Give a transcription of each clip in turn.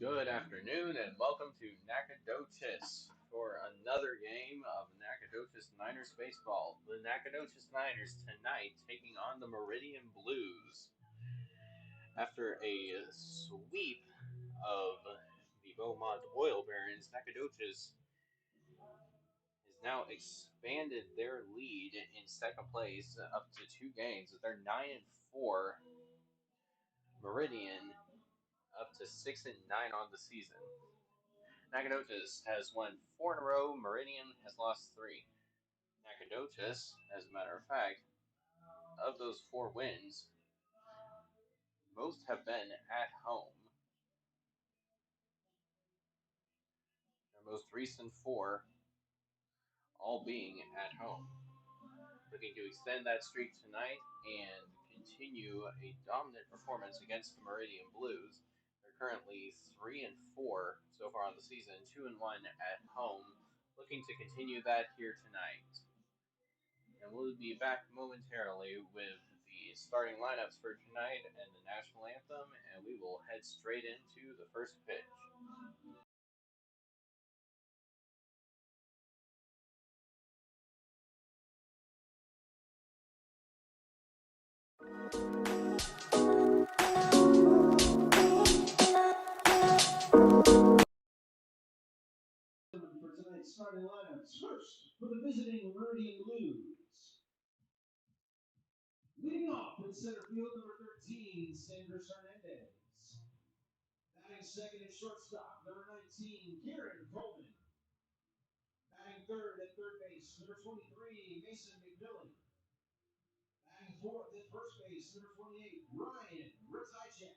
Good afternoon and welcome to Nacogdoches for another game of Nacogdoches Niners baseball. The Nacogdoches Niners tonight taking on the Meridian Blues. After a sweep of the Beaumont Oil Barons, Nacogdoches has now expanded their lead in second place up to 2 games. They're 9-4. Meridian up to 6-9 on the season. Nacogdoches has won 4 in a row. Meridian has lost 3. Nacogdoches, as a matter of fact, of those 4 wins, most have been at home. Their most recent 4 all being at home. Looking to extend that streak tonight and continue a dominant performance against the Meridian Blues. They're currently 3-4 so far on the season, 2-1 at home. Looking to continue that here tonight. And we'll be back momentarily with the starting lineups for tonight and the national anthem, and we will head straight into the first pitch. For tonight's starting lineups. First, for the visiting Meridian Blues. Leading off in center field, number 13, Sanders Hernandez. Batting second at shortstop, number 19, Kieran Coleman. Batting third at third base, number 23, Mason McMillan. Batting fourth at first base, number 28, Ryan Rizicek.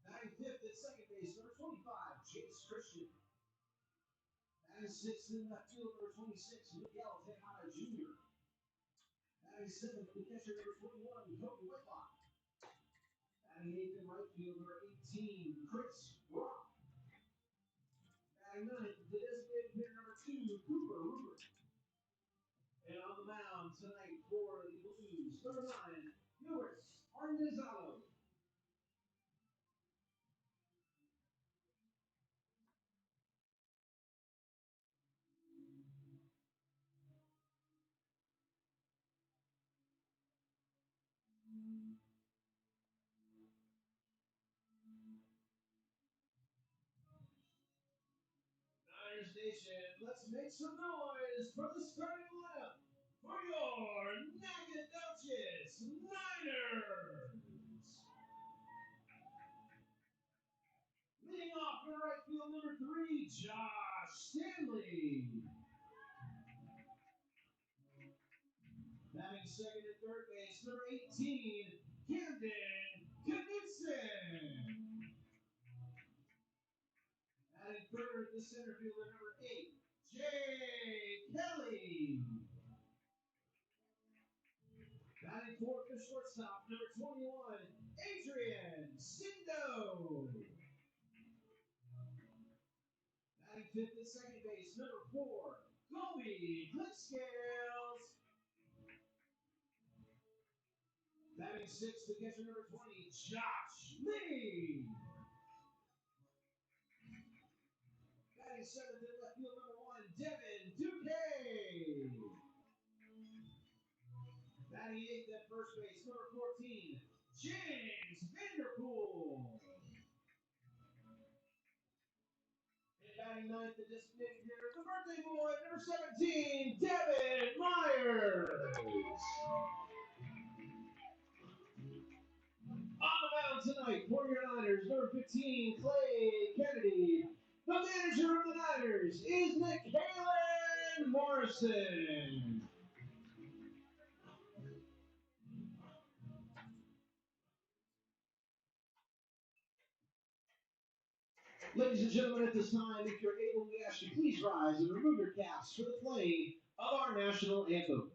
Batting fifth at second base, number 25, Chase Christian. Batting sixth in left field, number 26, Miguel Tejada Jr. Batting seventh, the catcher, number 21, Cody Whitlock. Batting eighth in right field, number 18, Chris Brock. Batting ninth, the designated hitter, number 2, Cooper Rupert. And on the mound tonight for the Blues, number 9, Luis Arnizalo. Niners Nation, let's make some noise for the starting lineup for your Nacogdoches Niners. Leading off in right field, number 3, Josh Stanley. Batting second at third base, number 18, Camden Knudsen. Batting third, the center fielder, number 8, Jay Kelly. Batting fourth, the shortstop, number 21, Adrian Sindo. Batting fifth at second base, number 4, Colby Clickscales. Batting sixth, the catcher, number 20, Josh Lee. Batting seventh in left field, number 1, Devin Duque. Batting eighth at first base, number 14, James Vanderpool. And batting ninth, the designated hitter, the birthday boy, number 17, Devin Myers. On the mound tonight for your Niners, number 15, Clay Kennedy. The manager of the Niners is Nikhalen Morrison. Ladies and gentlemen, at this time, if you're able, we ask you please rise and remove your caps for the playing of our national anthem.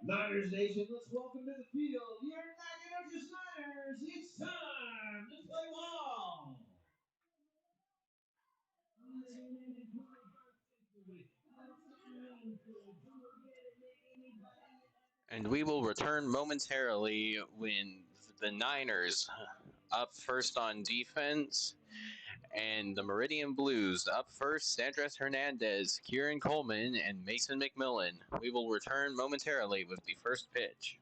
Niners Nation, let's welcome to the field your Nacogdoches Niners. It's time to play ball. And we will return momentarily when the Niners up first on defense, and the Meridian Blues up first. Sandres Hernandez, Kieran Coleman, and Mason McMillan. We will return momentarily with the first pitch.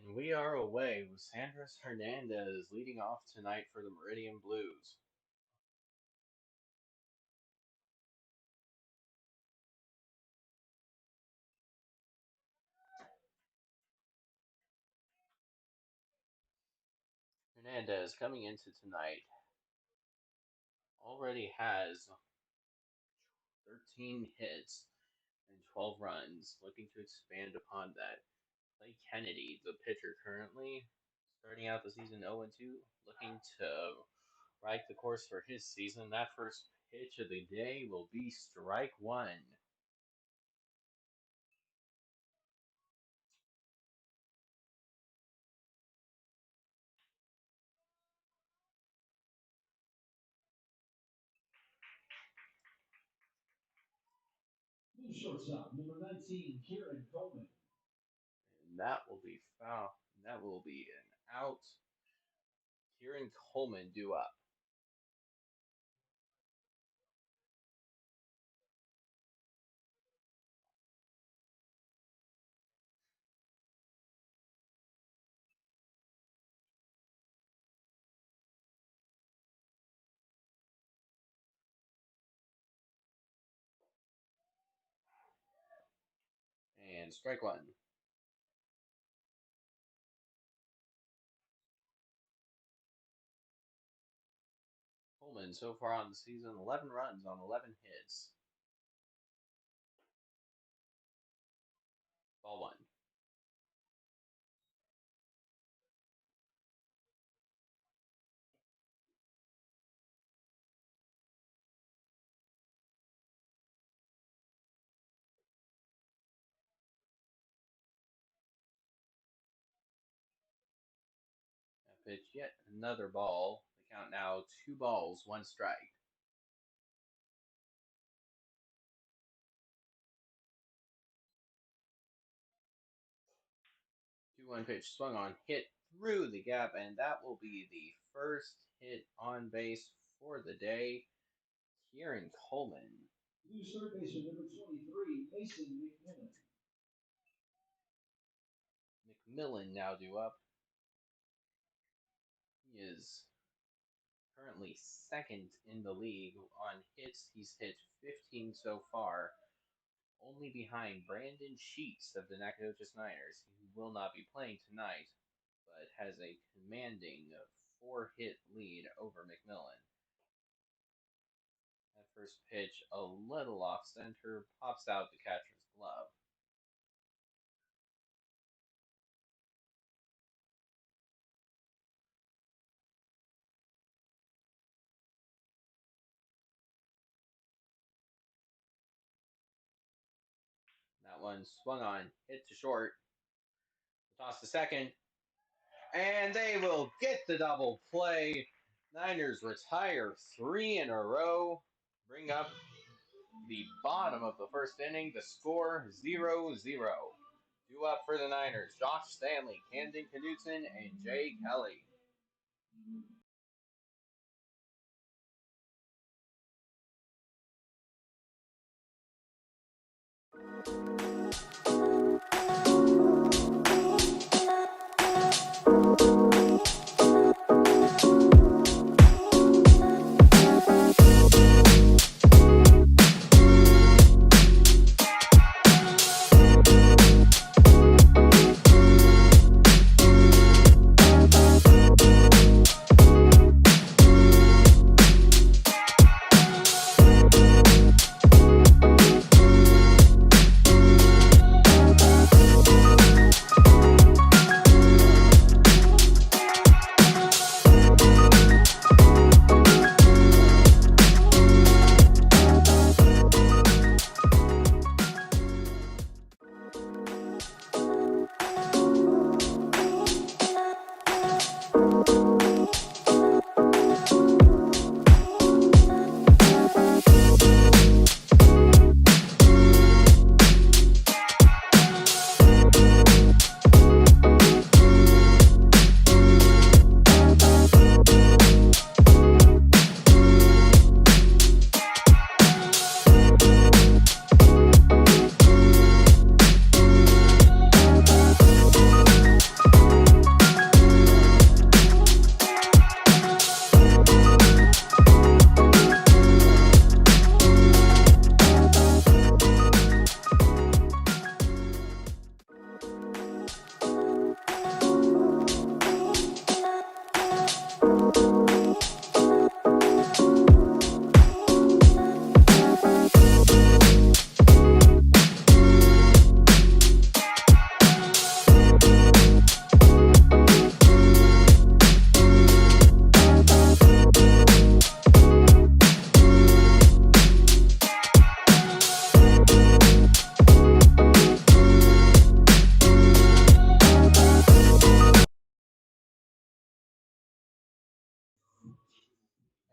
And we are away with Sandres Hernandez leading off tonight for the Meridian Blues. Hernandez coming into tonight already has 13 hits and 12 runs, looking to expand upon that. Clay Kennedy, the pitcher currently, starting out the season 0-2, looking to right the course for his season. That first pitch of the day will be strike one. New shortstop, number 19, Kieran Coleman. And that will be foul. That will be an out. Kieran Coleman due up. And strike one. Coleman so far on the season, 11 runs on 11 hits. Ball one. That pitch, yet another ball. The count now 2 balls, 1 strike. 2-1 pitch swung on, hit through the gap, and that will be the first hit on base for the day. Kieran Coleman. New third baseman, number 23, Mason McMillan. McMillan now due up. He is currently second in the league on hits. He's hit 15 so far. only behind Brandon Sheets of the Nacogdoches Niners, who will not be playing tonight, but has a commanding 4-hit lead over McMillan. That first pitch, a little off center, pops out the catcher's glove. That one swung on, hit to short, toss to second, and they will get the double play. Niners retire 3 in a row, bring up the bottom of the first inning. The score 0-0. Due up for the Niners, Josh Stanley, Camden Knudsen, and Jay Kelly.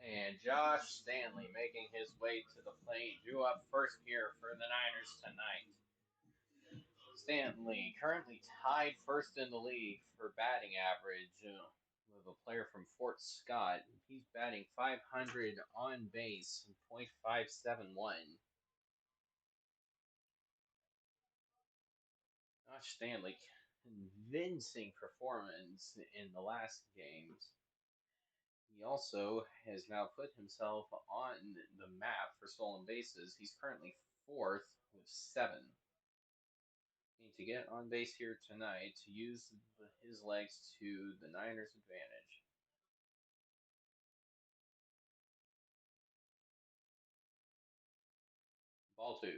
And Josh Stanley making his way to the plate, due up first here for the Niners tonight. Stanley currently tied first in the league for batting average with a player from Fort Scott. He's batting .500 on base, .571. Josh Stanley, convincing performance in the last games. He also has now put himself on the map for stolen bases. He's currently fourth with 7. Need to get on base here tonight to use his legs to the Niners' advantage. Ball 2.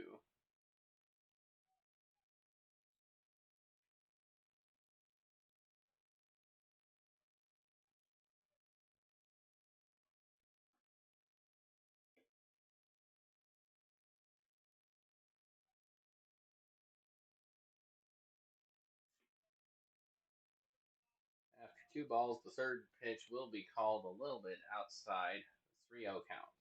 After 2 balls, the third pitch will be called a little bit outside. 3-0 count.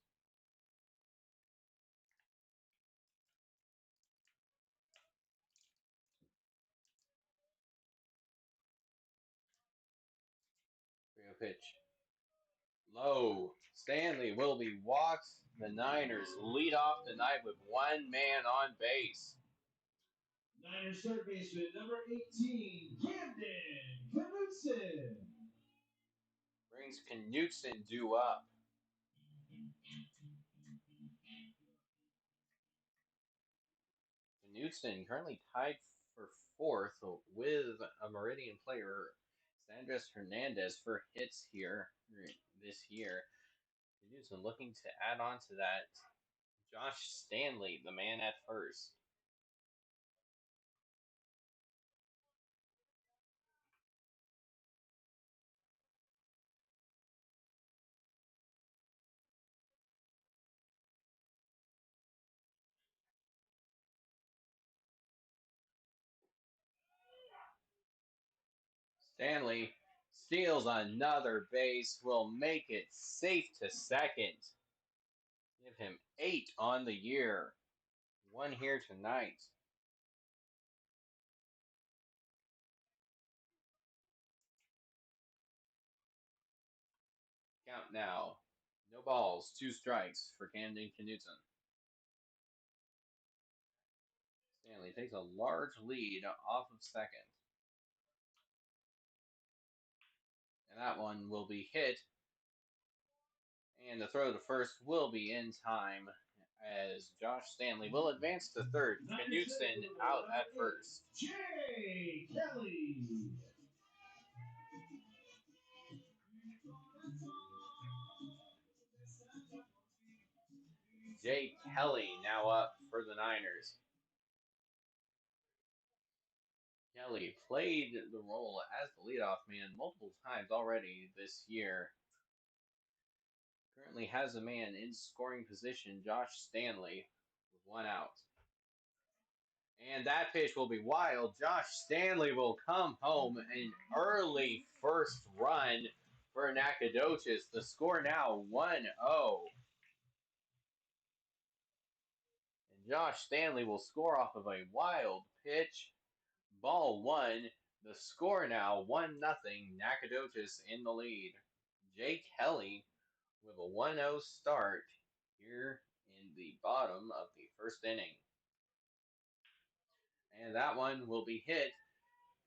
Three 0 pitch. Low. Stanley will be walked. The Niners lead off the night with 1 man on base. Niners third baseman, number 18, Camden Knudsen. Brings Knudsen due up. Knutson currently tied for fourth with a Meridian player, Sandras Hernandez, for hits here this year. Knutson looking to add on to that. Josh Stanley, the man at first. Stanley steals another base, will make it safe to second. Give him 8 on the year. One here tonight. Count now. No balls, 2 strikes for Camden Knutson. Stanley takes a large lead off of second. And that one will be hit. And the throw to first will be in time as Josh Stanley will advance to third. Knutson out at first. Jay Kelly. Jay Kelly now up for the Niners. Kelly played the role as the leadoff man multiple times already this year. Currently has a man in scoring position, Josh Stanley, with 1 out. And that pitch will be wild. Josh Stanley will come home an early first run for Nacogdoches. The score now 1-0. And Josh Stanley will score off of a wild pitch. Ball 1. The score now 1-0. Nacogdoches in the lead. Jay Kelly with a 1-0 start here in the bottom of the first inning. And that one will be hit,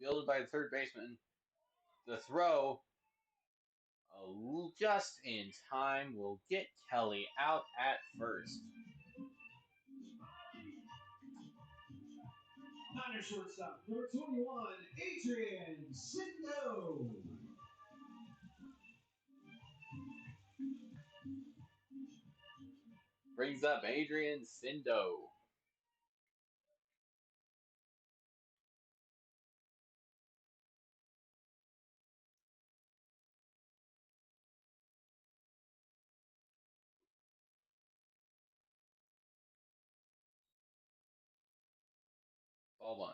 fielded by the third baseman. The throw, just in time, will get Kelly out at first. Niner shortstop, number 21, Adrian Sindo. Brings up Adrian Sindo. Ball 1.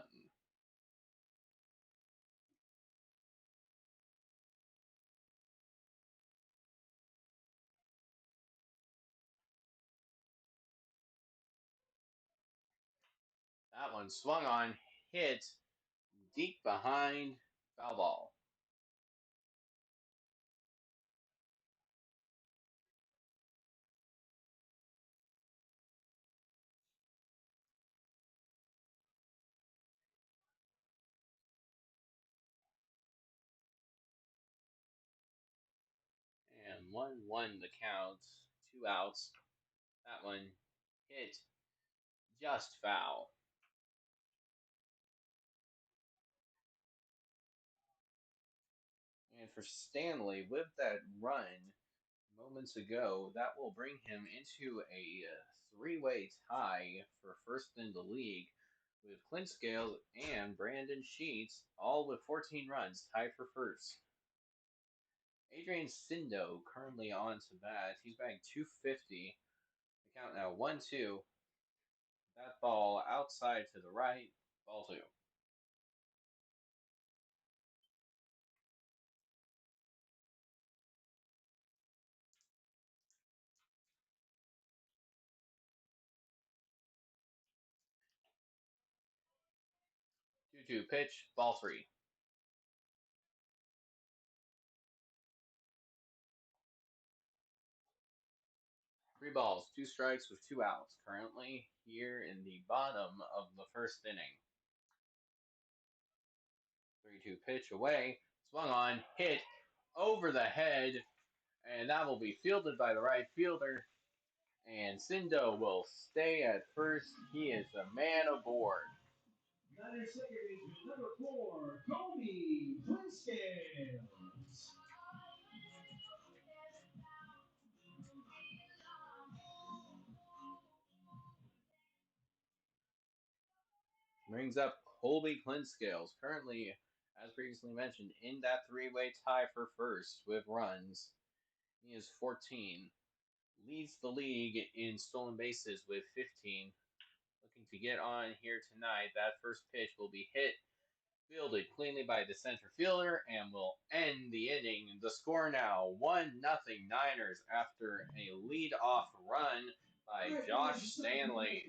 That one swung on, hit deep behind, foul ball. And 1-1 the count, 2 outs. That one hit just foul. And for Stanley, with that run moments ago, that will bring him into a 3-way tie for first in the league with Clint Scales and Brandon Sheets, all with 14 runs, tied for first. Adrian Sindo currently on to bat. He's batting .250. The count now 1-2. That ball outside to the right, ball 2. 2-2 pitch, ball 3. 3 balls, 2 strikes with 2 outs. Currently here in the bottom of the first inning. 3-2 pitch away, swung on, hit over the head, and that will be fielded by the right fielder. And Sindo will stay at first. He is a man aboard. Niners second baseman, number 4, Kobe Plinscales. Brings up Colby Clintscales, currently, as previously mentioned, in that three-way tie for first with runs. He is 14. Leads the league in stolen bases with 15. Looking to get on here tonight. That first pitch will be hit, fielded cleanly by the center fielder, and will end the inning. The score now 1-0 Niners after a lead-off run by Josh Stanley.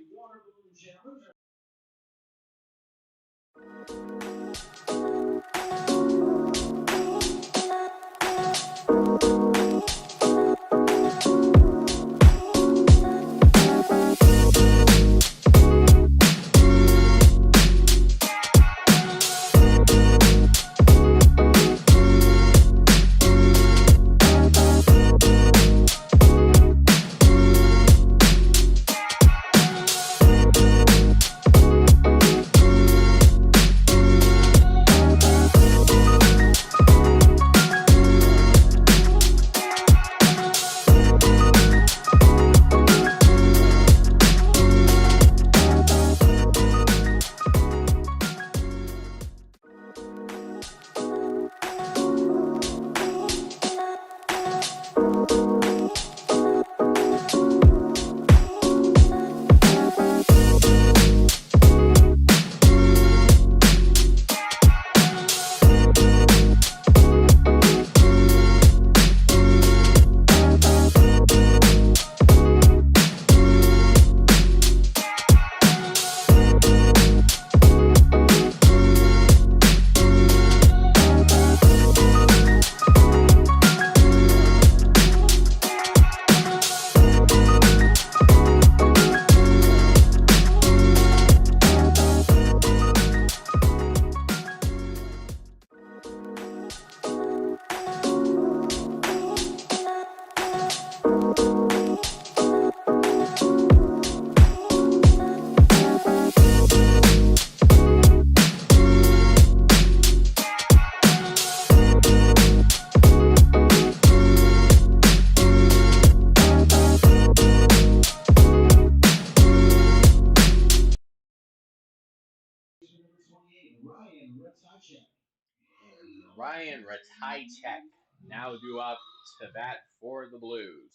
Ryan Ratajczak now due up to bat for the Blues.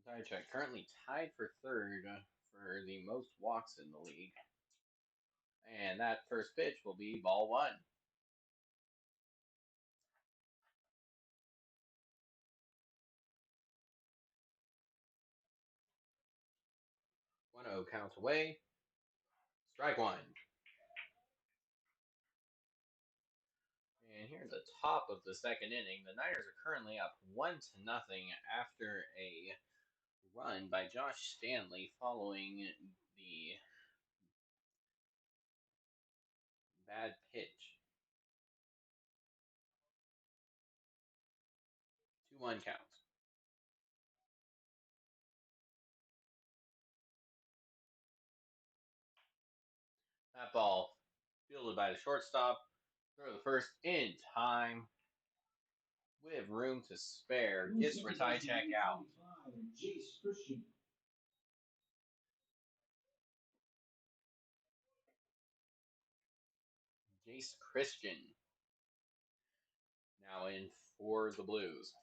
Ratajczak currently tied for third for the most walks in the league. And that first pitch will be ball one. 1-0 count away. Strike one. And here at the top of the second inning, the Niners are currently up 1-0 after a run by Josh Stanley following the bad pitch. 2-1 count. That ball fielded by the shortstop. Throw the first in time with room to spare. Gets Ratajczak out. Jace Christian now in for the Blues.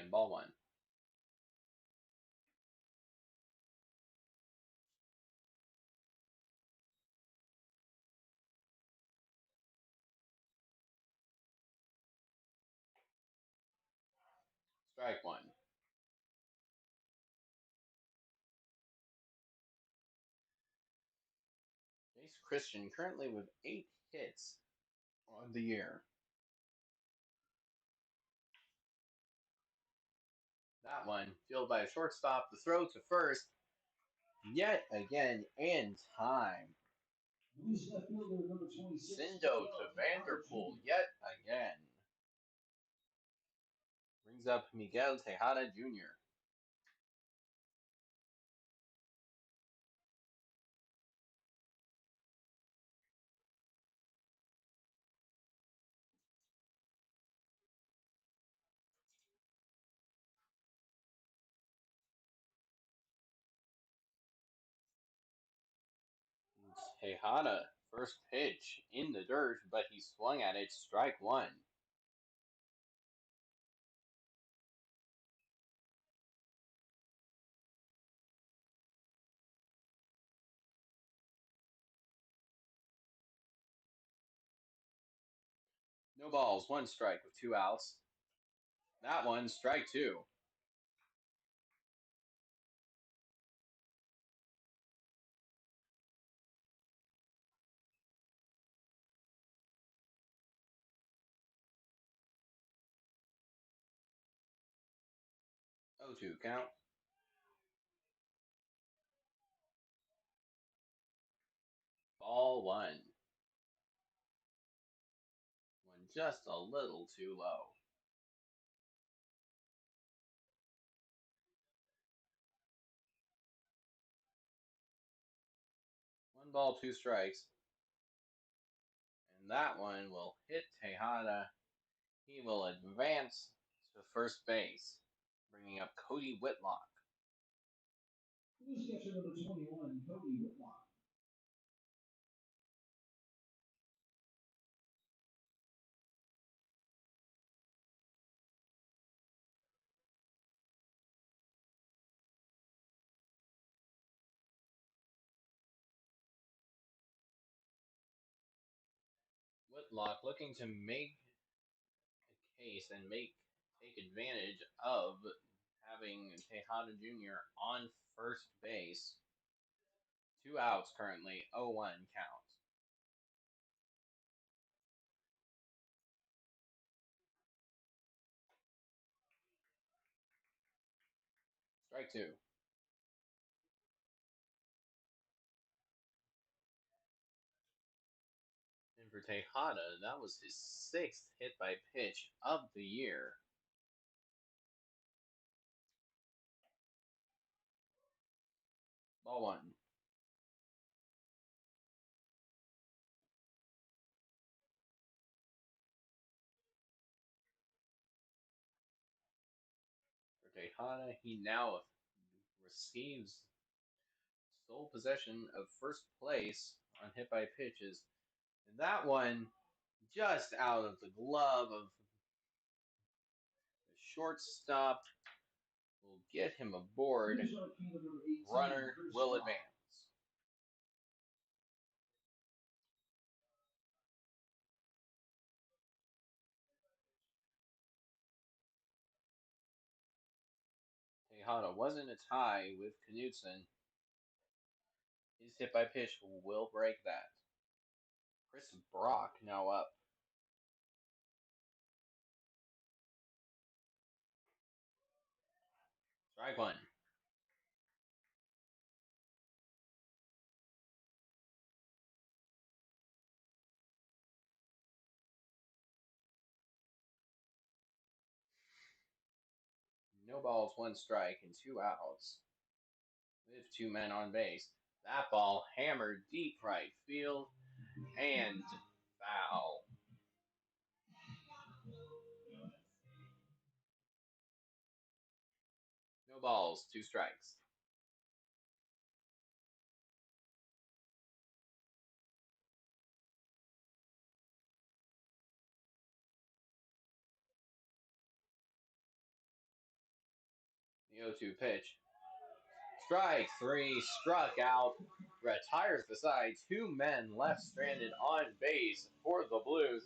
And ball one. Strike one. Nice Christian currently with 8 hits on the year. That one fielded by a shortstop. The throw to first, yet again in time. Who's left fielder number 26? Sindo to Vanderpool yet again. Brings up Miguel Tejada Jr. Tejada, first pitch in the dirt, but he swung at it, strike one. No balls, one strike with 2 outs. That one, strike 2. Oh, 2 count. Ball 1. One just a little too low. 1 ball, 2 strikes. And that one will hit Tejada. He will advance to first base, bringing up Cody Whitlock. Who's catcher number 21? Cody Whitlock. Whitlock looking to make a case and take advantage of having Tejada Jr. on first base. 2 outs currently, 0-1 count. Strike 2. And for Tejada, that was his 6th hit by pitch of the year. Ball 1. For Tejada, he now receives sole possession of first place on hit by pitches. And that one just out of the glove of the shortstop will get him aboard. Runner will advance. Tejada was in a tie with Knudsen. His hit by pitch will break that. Chris Brock now up. Strike 1. No balls, 1 strike, and 2 outs. With 2 men on base. That ball hammered deep right field and foul. No balls, 2 strikes. The 0-2 pitch. Strike 3, struck out, retires the side. 2 men left stranded on base for the Blues.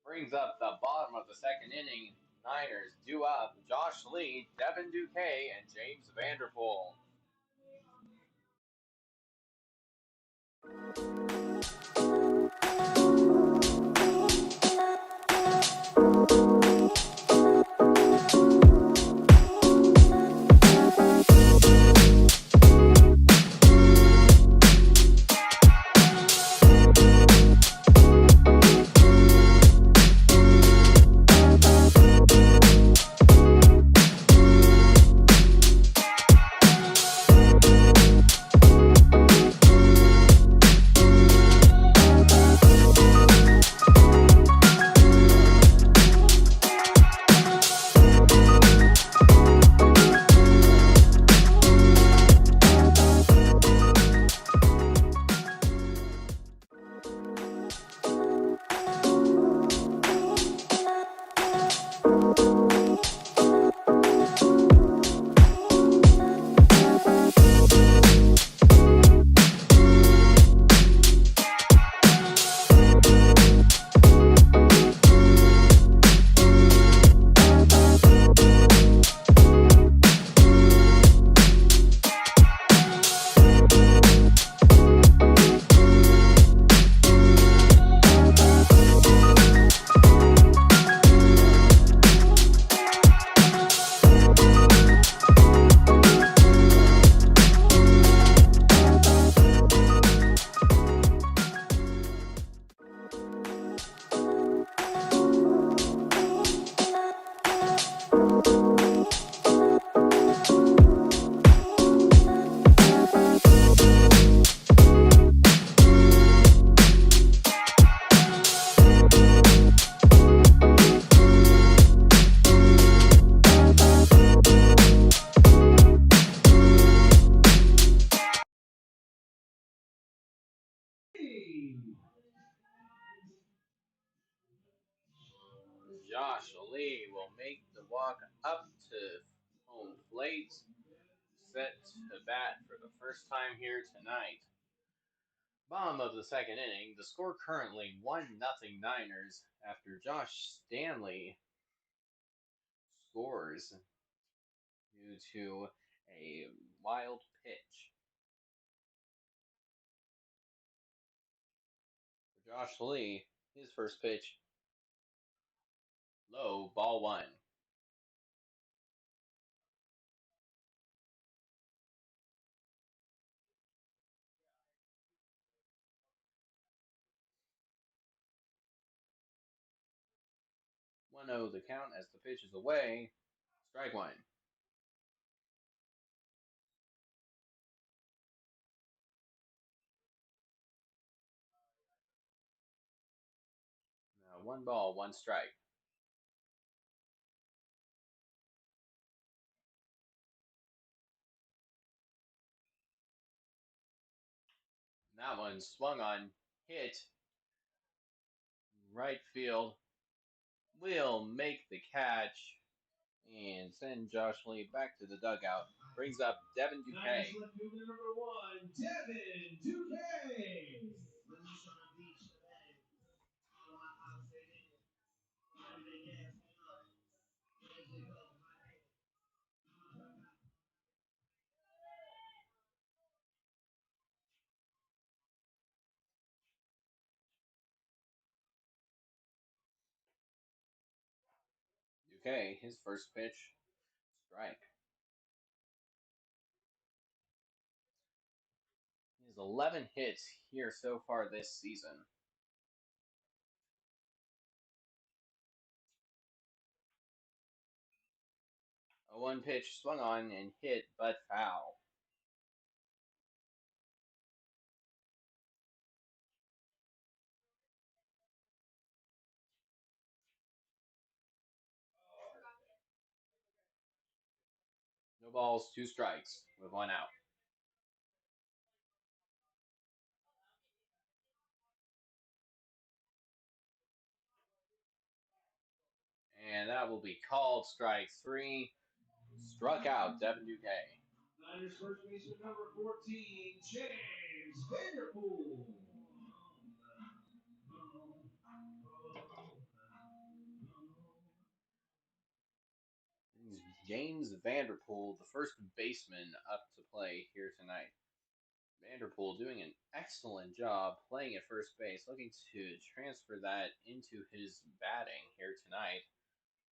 Brings up the bottom of the second inning. Niners due up Josh Lee, Devin Duque, and James Vanderpool. Lee will make the walk up to home plate, set to bat for the first time here tonight. Bottom of the second inning, the score currently 1-0 Niners after Josh Stanley scores due to a wild pitch. For Josh Lee, his first pitch, low, ball one. One zero the count as the pitch is away. Strike one. Now 1 ball, 1 strike. That one swung on, hit. Right field will make the catch and send Josh Lee back to the dugout. Brings up Devin Duquet. Number 1, Devin Duquet. Duquet, his first pitch, strike. He has 11 hits here so far this season. 0-1 pitch swung on and hit, but foul. No balls, 2 strikes with 1 out. And that will be called strike 3. Struck out Devin Duquet. Niners first baseman number 14, James Vanderpool. James Vanderpool, the first baseman up to play here tonight. Vanderpool doing an excellent job playing at first base, looking to transfer that into his batting here tonight.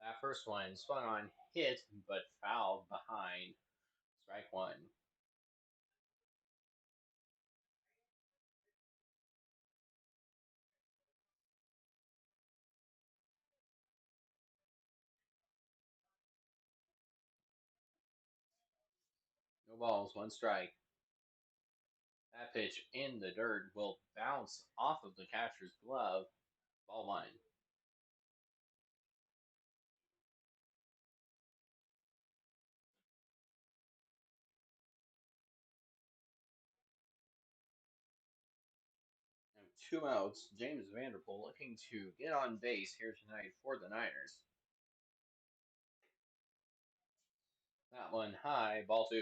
That first one swung on, hit, but fouled behind. Strike one. No balls, 1 strike. That pitch in the dirt will bounce off of the catcher's glove. Ball one. And 2 outs. James Vanderpool looking to get on base here tonight for the Niners. That one high, ball 2.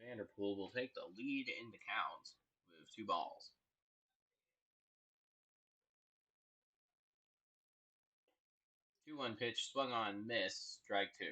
Vanderpool will take the lead in the count with 2 balls. 2-1 pitch swung on, miss, strike 2.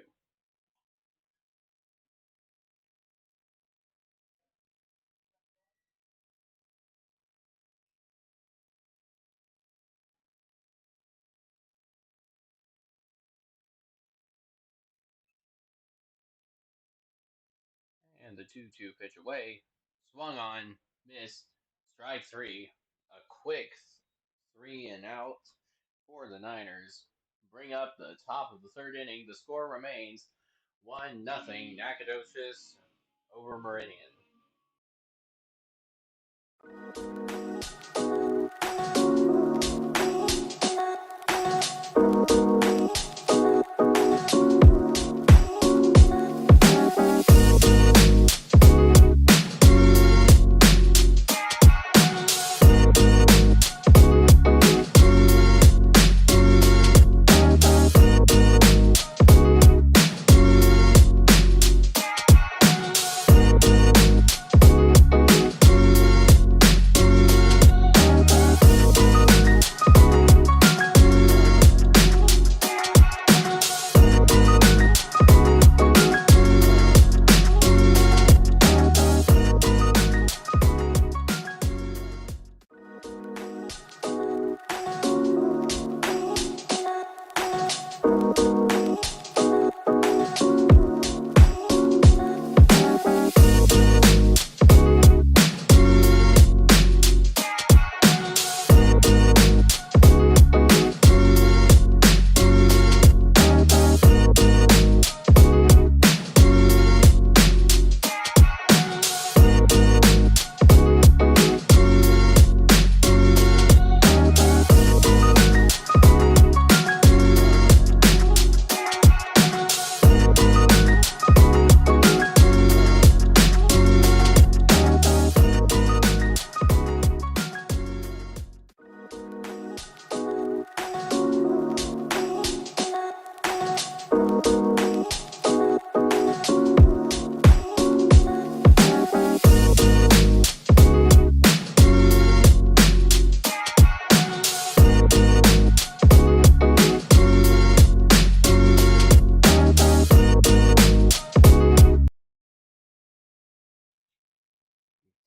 And the 2-2 pitch away, swung on, missed, strike 3. A quick 3 and out for the Niners. Bring up the top of the third inning. The score remains 1-0 Nacogdoches over Meridian.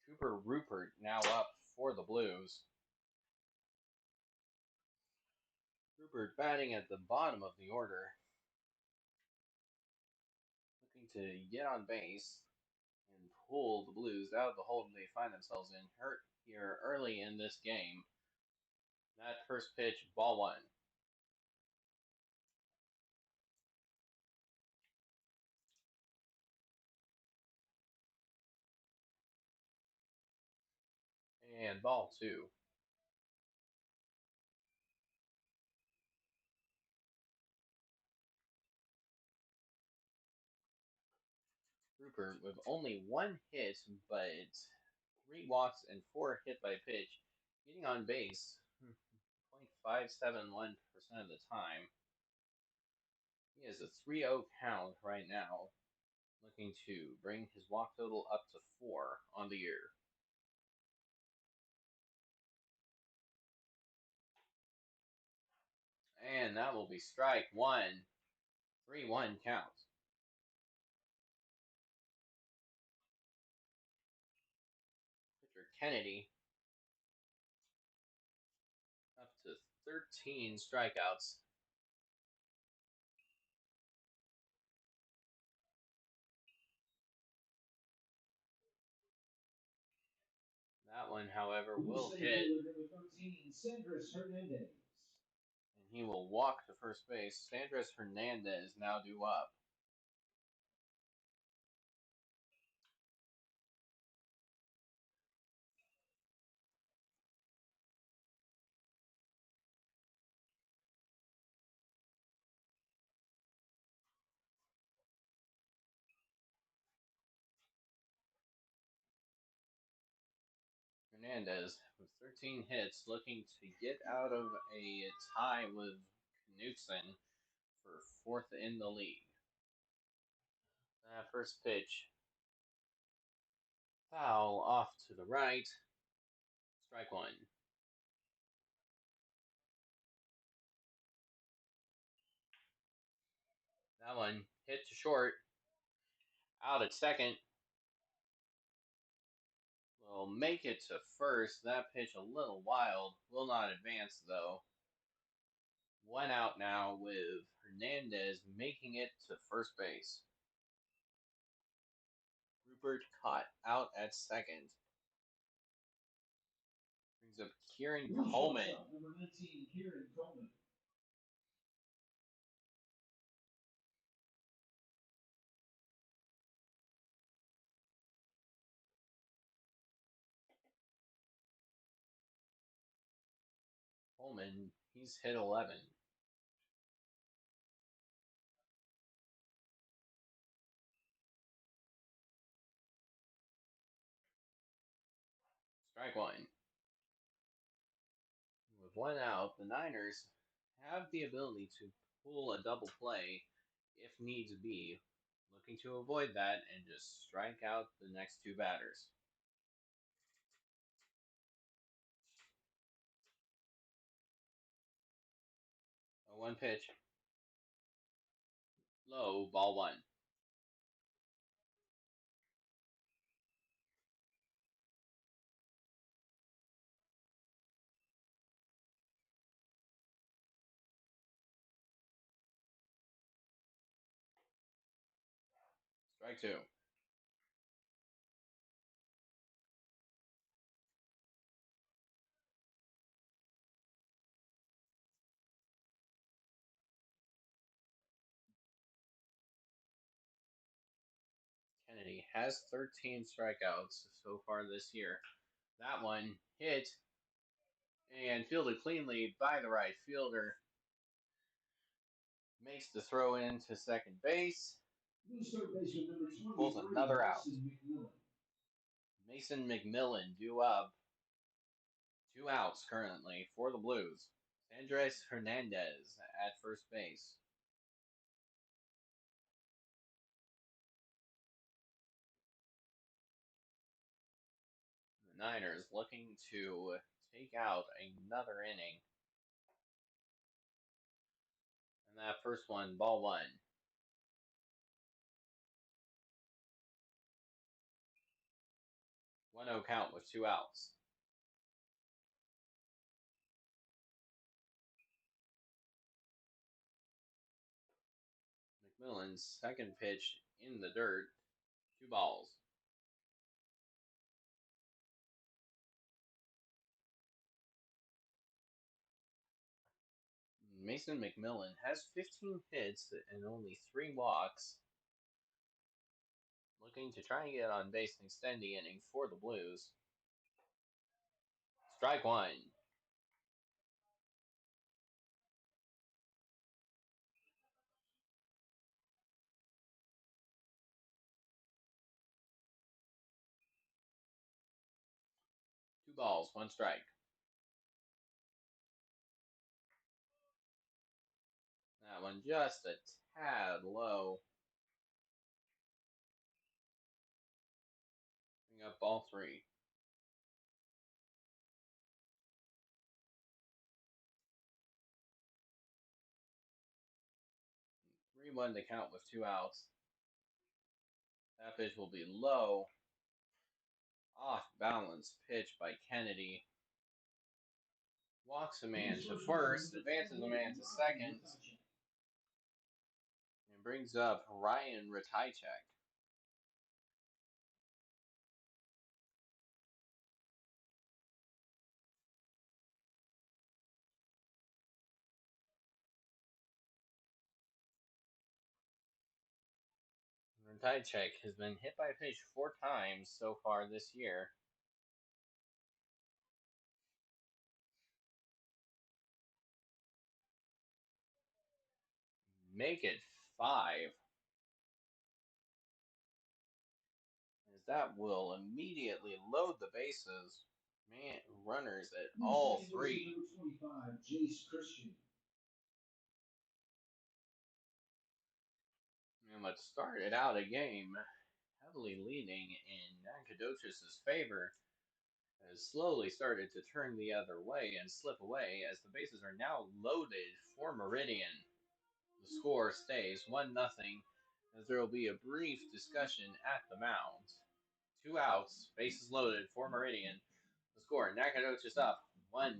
Cooper Rupert now up for the Blues. Rupert batting at the bottom of the order, looking to get on base and pull the Blues out of the hole they find themselves in hurt here early in this game. That first pitch, ball one. And ball two. Rupert with only one hit, but 3 walks and 4 hit by pitch, getting on base 0.571% of the time. He has a 3-0 count right now, looking to bring his walk total up to 4 on the year. And that will be strike one. 3-1 count. Pitcher Kennedy up to 13 strikeouts. That one, however, will hit. And he will walk to first base. Sanders Hernandez now due up. Hernandez with 13 hits, looking to get out of a tie with Knutson for 4th in the league. That first pitch, foul off to the right. Strike one. That one hit to short. Out at second. Will make it to first. That pitch a little wild. Will not advance though. 1 out now with Hernandez making it to first base. Rupert caught out at second. Brings up Kieran Coleman. Number 19, Kieran Coleman. Coleman, he's hit 11. Strike one. With 1 out, the Niners have the ability to pull a double play if needs be, looking to avoid that and just strike out the next 2 batters. A 1 pitch. Low, ball one. Strike two. Kennedy has 13 strikeouts so far this year. That one hit and fielded cleanly by the right fielder. Makes the throw into second base. New third baseman number Pulls 23, another out. Mason McMillan. Mason McMillan due up. 2 outs currently for the Blues. Andres Hernandez at first base. The Niners looking to take out another inning. And that first one, ball one. 1-0 count with 2 outs. McMillan's second pitch in the dirt. 2 balls. Mason McMillan has 15 hits and only 3 walks. Looking to try and get on base and extend the inning for the Blues. Strike one. Two balls, one strike. That one just a tad low. Bring up ball three. 3-1 to count with 2 outs. That pitch will be low. Off balance pitch by Kennedy. Walks a man to first, advances a man to second, and brings up Ryan Ratajczak. Ratajczak has been hit by a pitch 4 times so far this year. Make it 5. As that will immediately load the bases. Man, runners at all 3. Number 25, Jace Christian. And what started out a game heavily leaning in Nacogdoches' favor has slowly started to turn the other way and slip away as the bases are now loaded for Meridian. The score stays 1-0 as there will be a brief discussion at the mound. 2 outs, bases loaded for Meridian. The score, Nacogdoches up 1-0.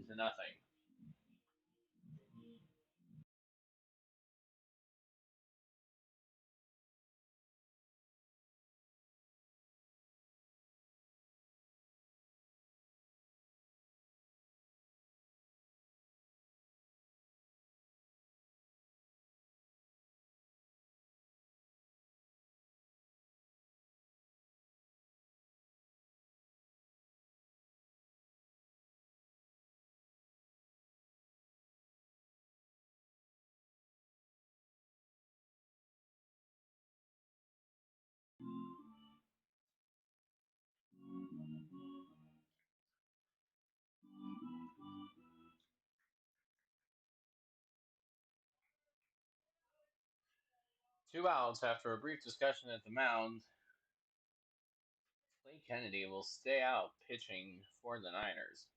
Two outs after a brief discussion at the mound. Clay Kennedy will stay out pitching for the Niners.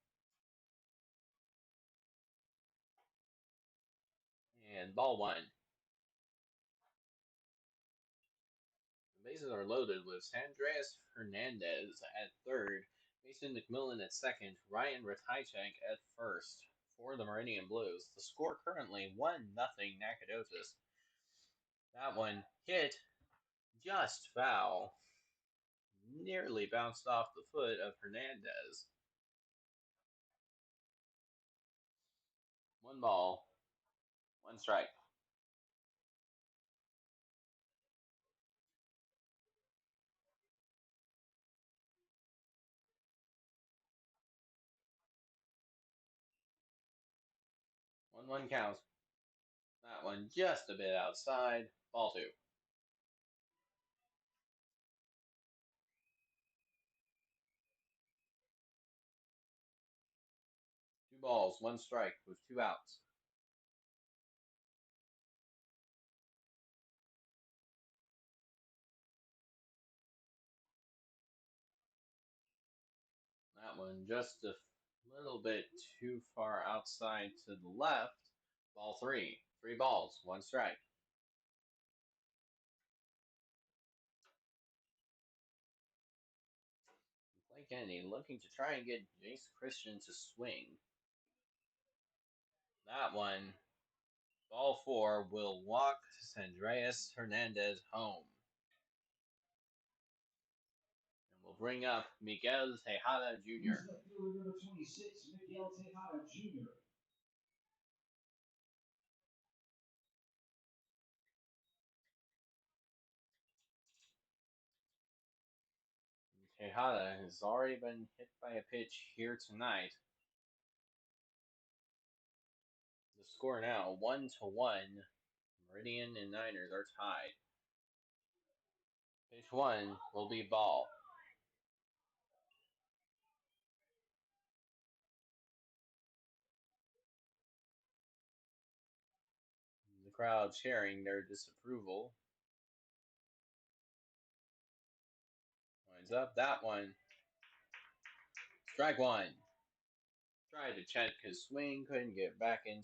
And ball one. The bases are loaded with Andres Hernandez at third, Mason McMillan at second, Ryan Ratajczak at first for the Meridian Blues. The score currently 1-0 Nacogdoches. That one hit Just foul. Nearly bounced off the foot of Hernandez. 1 ball, 1 strike. One count. That one just a bit outside. Ball 2. 2 balls, 1 strike with 2 outs. That one just a little bit too far outside to the left. Ball 3. 3 balls, 1 strike. Blake Kennedy looking to try and get Jace Christian to swing. That one, ball 4, will walk Andreas Hernandez home. And we'll bring up Miguel Tejada Jr. Number 26, Miguel Tejada Jr. Tejada has already been hit by a pitch here tonight. The score now 1-1. Meridian and Niners are tied. Pitch 1 will be ball. The crowd cheering their disapproval. Winds up that one. Strike 1. Tried to check his swing, couldn't get back in time.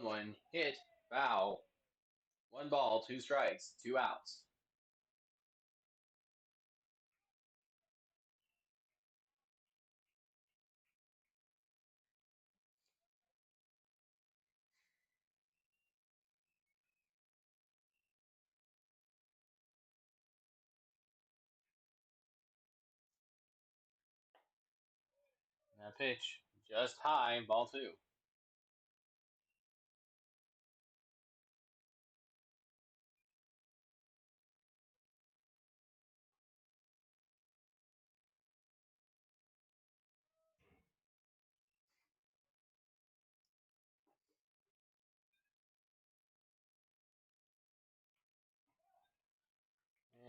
One hit, foul. 1 ball, 2 strikes, 2 outs. That pitch just high, ball 2.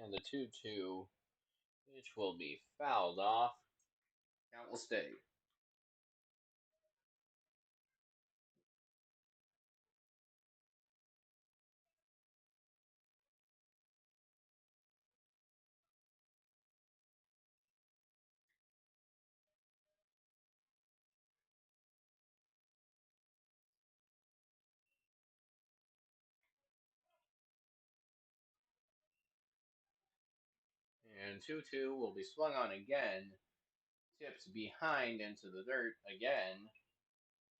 And the 2-2 pitch will be fouled off. Count will stay. And 2-2 will be swung on again. Tipped behind into the dirt again.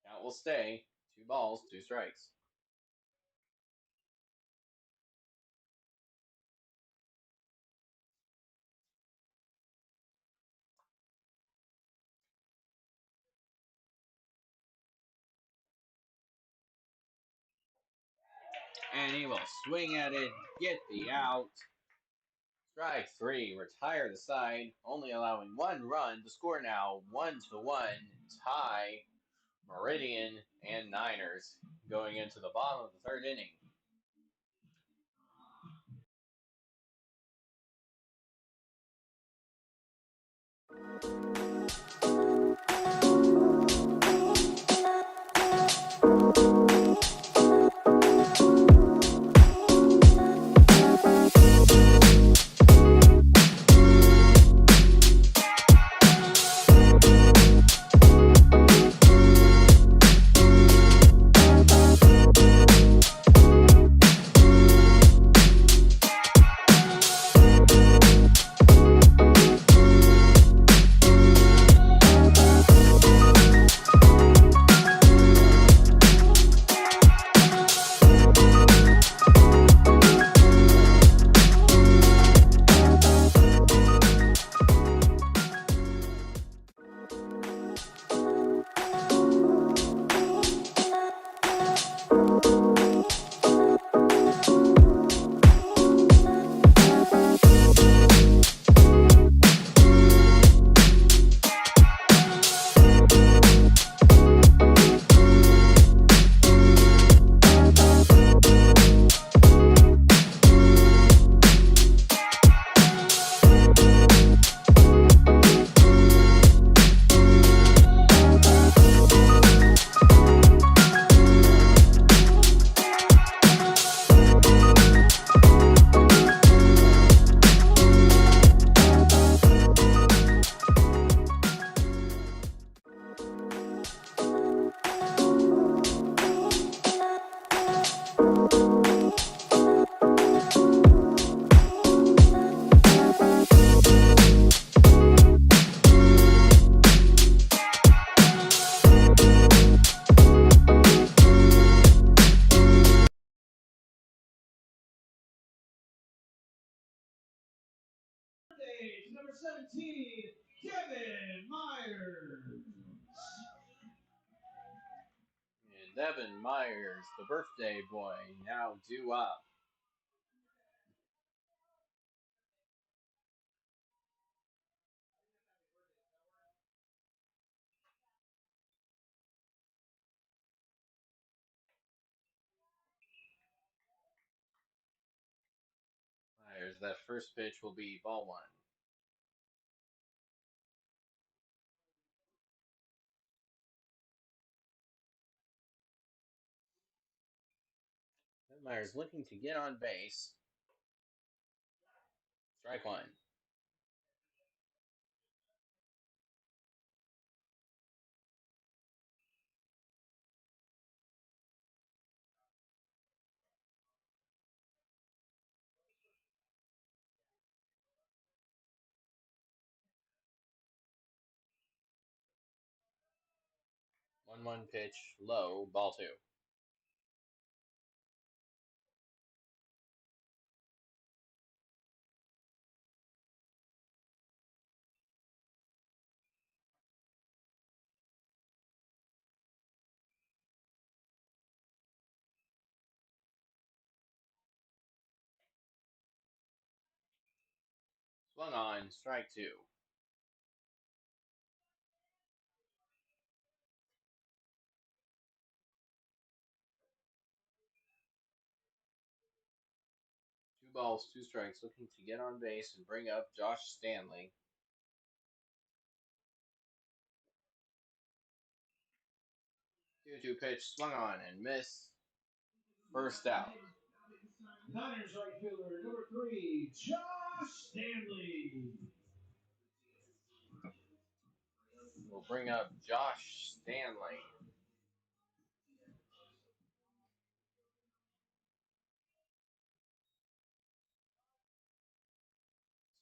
Count will stay. 2 balls, 2 strikes. And he will swing at it, get the out. Strike 3, retire the side, only allowing 1 run. The score now 1-1, tie Meridian and Niners going into the bottom of the 3rd inning. number 17, Kevin Myers. And Devin Myers, the birthday boy, now due up. Myers, that first pitch will be ball one. Devin Myers looking to get on base. Strike one. One pitch, low, ball two. Swung on, strike two. Two balls, two strikes, looking to get on base and bring up Josh Stanley. 2-2 pitch, swung on and missed. First out. Niners right fielder, number 3, Josh Stanley. We'll bring up Josh Stanley.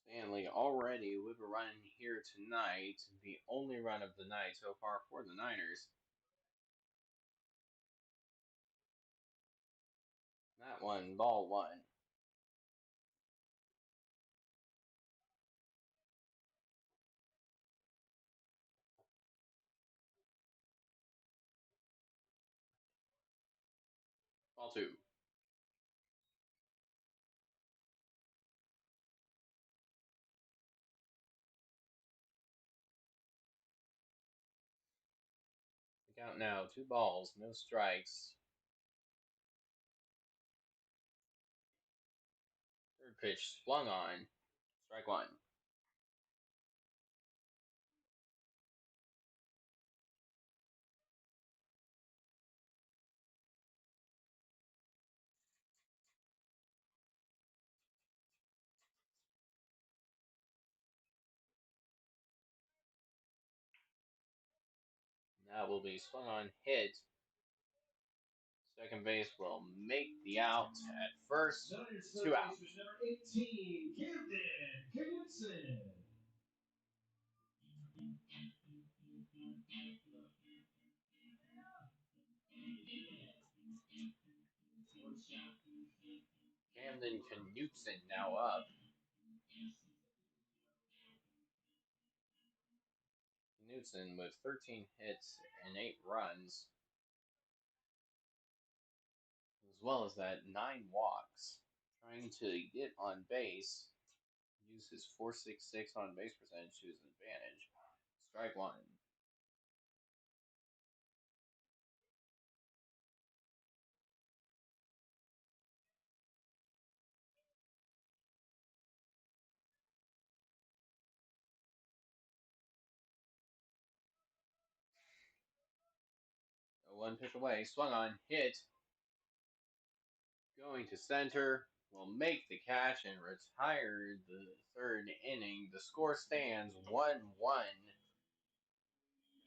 Stanley already with a run here tonight, the only run of the night so far for the Niners. That one, ball one. Ball two. The count now, 2 balls, no strikes. Third pitch swung on, strike one. That will be swung on, hit. Second base will make the out at first. 2 out. Number 18, Camden Knudsen. Camden Knudsen now up. Knudsen with 13 hits and 8 runs, as well as that 9 walks. Trying to get on base, use his .466 on base percentage to his advantage. Strike one. One pitch away, swung on, hit. Going to center, will make the catch and retire the third inning. The score stands 1-1,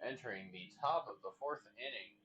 entering the top of the fourth inning.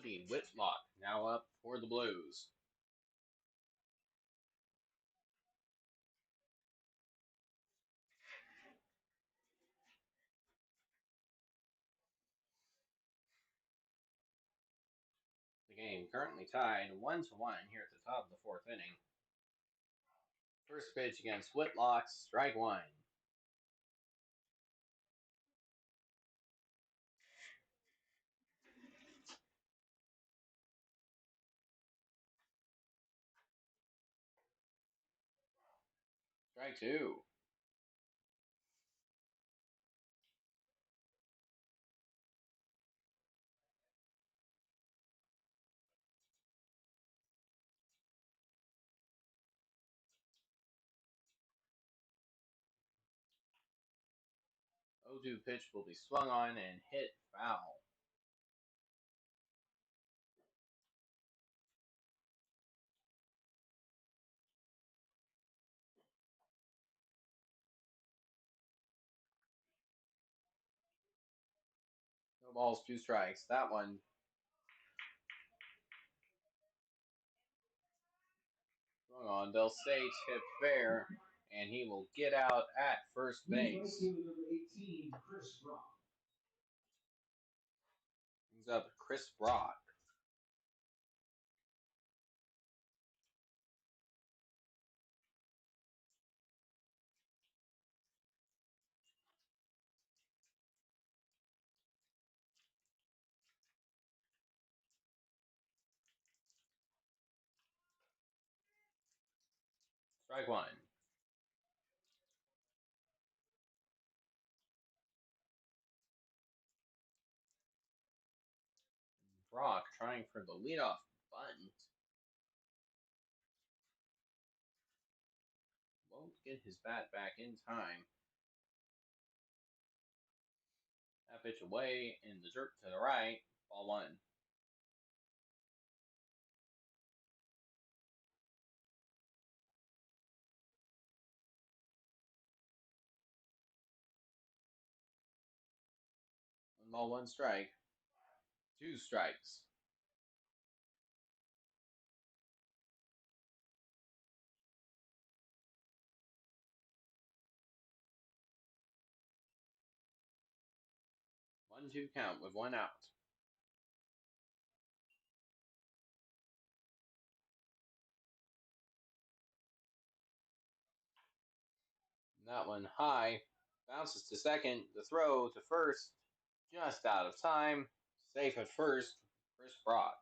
Cody Whitlock now up for the Blues. The game currently tied 1-1 here at the top of the fourth inning. First pitch against Whitlock, strike one. Strike two. O2 pitch will be swung on and hit foul. No balls, two strikes. That one swung on. They'll say tip fair, and he will get out at first base. Number 18, Chris Brock. Brings up Chris Brock. Strike one. Brock trying for the leadoff bunt. Won't get his bat back in time. That pitch away in the dirt to the right. Ball one. One ball, one strike. Two strikes. One, two count with one out. That one high. Bounces to second. The throw to first. Just out of time. Safe at first. Chris Brock.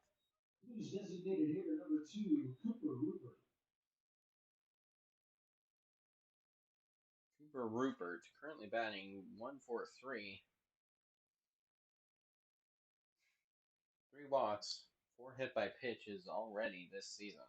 Who's designated hitter number 2, Cooper Rupert. Cooper Rupert currently batting 143. 3 walks, 4 hit by pitches already this season.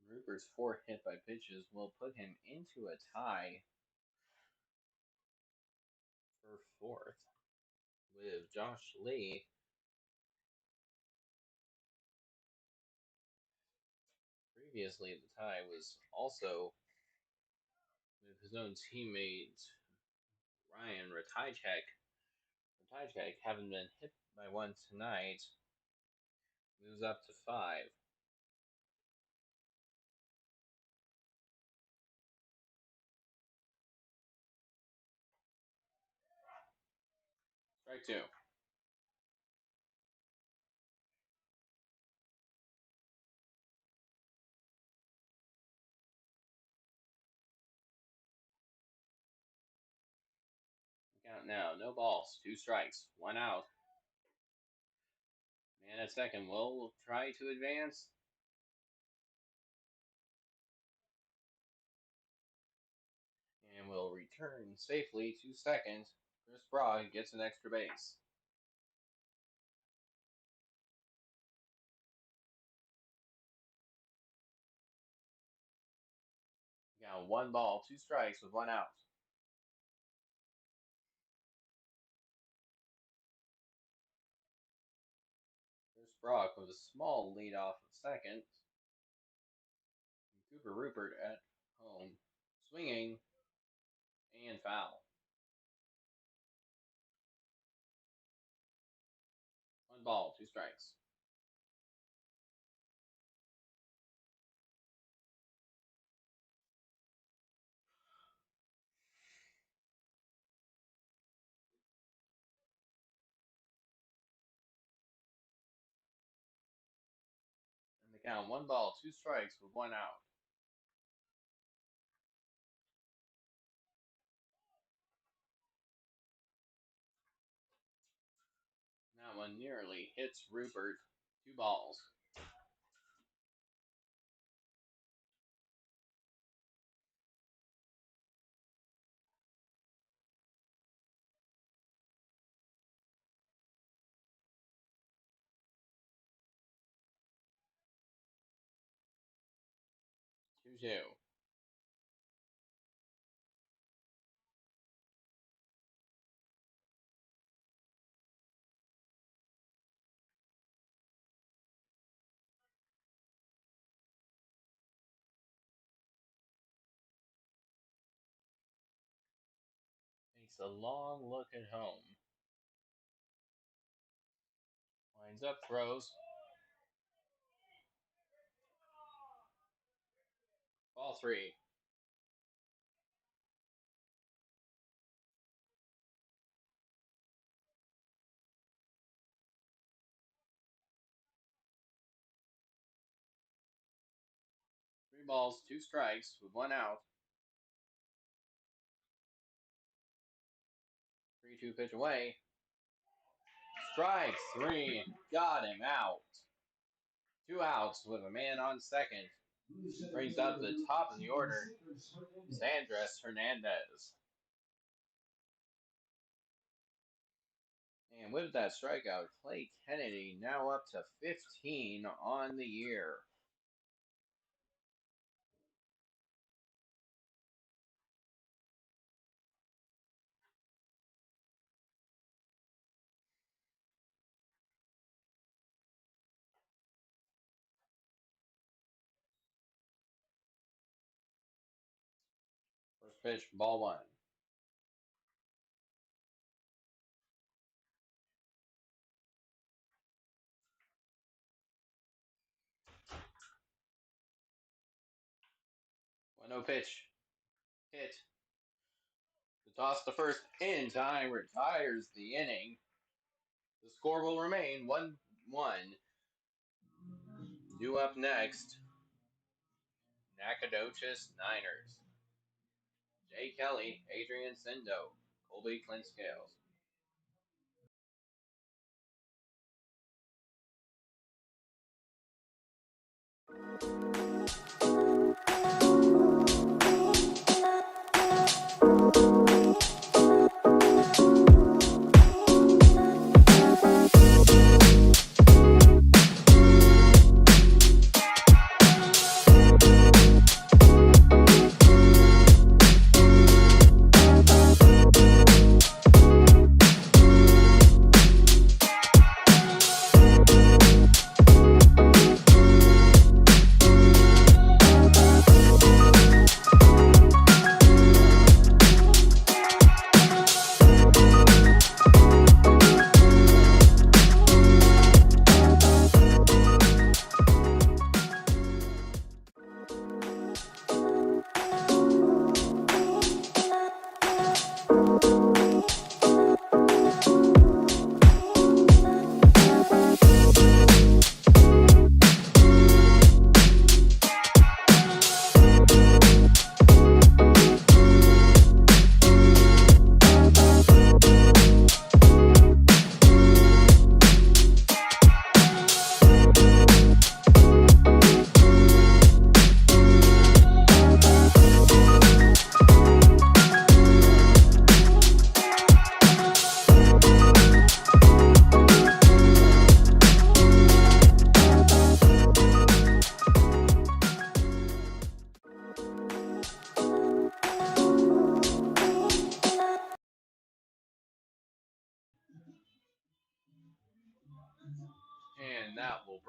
Rupert's 4 hit by pitches will put him into a tie for fourth with Josh Lee. Previously, the tie was also with his own teammate Ryan Ratajczak. Ratajczak, having been hit by one tonight, moves up to 5. Strike two. Count now. No balls. 2 strikes. 1 out. Man at second will try to advance. And will return safely to second. Chris Brock gets an extra base. Got 1 ball, 2 strikes with 1 out. Brock with a small lead off of second. Cooper Rupert at home, swinging and foul. 1 ball, 2 strikes. And the count 1 ball, 2 strikes with 1 out. That one nearly hits Rupert. 2 balls. Two two. Takes a long look at home. Winds up, throws. Ball 3. Three balls, 2 strikes with 1 out. 3-2 pitch away. Strike 3. Got him out. 2 outs with a man on second. Brings up the top of the order, Andres Hernandez. And with that strikeout, Clay Kennedy now up to 15 on the year. First pitch, ball 1. One 0 pitch. Hit. The toss to first in time retires the inning. The score will remain 1-1. Due up next, Nacogdoches Niners. Jay Kelly, Adrian Sendo, Colby Clint Scales.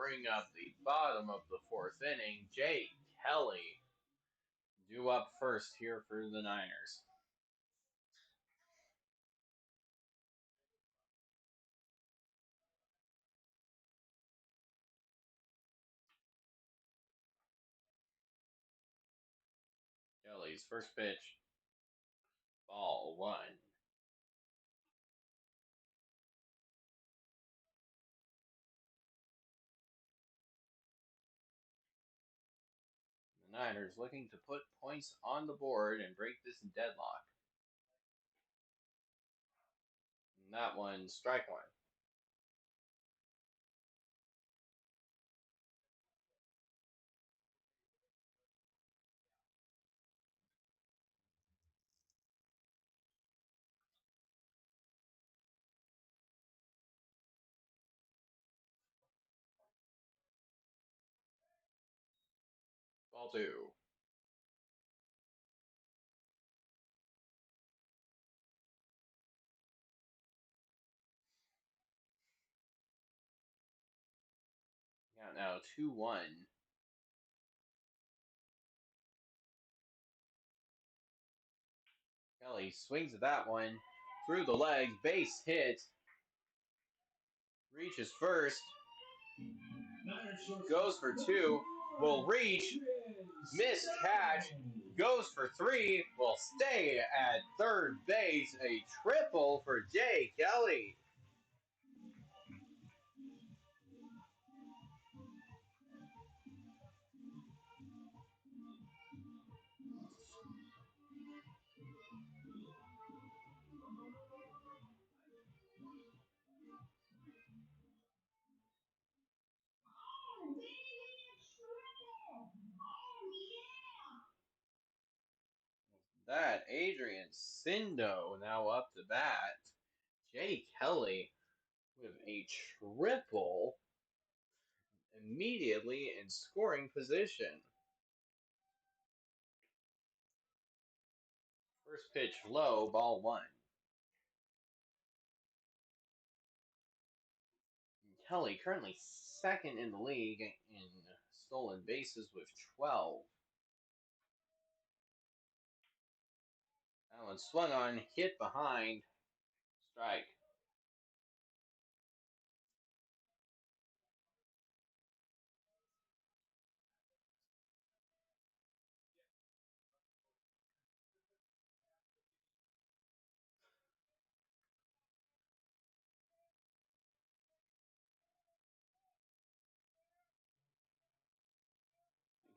bring up the bottom of the fourth inning. Jay Kelly due up first here for the Niners. Kelly's first pitch, ball one. The Niners looking to put points on the board and break this deadlock. And that one, strike one. Ball two. Count now 2-1. Kelly swings at that one through the legs, base hit, reaches first, goes for two, will reach, missed catch, goes for three, will stay at third base. A triple for Jay Kelly. That Adrian Sindo now up to bat. Jay Kelly with a triple immediately in scoring position. First pitch low, ball one. Kelly currently second in the league in stolen bases with 12. That one swung on, hit behind, strike.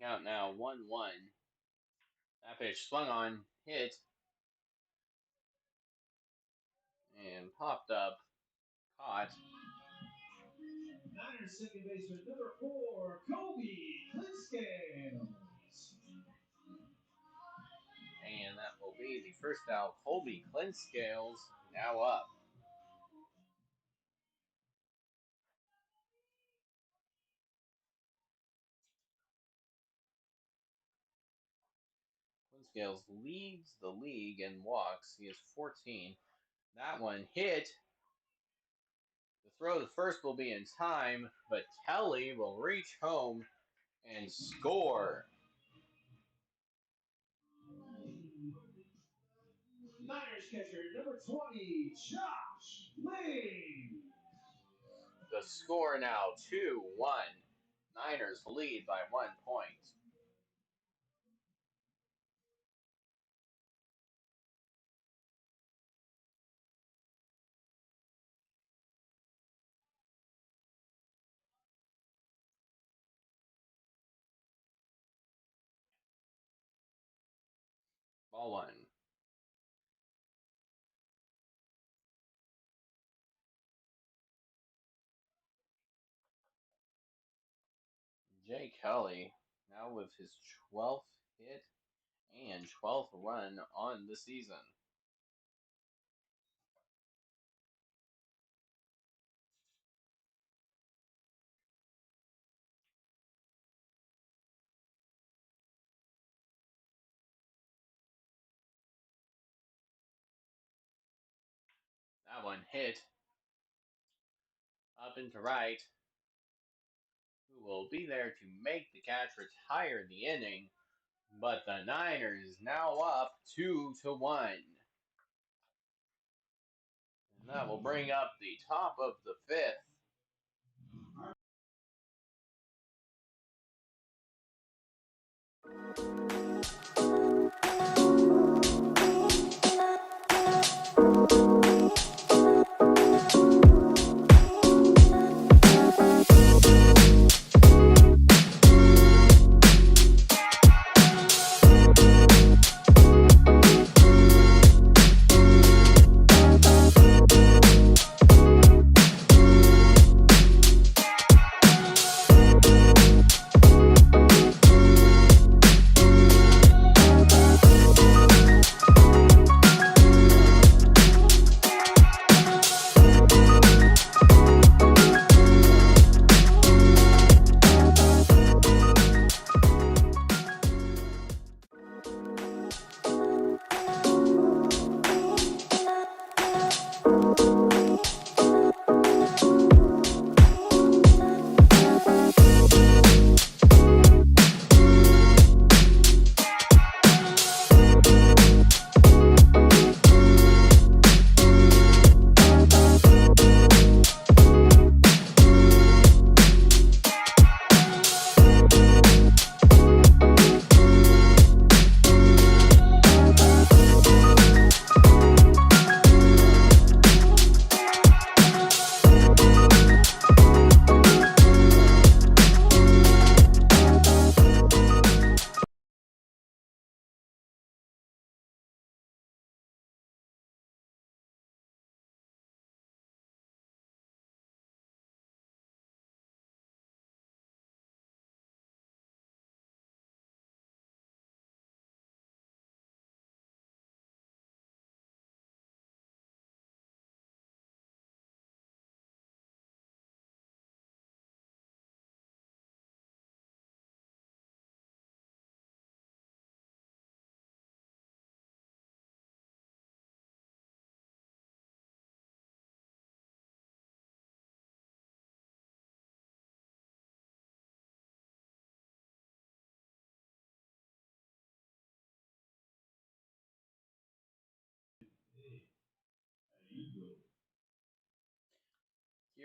Count now 1-1. That pitch swung on, hit, and popped up, caught. Niners second baseman number 4, Kobe Cliscales. And that will be the first out. Colby Clinkscales now up. Clinkscales leads the league in walks. He has 14. That one hit. The throw to first will be in time, but Kelly will reach home and score. Niners catcher number 20, Josh Lee. The score now 2-1. Niners lead by 1 point. Ball one. Jay Kelly now with his 12th hit and 12th run on the season. That one hit up and to right. who will be there to make the catch retire the inning. But the Niners now up 2-1. And that will bring up the top of the fifth.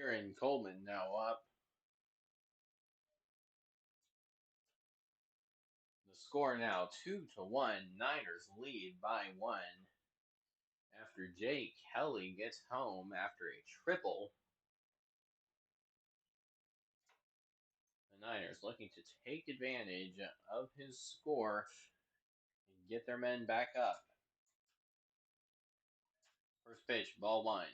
Kieran Coleman now up. The score now 2-1. Niners lead by one. After Jake Kelly gets home after a triple, the Niners looking to take advantage of his score and get their men back up. First pitch, ball one.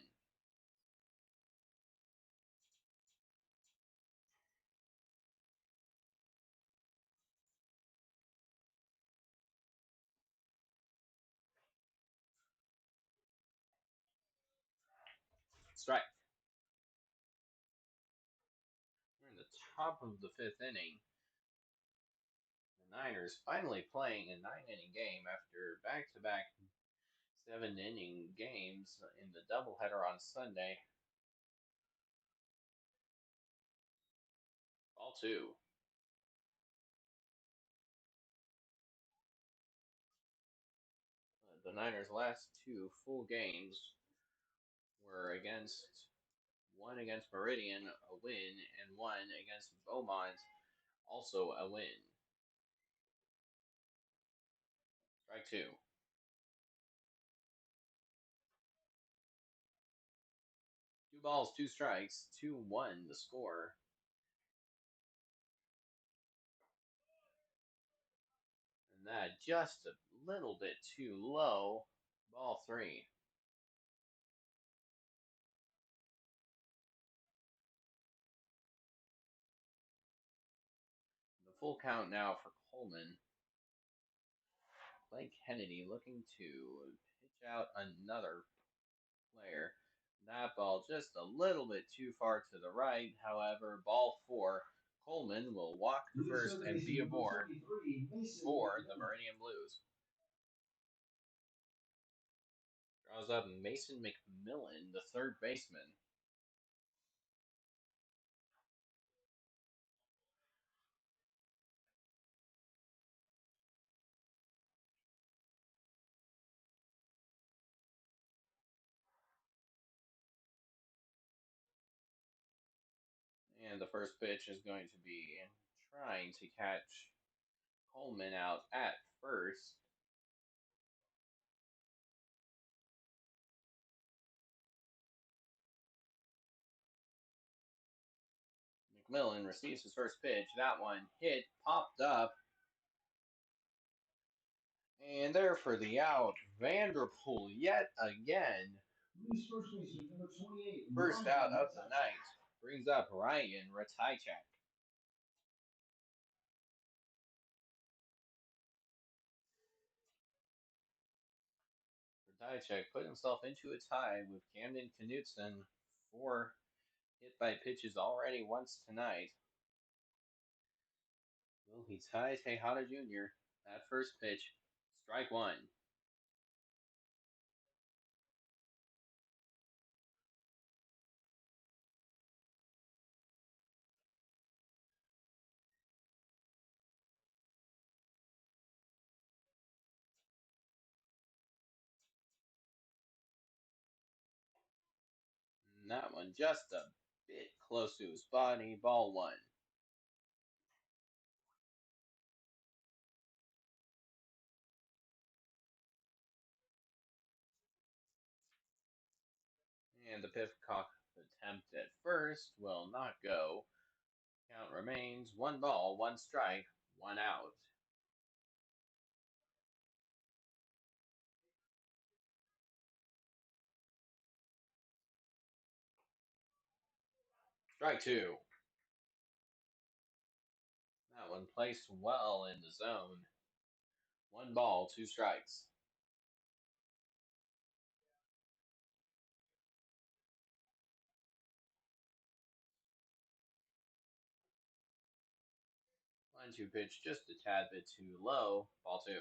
Strike. We're in the top of the fifth inning. The Niners finally playing a 9-inning game after back-to-back 7-inning games in the doubleheader on Sunday. Ball two. The Niners' last two full games were one against Meridian, a win, and one against Beaumont, also a win. Strike two. Two balls, two strikes, 2-1 the score. And that just a little bit too low. Ball three. The full count now for Coleman. Blake Kennedy looking to pitch out another player. That ball just a little bit too far to the right. However, ball four. Coleman will walk to first and be aboard for the Meridian Blues. Draws up Mason McMillan, the third baseman. And the first pitch is going to be trying to catch Coleman out at first. McMillan receives his first pitch. That one hit, popped up, and there for the out. Vanderpool yet again. First out of the night. Brings up Ryan Ratajczak. Ratajczak put himself into a tie with Camden Knutson. 4 hit by pitches already once tonight. Will he tie Tejada Jr.? That first pitch, strike one. And that one just a bit close to his body, ball one. And the Pivcock attempt at first will not go. Count remains 1 ball, 1 strike, 1 out. Strike 2. That one placed well in the zone. 1 ball, 2 strikes. Line 2 pitch just a tad bit too low, ball 2.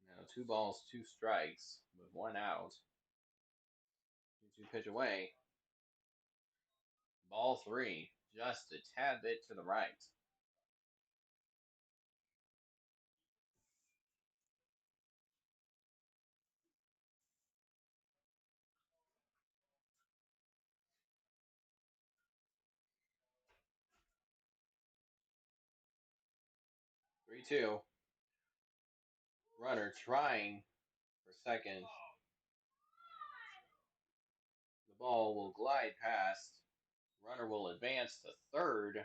Now 2 balls, 2 strikes with 1 out. 2 pitch away. Ball 3, just a tad bit to the right. Three two. Runner trying for second. The ball will glide past. Runner will advance to third.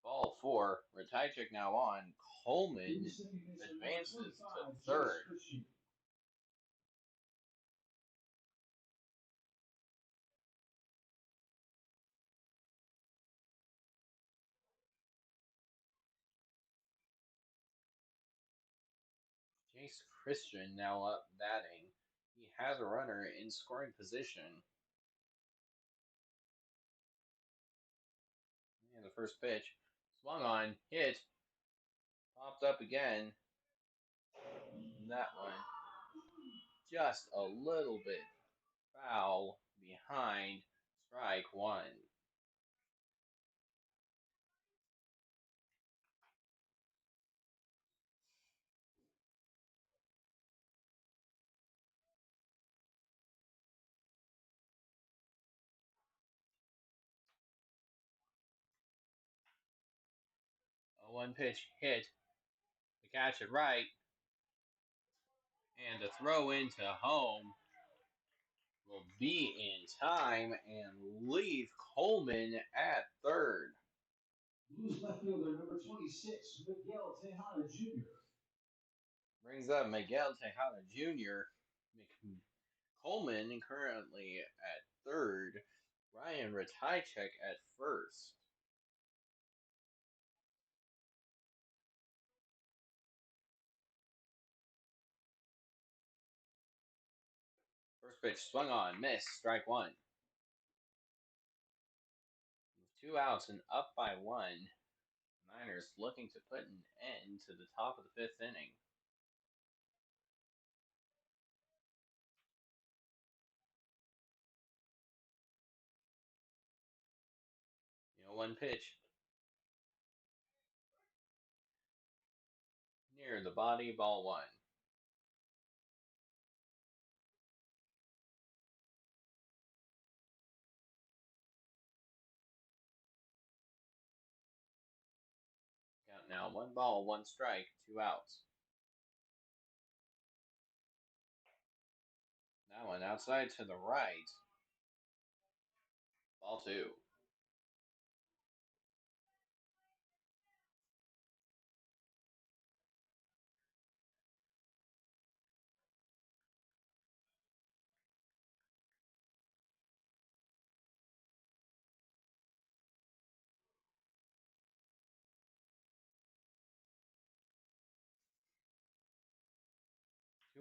Ball 4. Ratajczak now on. Coleman advances to third. Jace Christian now up batting. He has a runner in scoring position. And the first pitch swung on, hit, popped up again. And that one just a little bit foul behind, strike 1. A 1 pitch hit to catch it right, and the throw into home will be in time and leave Coleman at third. Blues left fielder number 26, Miguel Tejada Jr. Brings up Miguel Tejada Jr. Coleman currently at third. Ryan Ratajczak at first. First pitch swung on, missed, strike 1. With 2 outs and up by 1, Niners looking to put an end to the top of the 5th inning. 1 pitch Near the body, ball 1. Count now 1 ball, 1 strike, 2 outs. That one outside to the right. Ball 2.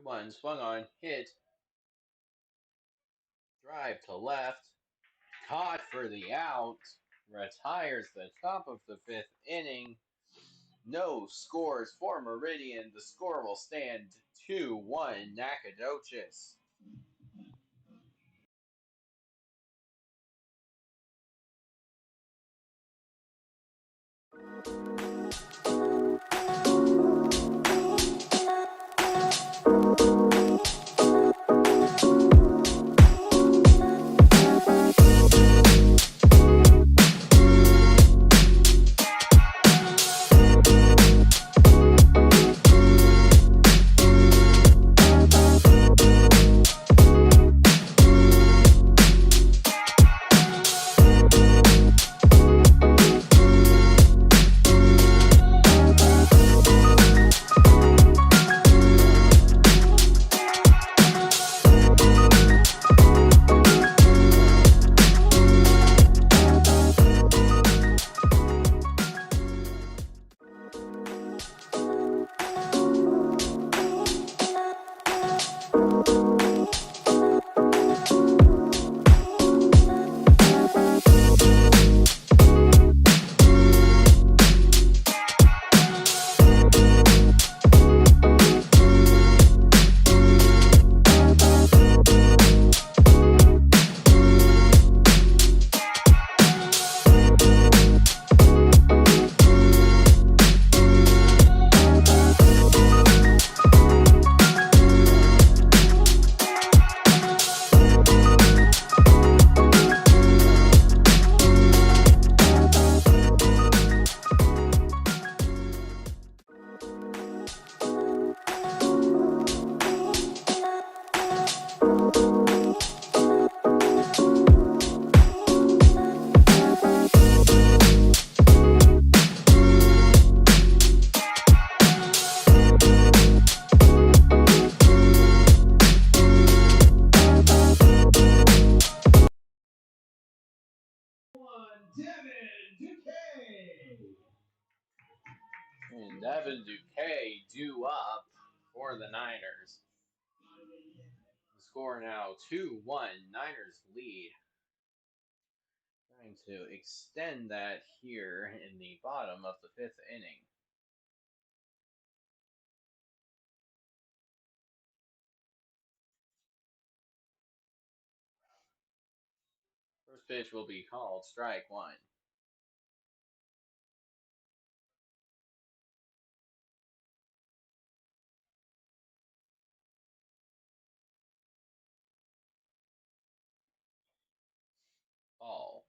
2-1 swung on, hit, drive to left, caught for the out, retires the top of the 5th inning. No scores for Meridian. The score will stand 2-1 Nacogdoches. And Devin Duque due up for the Niners. The score now 2-1. Niners lead. Trying to extend that here in the bottom of the 5th inning. First pitch will be called strike 1. Ball.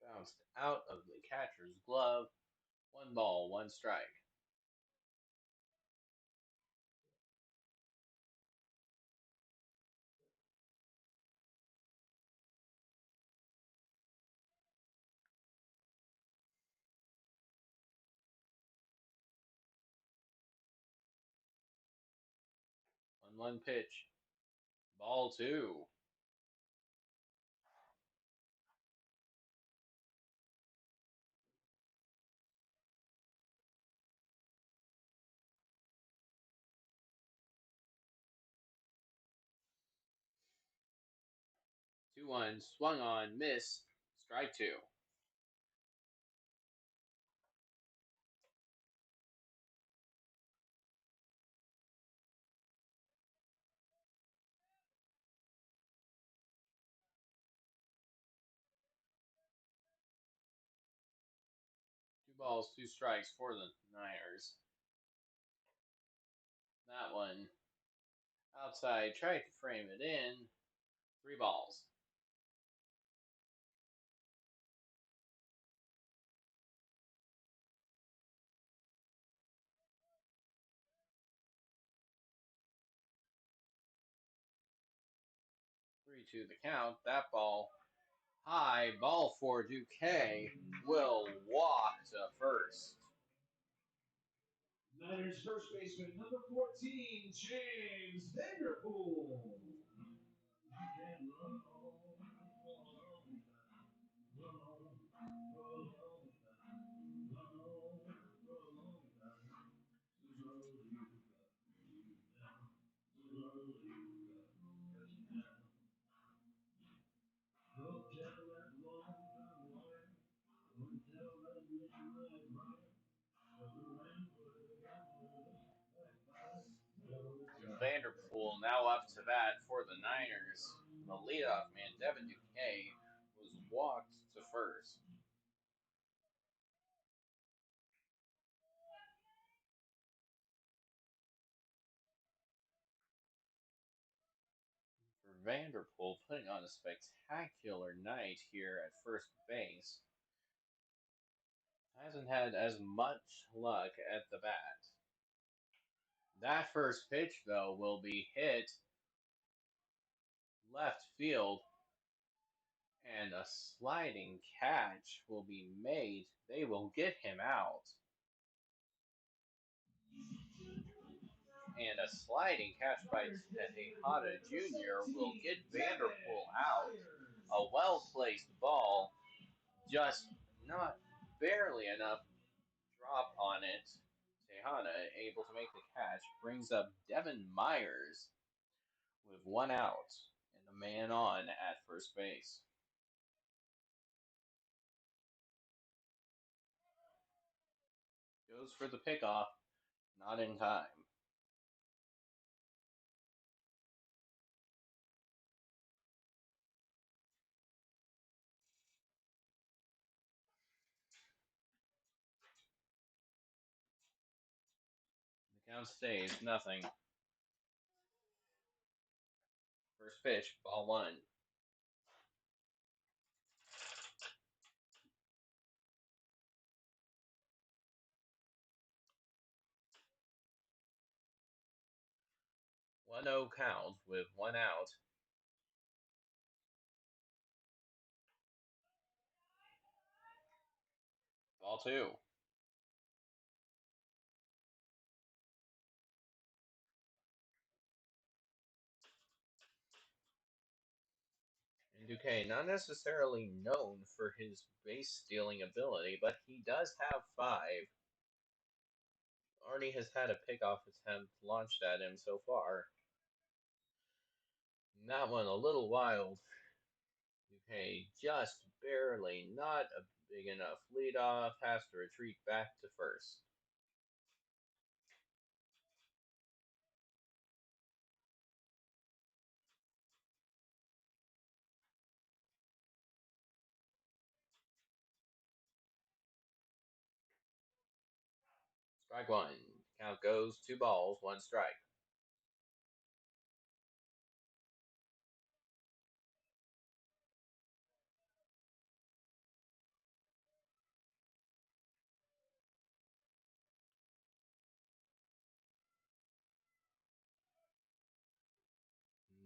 Bounced out of the catcher's glove. 1 ball, 1 strike. One pitch. Ball 2. 2-1 swung on, miss, strike 2. balls, 2 strikes for the Niners. That one outside, tried to frame it in. 3 balls. Three to the count. That ball high. Ball for Duque will walk to first. Niners first baseman, number 14, James Vanderpool. Vanderpool now up to bat for the Niners. The leadoff man, Devin Duque, was walked to first. For Vanderpool, putting on a spectacular night here at first base. Hasn't had as much luck at the bat. That first pitch, though, will be hit left field, and a sliding catch will be made. They will get him out. And a sliding catch by Tejada Jr. will get Vanderpool out. A well-placed ball, just not barely enough drop on it. Tejada able to make the catch, brings up Devin Myers with 1 out and a man on at first base. Goes for the pickoff, not in time. The count stays nothing. First pitch, ball one. One 0 count with 1 out. Ball two. And Duque, not necessarily known for his base stealing ability, but he does have 5. Already has had a pickoff attempt launched at him so far. And that one a little wild. Duque just barely, not a big enough leadoff, has to retreat back to first. Strike one. Count goes 2 balls, 1 strike.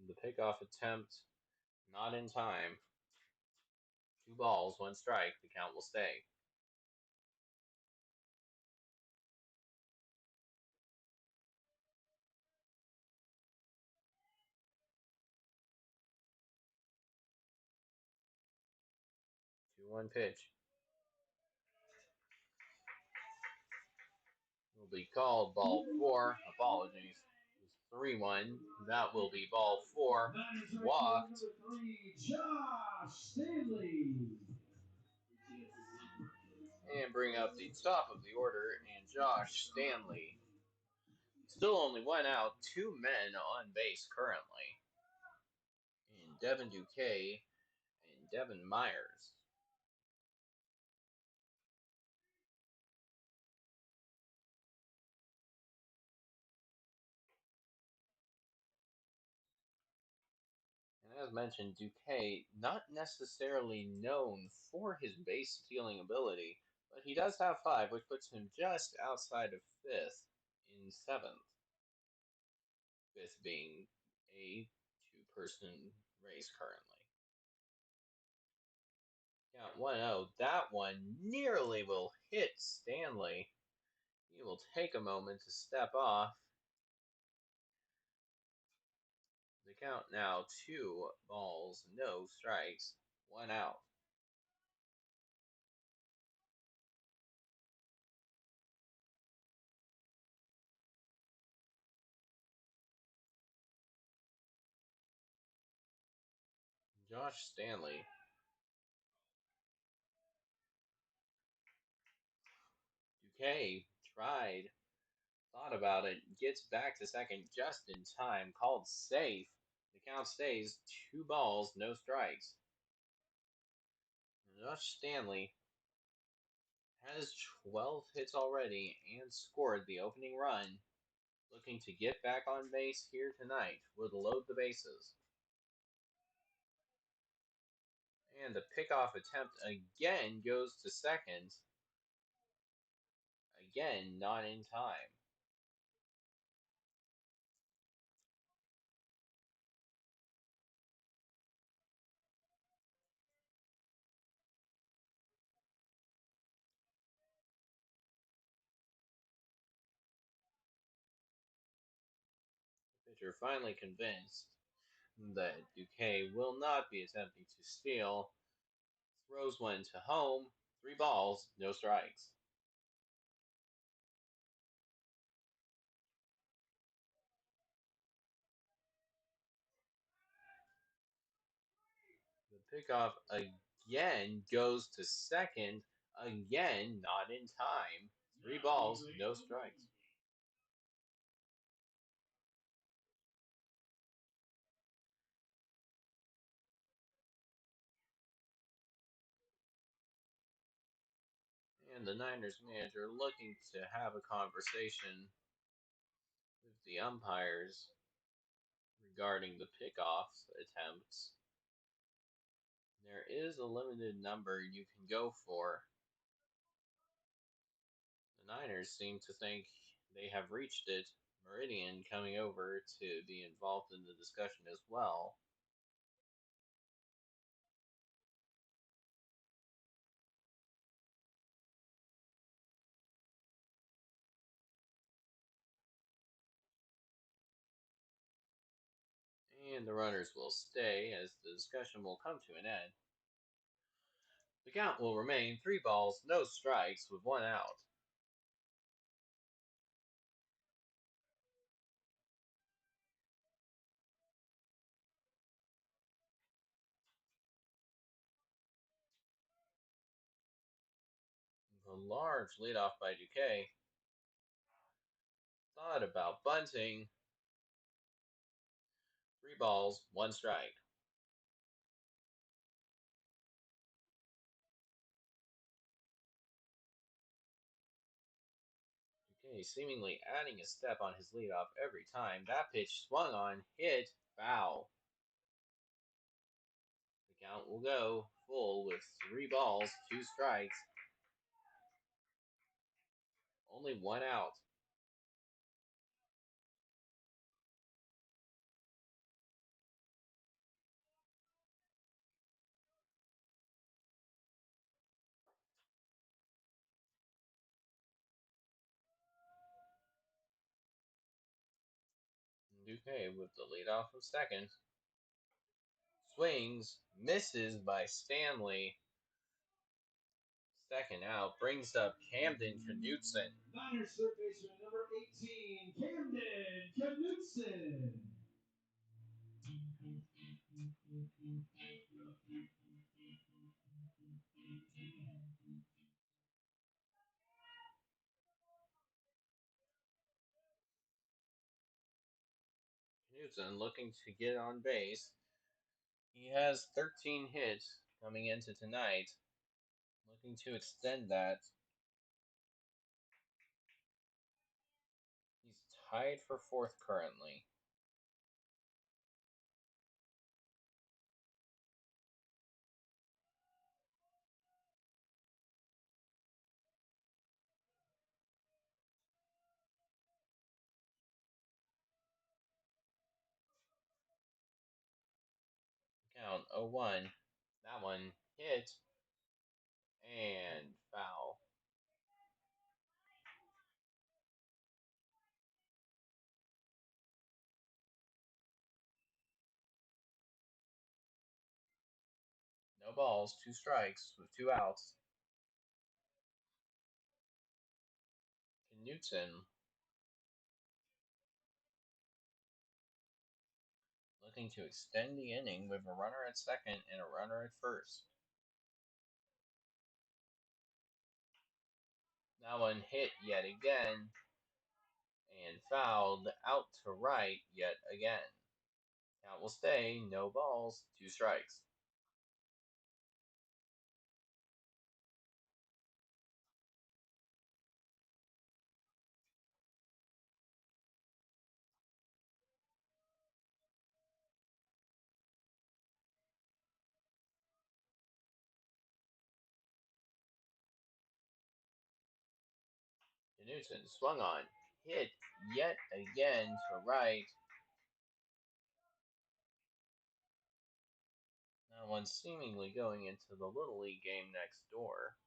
The pickoff attempt not in time. 2 balls, 1 strike. The count will stay. Two-one pitch. Will be called ball four. Apologies. It was 3-1. That will be ball four. Walked. Josh Stanley. And bring up the top of the order and Josh Stanley. Still only 1 out, 2 men on base currently. And Devin Duque and Devin Myers. As mentioned, Duque not necessarily known for his base stealing ability, but he does have 5, which puts him just outside of 5th in 7th. 5th being a two-person race currently. Count 1-0. That one nearly will hit Stanley. He will take a moment to step off. The count now 2 balls, no strikes, 1 out. Josh Stanley. Duque tried, thought about it, gets back to second just in time, called safe. The count stays 2 balls, no strikes. Josh Stanley has 12 hits already and scored the opening run. Looking to get back on base here tonight. Would load the bases. And the pickoff attempt again goes to second. Again, not in time. The pitcher finally convinced that Duque will not be attempting to steal. Throws one to home. 3 balls, no strikes. The pickoff again goes to second. Again, not in time. 3 balls, no strikes. And the Niners manager looking to have a conversation with the umpires regarding the pickoff attempts. There is a limited number you can go for. The Niners seem to think they have reached it. Meridian coming over to be involved in the discussion as well. And the runners will stay as the discussion will come to an end. The count will remain 3 balls, no strikes, with 1 out. A large leadoff by Duque. Thought about bunting. 3 balls, 1 strike. Duque seemingly adding a step on his leadoff every time. That pitch swung on, hit, foul. The count will go full with 3 balls, 2 strikes, only 1 out. Duque with the leadoff of second. Swings, misses by Stanley. Second out brings up Camden Knutson. Niners third baseman number 18, Camden Knutson. Knutson looking to get on base. He has 13 hits coming into tonight. Looking to extend that. He's tied for 4th currently. 0-1. That one hit and foul. No balls, 2 strikes with 2 outs. Knutson looking to extend the inning with a runner at second and a runner at first. That one hit yet again and fouled out to right yet again. Count will stay, no balls, 2 strikes. Knutson swung on, hit yet again to right. That one seemingly going into the Little League game next door.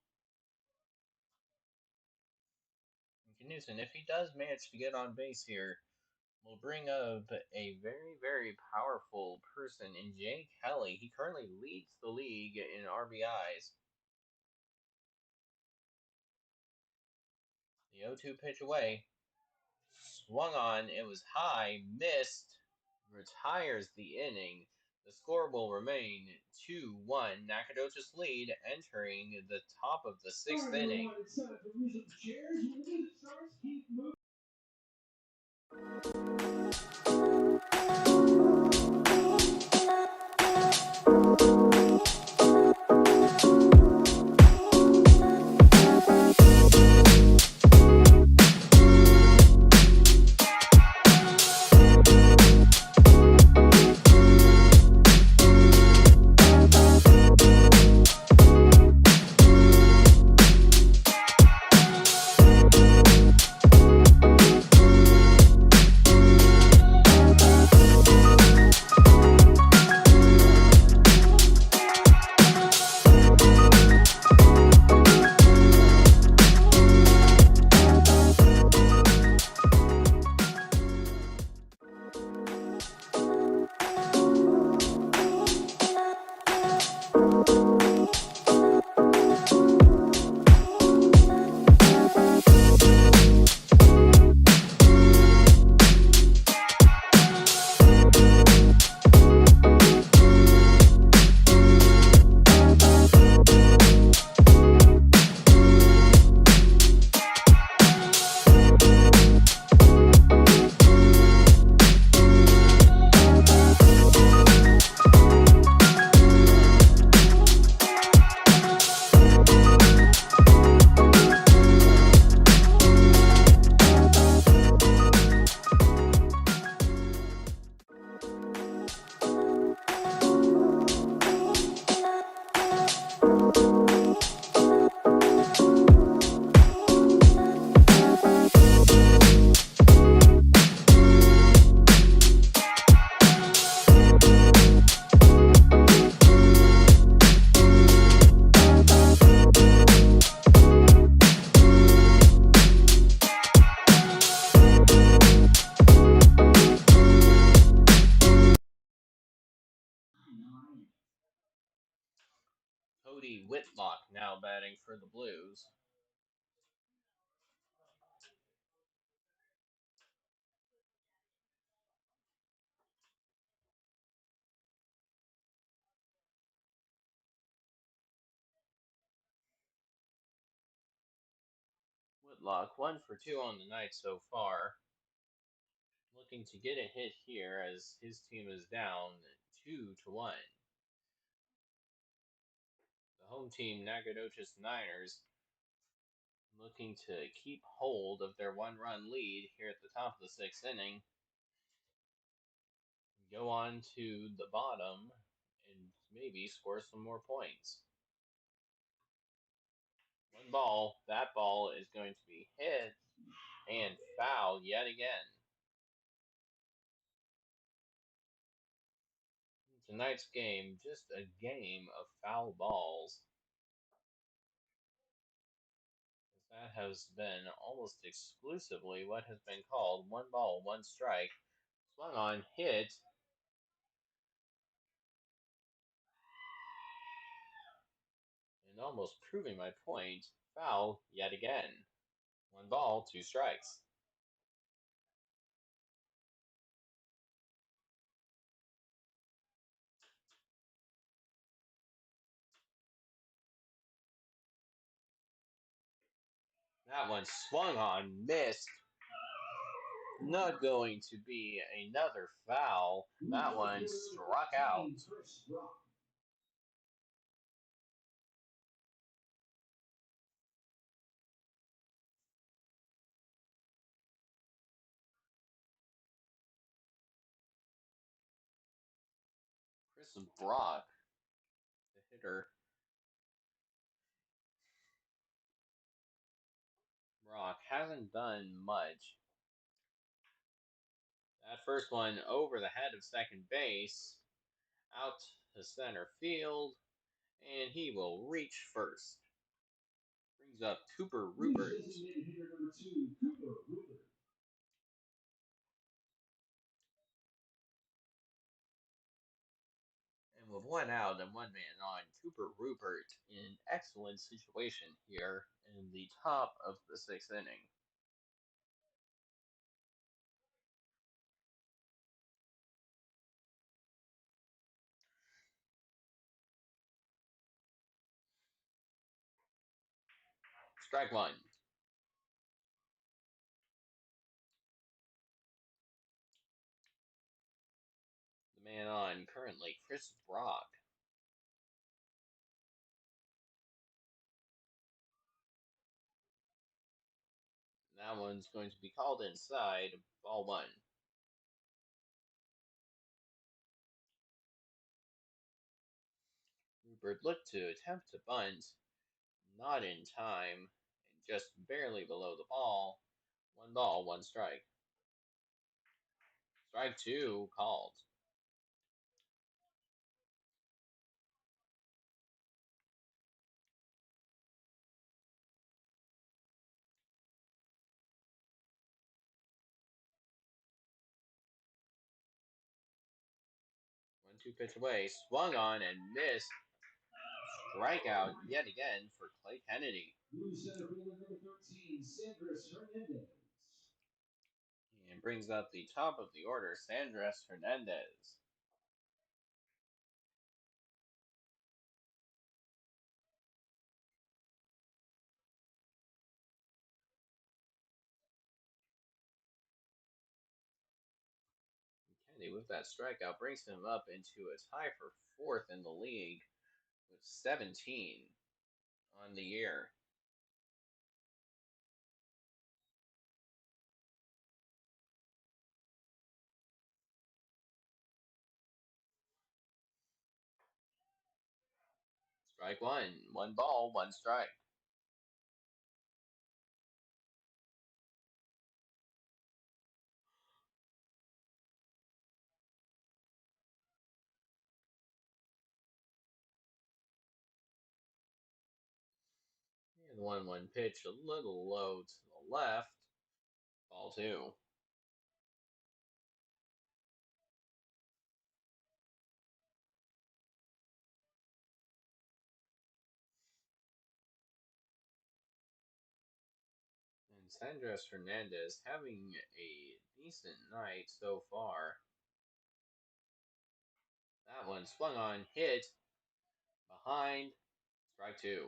Knutson, if he does manage to get on base here, will bring up a very, very powerful person in Jay Kelly. He currently leads the league in RBIs. The 0-2 pitch away. Swung on. It was high. Missed. Retires the inning. The score will remain 2-1. Nacogdoches lead entering the top of the 6th inning. Cody Whitlock now batting for the Blues. Whitlock 1 for 2 on the night so far. Looking to get a hit here as his team is down 2-1. The home team, Nacogdoches Niners, looking to keep hold of their 1-run lead here at the top of the 6th inning. Go on to the bottom and maybe score some more points. 1 ball. That ball is going to be hit and foul yet again. tonight's game just a game of foul balls. That has been almost exclusively what has been called one ball, one strike. Swung on, hit, and almost proving my point, foul yet again. One ball, two strikes. That one swung on, missed. Not going to be another foul. That one struck out. Chris Brock, the hitter. Brock hasn't done much. That first one over the head of second base, out to center field, and he will reach first. Brings up Cooper Rupert. And with one out and one man on, Cooper Rupert in an excellent situation here in the top of the sixth inning. Strike one. The man on currently, Chris Brock. That one's going to be called inside, ball one. Rupert looked to attempt to bunt, not in time, and just barely below the ball. One ball, one strike. Strike two called. One two pitch away, swung on and missed. Strikeout yet again for Clay Kennedy. And brings up the top of the order, Sandres Hernandez. Kennedy with that strikeout brings him up into a tie for fourth in the league with 17 on the year. Strike one. One ball, one strike. And 1-1 pitch, a little low to the left. Ball two. And Sandres Hernandez having a decent night so far. That one swung on, hit, behind, strike two.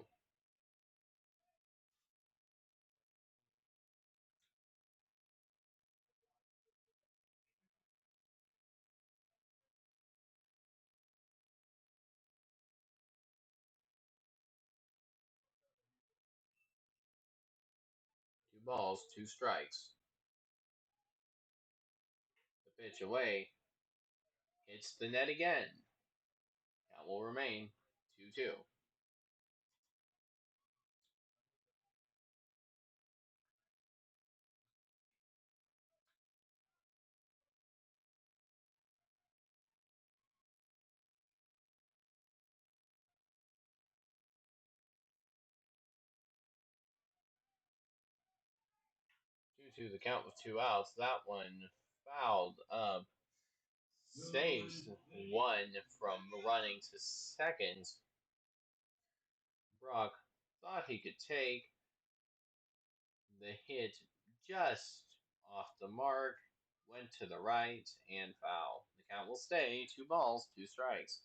Two balls, two strikes. The pitch away, hits the net again. Count will remain 2-2. To the count with 2 outs. That one fouled up, saves one from running to second. Brock thought he could take the hit just off the mark, went to the right, and foul. The count will stay 2 balls, 2 strikes.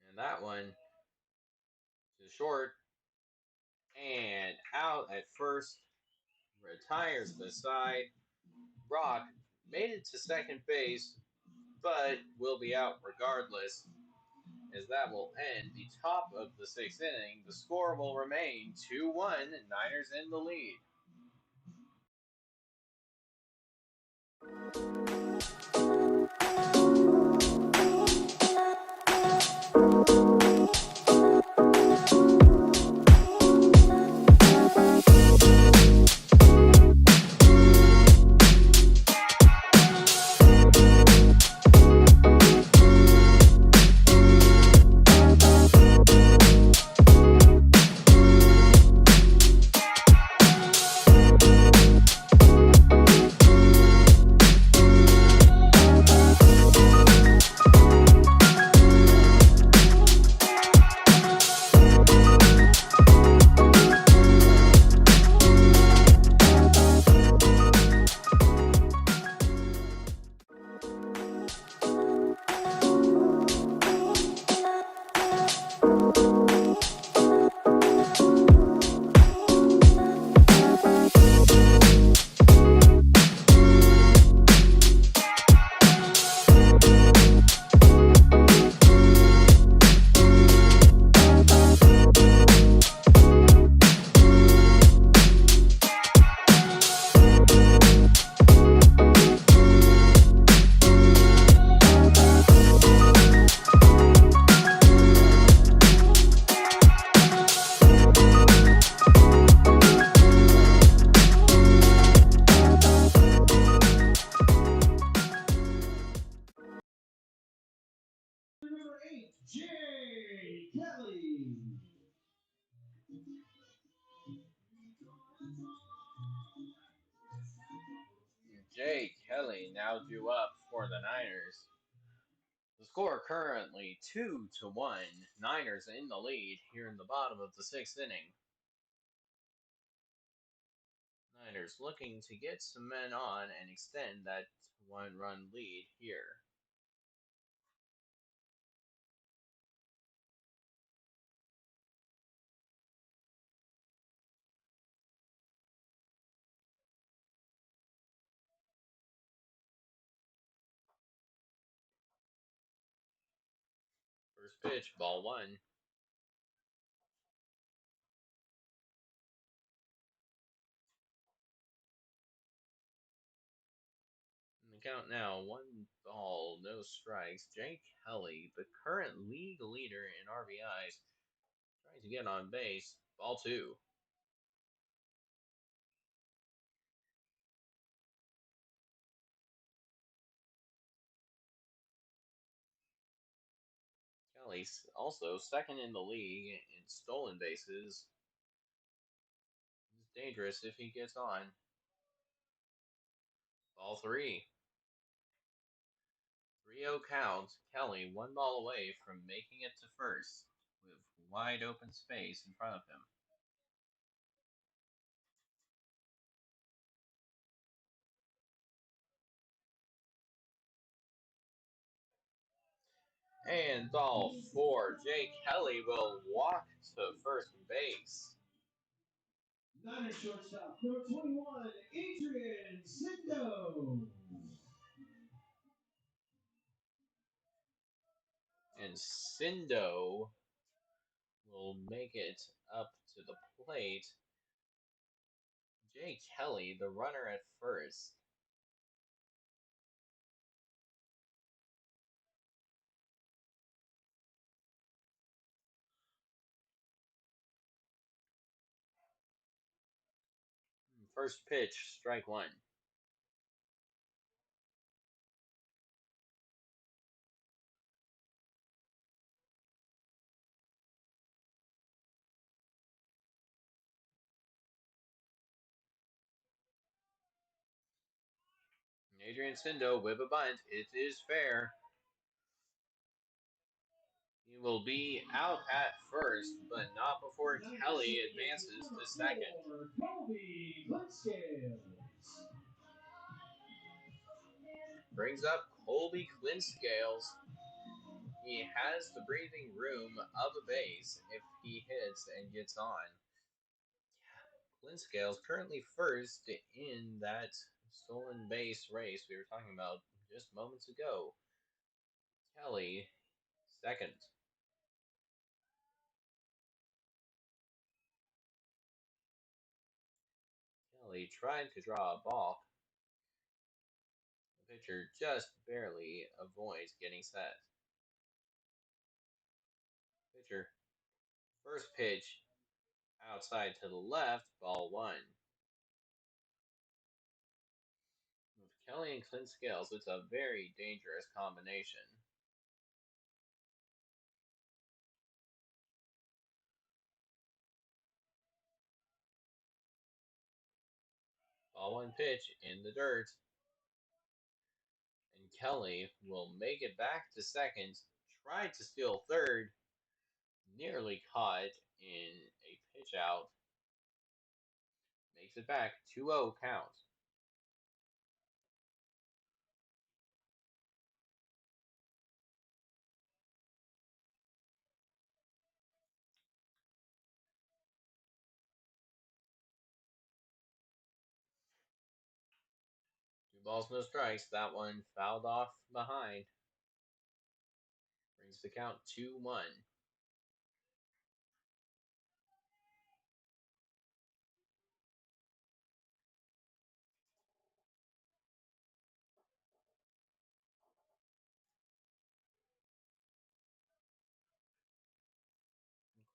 And that one to short and out at first, retires the side. Brock made it to second base, but will be out regardless, as that will end the top of the 6th inning. The score will remain 2-1, Niners in the lead. Number 8, Jay Kelly. Jay Kelly now due up for the Niners. The score currently 2-1. Niners in the lead here in the bottom of the 6th inning. Niners looking to get some men on and extend that 1-run lead here. First pitch, ball 1. And the count now 1 ball, no strikes. Jake Kelly, the current league leader in RBIs, trying to get on base. Ball 2. Kelly's also second in the league in stolen bases. He's dangerous if he gets on. Ball 3. 3-0 count. Kelly 1 ball away from making it to first with wide open space in front of him. And ball 4. Jake Kelly will walk to first base. Niners shortstop, number 21, Adrian Sindo. And Sindo will make it up to the plate. Jake Kelly, the runner at first. First pitch, strike 1. Adrian Sindo with a bunt. It is fair. He will be out at first, but not before Kelly advances to second. Brings up Colby Clinscales. He has the breathing room of a base if he hits and gets on. Clinscales currently first in that stolen base race we were talking about just moments ago. Kelly second. Kelly tried to draw a balk. The pitcher just barely avoids getting set. Pitcher, first pitch, outside to the left, ball one. With Kelly and Clint Scales, it's a very dangerous combination. Ball one pitch in the dirt. And Kelly will make it back to second, tried to steal third, nearly caught in a pitch out. Makes it back 2-0 count. Two balls, no strikes. That one fouled off behind. Brings the count 2-1.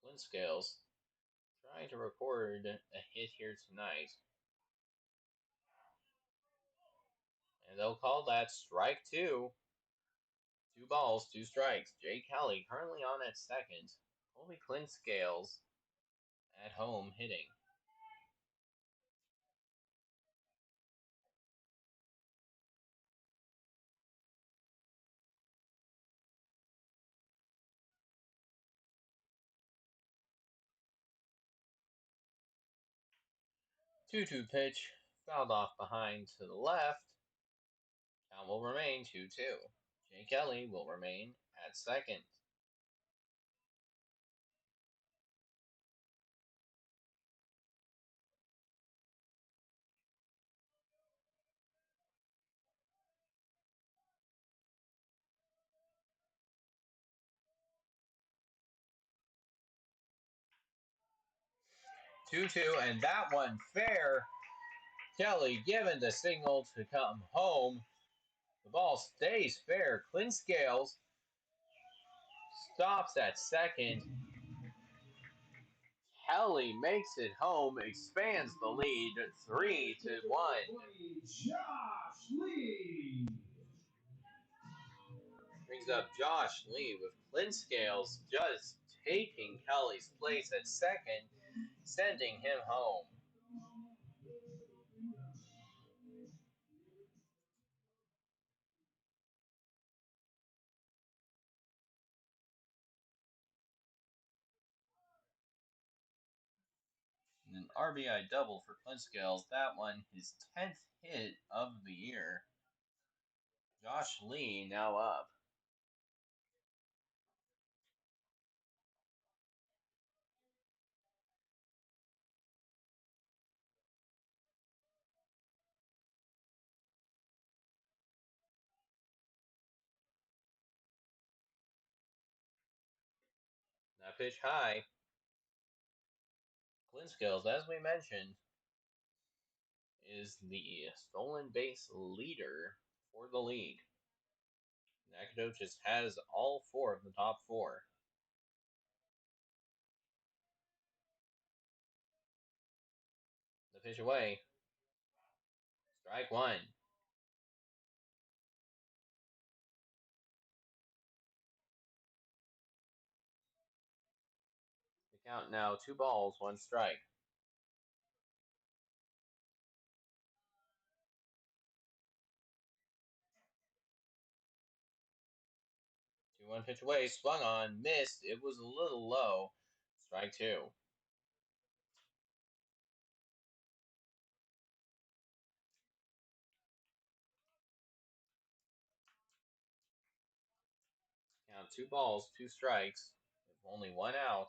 Clint Scales trying to record a hit here tonight. And they'll call that strike two. Two balls, two strikes. Jay Kelly currently on at second. Only Clint Scales at home hitting. Two-two pitch, fouled off behind to the left. Count will remain 2-2. Jay Kelly will remain at second. Two-two, and that one fair. Kelly given the signal to come home. The ball stays fair. Clint Scales stops at second. Kelly makes it home, expands the lead 3-1. Josh Lee Brings up Josh Lee with Clint Scales just taking Kelly's place at second, sending him home. An RBI double for Clint Scales. That one, his 10th hit of the year. Josh Lee now up. That pitch high. Clint Scales, as we mentioned, is the stolen base leader for the league. Nacogdoches has all four of the top four. The pitch away. Strike one. The count now 2 balls, 1 strike. 2-1 pitch away, swung on, missed. It was a little low. Strike two. Count 2 balls, 2 strikes, with only 1 out.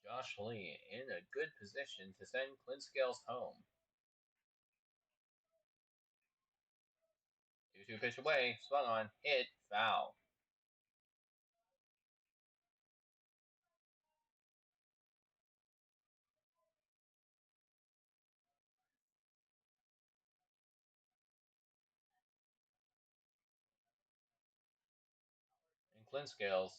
Josh Lee in a good position to send Clint Scales home. 2-2 pitch away, swung on, hit, foul. And Clint Scales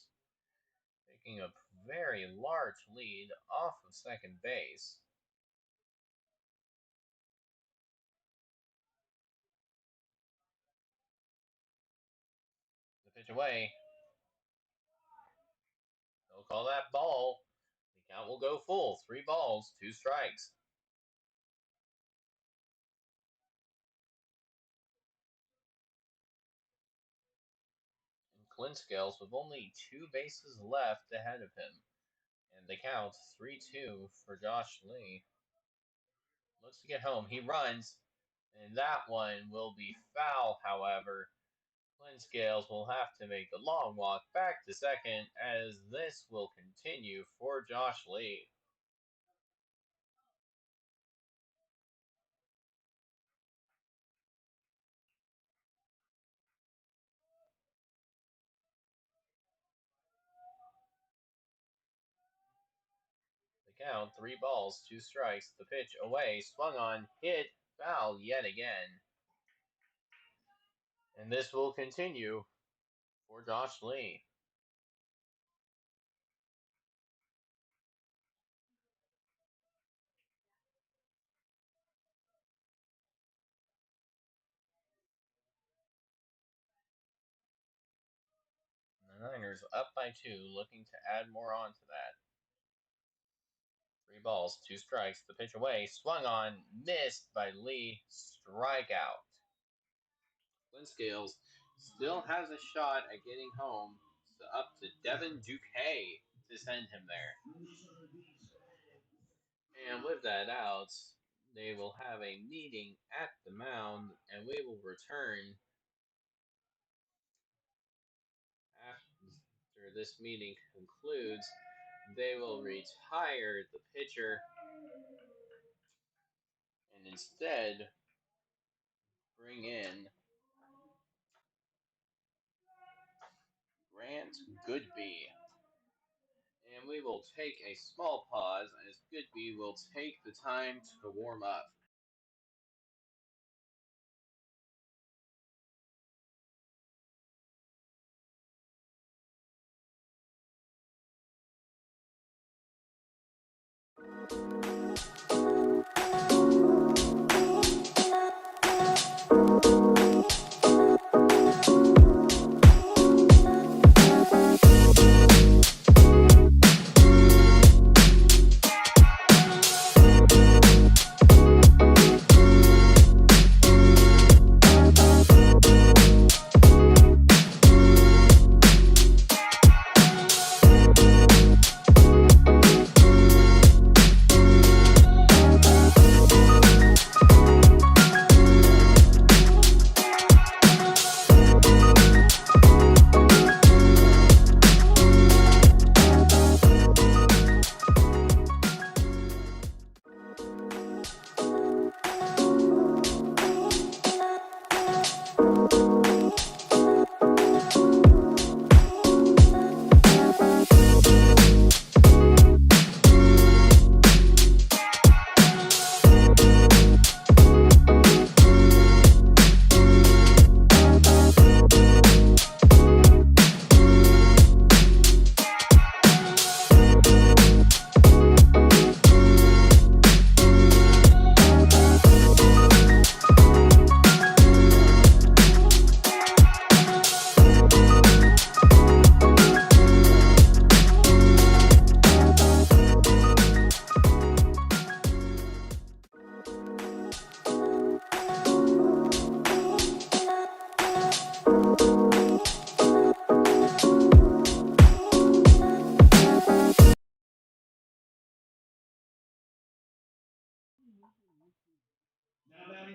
taking a very large lead off of second base. The pitch away. They'll call that ball. The count will go full. 3 balls, 2 strikes. And Clint Scales with only 2 bases left ahead of him. And the count 3-2 for Josh Lee. Looks to get home. He runs. And that one will be foul, however. Clint Scales will have to make the long walk back to second as this will continue for Josh Lee. The count 3 balls, 2 strikes. The pitch away, swung on, hit, foul yet again. And this will continue for Josh Lee. The Niners up by 2, looking to add more on to that. 3 balls, 2 strikes. The pitch away, swung on, missed by Lee. Strikeout. Clint Scales still has a shot at getting home. So up to Devin Duque to send him there. And with that out, they will have a meeting at the mound, and we will return after this meeting concludes. They will retire the pitcher and instead bring in Grant Goodby. And we will take a small pause as Goodby will take the time to warm up.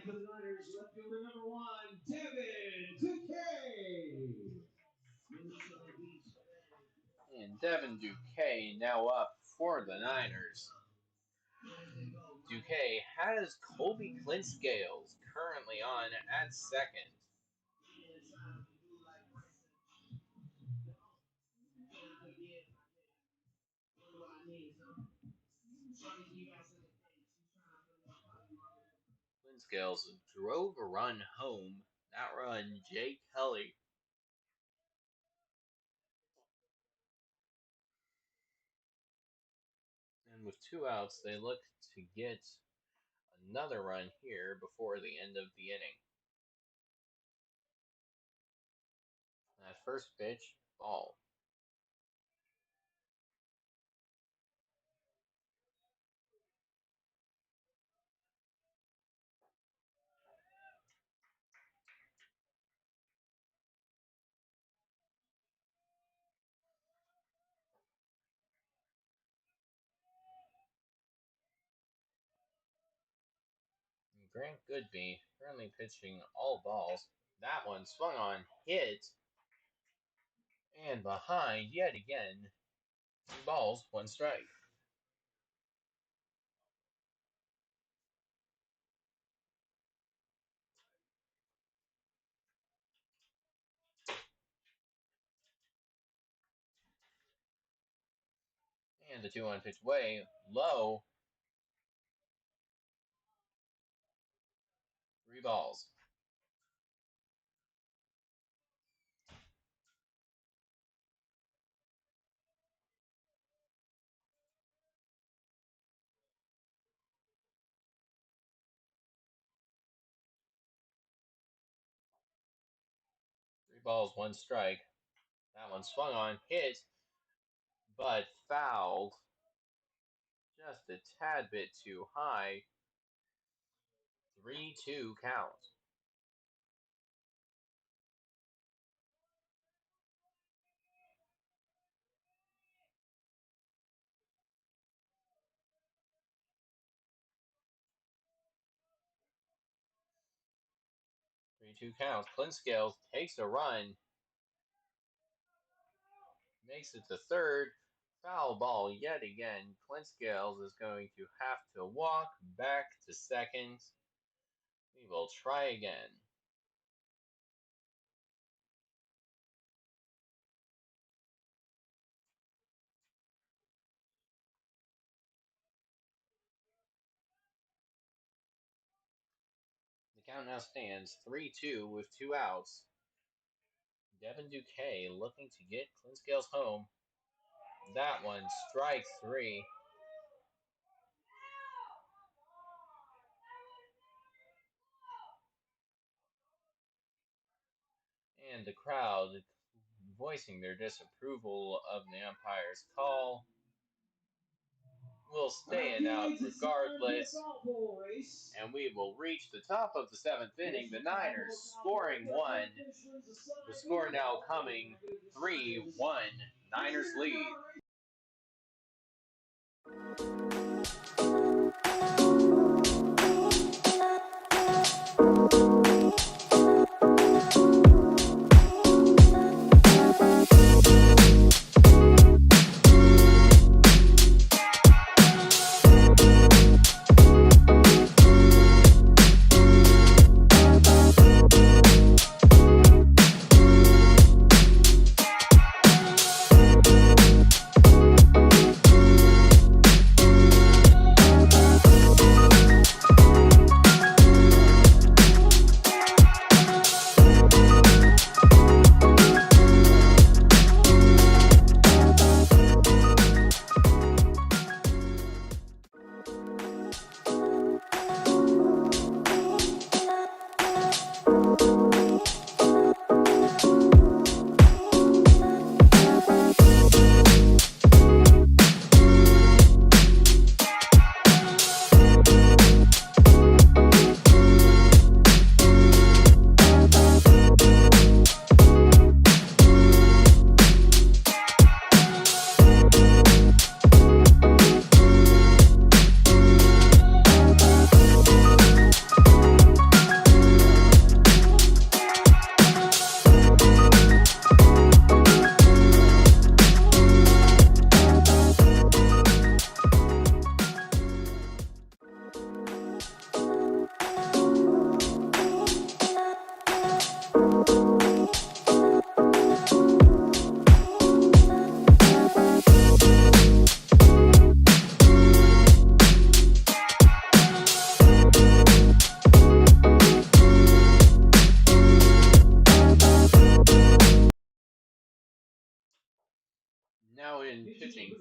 for the Niners, left fielder number 1, Devin Duque. And Devin Duque now up for the Niners. Duque has Colby Clint-Scales currently on at second. Clint-Scales drove a run home. That run, Jay Kelly. And with 2 outs, they look to get another run here before the end of the inning. That first pitch, ball. Grant Goodby currently pitching all balls. That one swung on, hit, and behind yet again. 2 balls, 1 strike. And the 2-1 pitch away, low. 3 balls. Three balls, 1 strike. That one swung on, hit, but fouled. Just a tad bit too high. 3-2 count. Three-two counts. Clint-Scales takes a run. Makes it to third. Foul ball yet again. Clint-Scales is going to have to walk back to second. We will try again. The count now stands 3-2 with 2 outs. Devin Duque looking to get Clint-Scales home. That one, strike 3. And the crowd voicing their disapproval of the umpire's call. Will stay it out regardless. And we will reach the top of the 7th inning. The Niners scoring 1. The score now coming 3-1. Niners lead.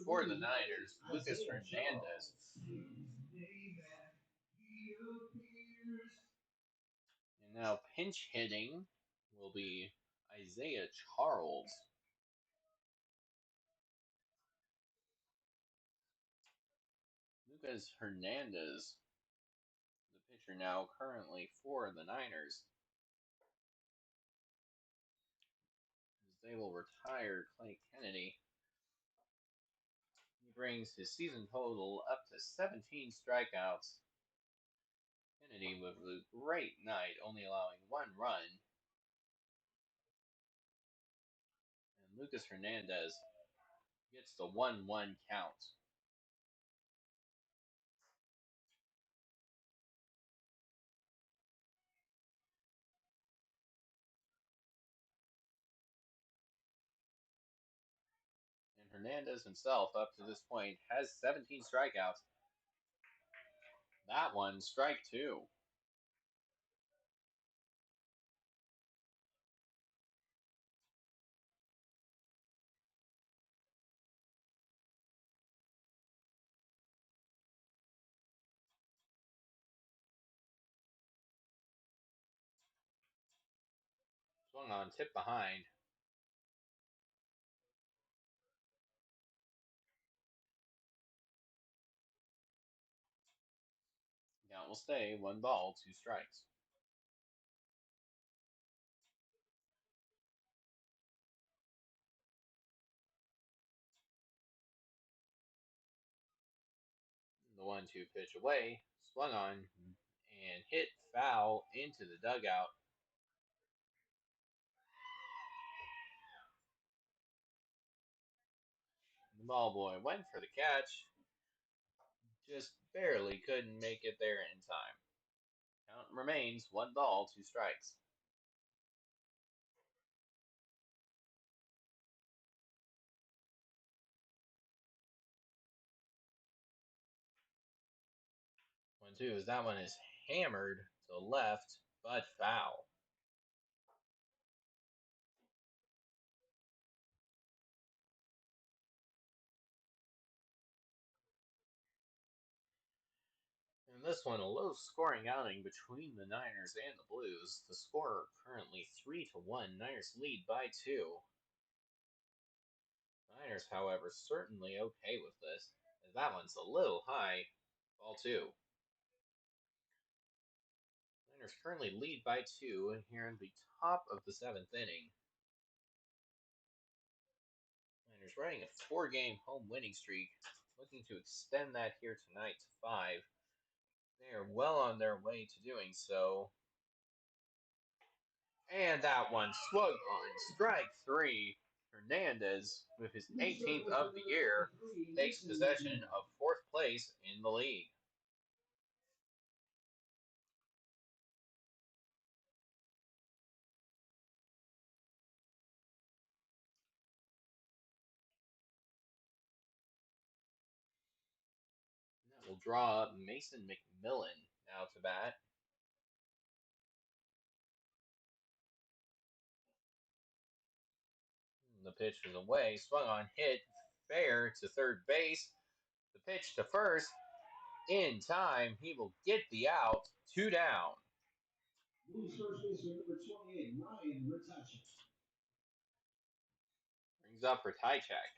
for the Niners, Lucas Hernandez. And now pinch hitting will be Isaiah Charles. Lucas Hernandez, the pitcher now currently for the Niners. As they will retire Clay Kennedy. He brings his season total up to 17 strikeouts. Kennedy with a great night, only allowing 1 run. And Lucas Hernandez gets the 1-1 count. And Hernandez himself, up to this point, has 17 strikeouts. That one, strike 2. Swung on, tip behind. Count will stay 1 ball, 2 strikes. The 1-2 pitch away, swung on, and hit foul into the dugout. The ball boy went for the catch, just barely couldn't make it there in time. Count remains 1 ball, 2 strikes. 1-2 as that one is hammered to left, but foul. In this one, a low scoring outing between the Niners and the Blues. The score currently 3-1. Niners lead by 2. Niners, however, certainly okay with this, as that one's a little high. Ball 2. Niners currently lead by 2 here in the top of the 7th inning. Niners running a 4-game home winning streak, looking to extend that here tonight to 5. They are well on their way to doing so. And that one swung on. Strike 3. Hernandez, with his 18th of the year, takes possession of 4th place in the league. And that will draw up Mason McMillan now to bat. The pitch was away, swung on, hit fair to third base. The pitch to first, in time. He will get the out. 2 down. First baseman number 28, Ryan Nacogdoches. Brings up for Tychek.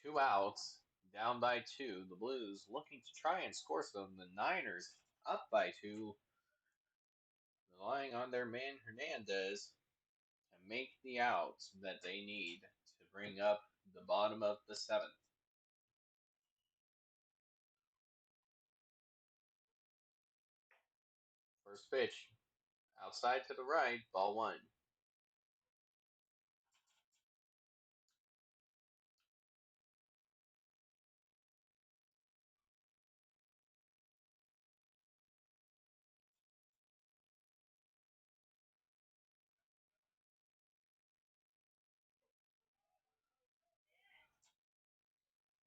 2 outs, down by 2. The Blues looking to try and score some. The Niners up by 2, relying on their man Hernandez to make the outs that they need to bring up the bottom of the 7th. First pitch, outside to the right, ball 1.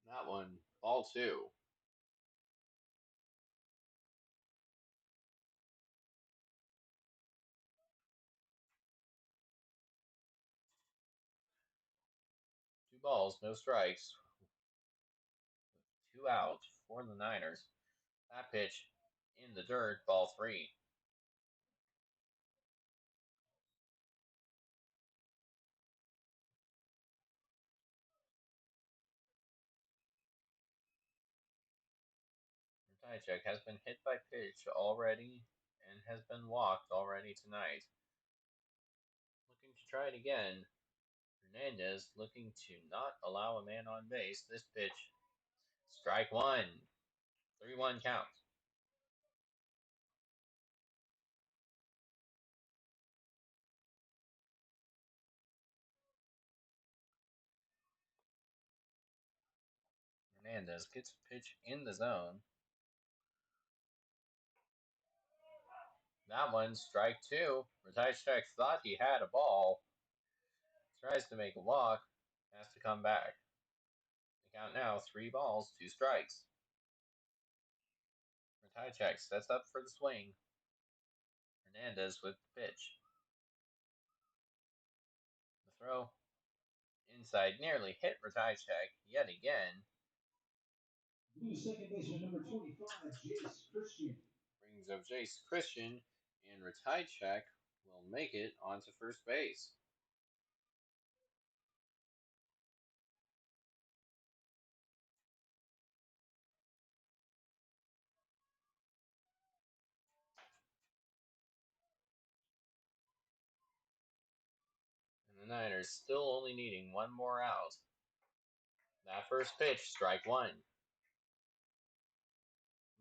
That one, ball 2. balls, no strikes. 2 out for the Niners. That pitch in the dirt, ball 3. Nacogdoches has been hit by pitch already and has been walked already tonight. Looking to try it again. Hernandez looking to not allow a man on base. This pitch, strike 1. 3-1 count. Hernandez gets a pitch in the zone. That one, strike 2. Nacogdoches thought he had a ball. Tries to make a walk. Has to come back. The count now, 3 balls, 2 strikes. Nacogdoches sets up for the swing. Hernandez with the pitch. The throw inside nearly hit Nacogdoches yet again. Blue second baseman number 25, Jace Christian. Brings up Jace Christian, and Nacogdoches will make it onto first base. And the Niners still only needing 1 more out. That first pitch, strike 1.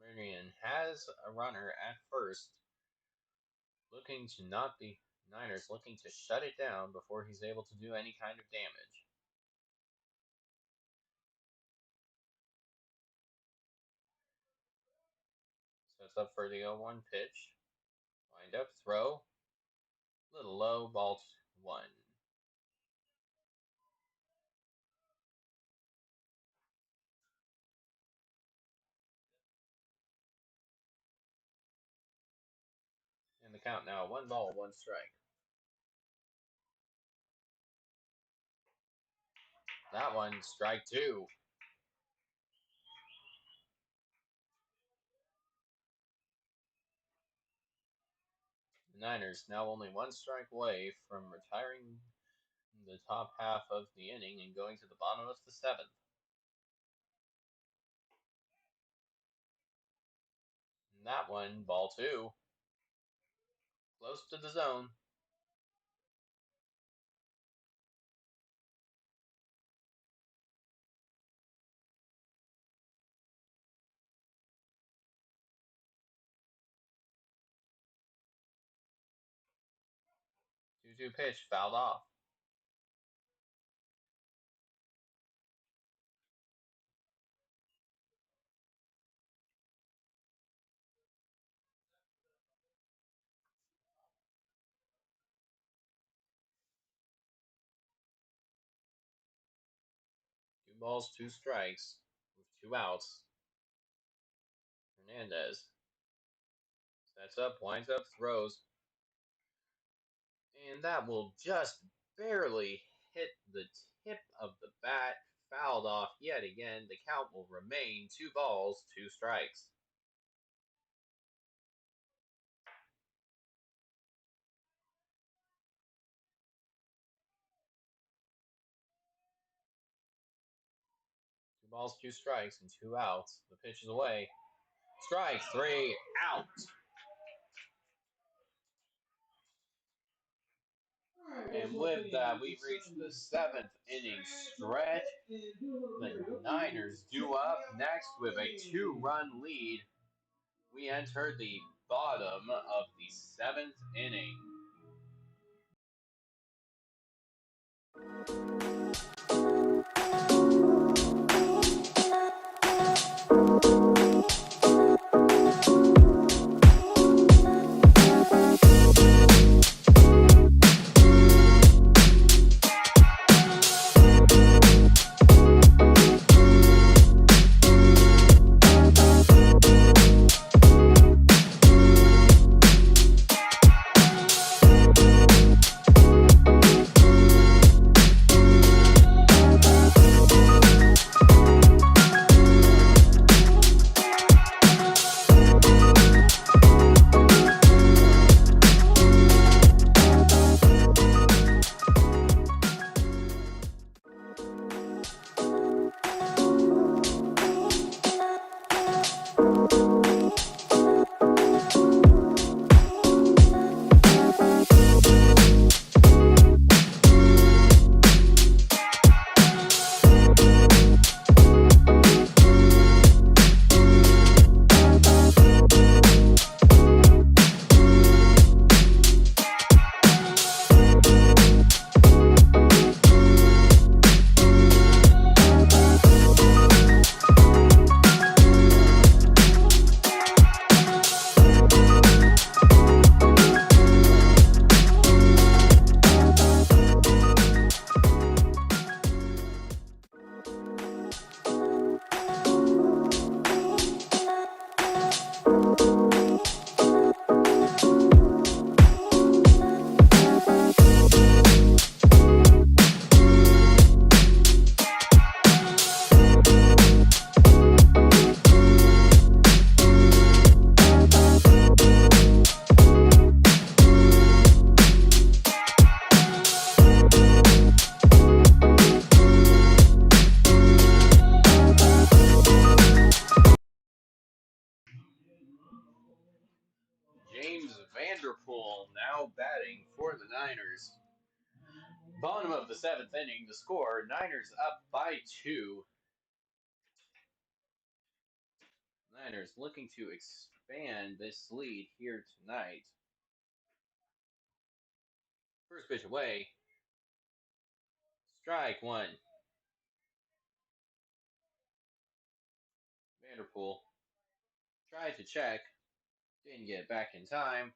Meridian has a runner at first, looking to not be Niners looking to shut it down before he's able to do any kind of damage. Sets up for the 0-1 pitch. Wind up throw. Little low, ball 1. And the count now, 1 ball, 1 strike. That one, strike 2. The Niners now only 1 strike away from retiring the top half of the inning and going to the bottom of the 7th. And that one, ball 2. Close to the zone. Two-two pitch, fouled off. Two balls, 2 strikes, with 2 outs. Hernandez sets up, winds up, throws. And that will just barely hit the tip of the bat. Fouled off yet again. The count will remain 2 balls, 2 strikes. Two balls, 2 strikes, and 2 outs. The pitch is away. Strike 3, out. And with that, we reach the 7th inning stretch. The Niners due up next with a 2-run lead. We enter the bottom of the 7th inning. James Vanderpool now batting for the Niners. Bottom of the 7th inning, the score, Niners up by 2. Niners looking to expand this lead here tonight. First pitch away. Strike 1. Vanderpool tried to check. Didn't get back in time.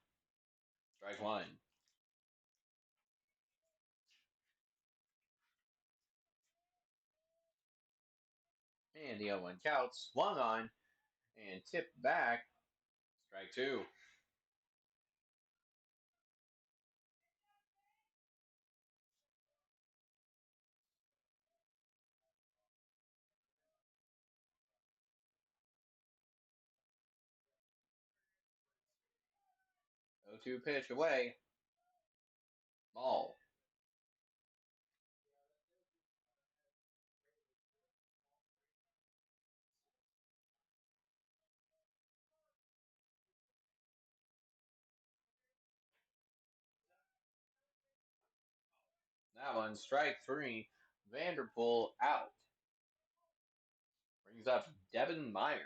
Strike 1. And the 0-1 count, swung on and tipped back. Strike 2. The 0-2 pitch away. Ball. That one, strike 3. Vanderpool out. Brings up Devin Myers.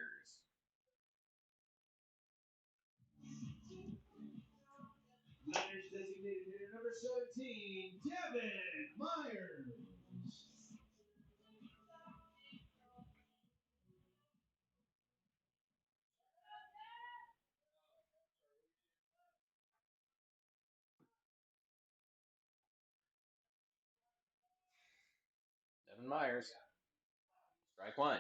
Niners designated hitter number 17, Devin Myers. Devin Myers. Strike 1.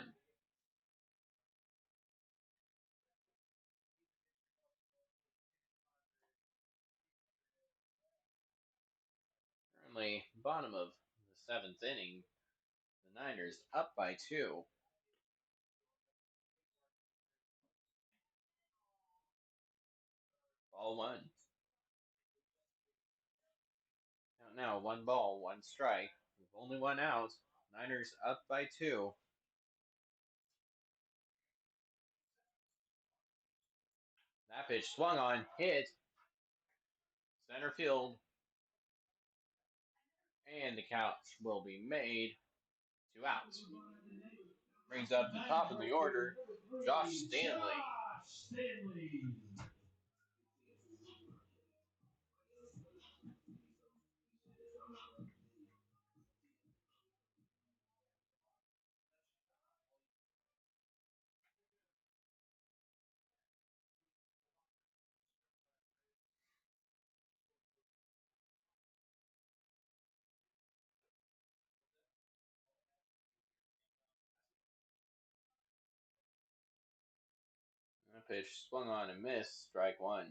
Currently, bottom of the 7th inning, the Niners up by 2. Ball 1. Count now, 1 ball, 1 strike. With only 1 out. Niners up by 2. That pitch swung on, hit. Center field. And the count will be made. 2 outs. Brings up the top of the order, Josh Stanley. That pitch swung on and missed. Strike 1.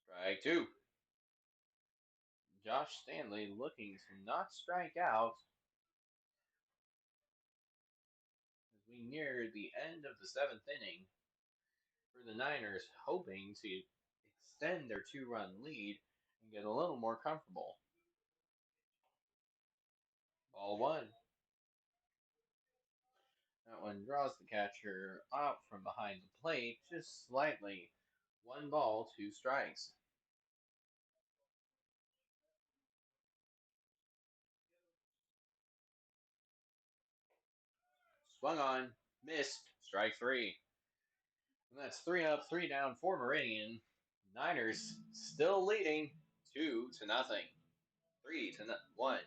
Strike 2. Josh Stanley looking to not strike out as we near the end of the 7th inning. For the Niners, hoping to extend their 2-run lead and get a little more comfortable. Ball 1. That one draws the catcher out from behind the plate just slightly. 1 ball, 2 strikes. Swung on, missed. Strike 3. And that's 3 up, 3 down for Meridian. Niners still leading 2-0. 3-1.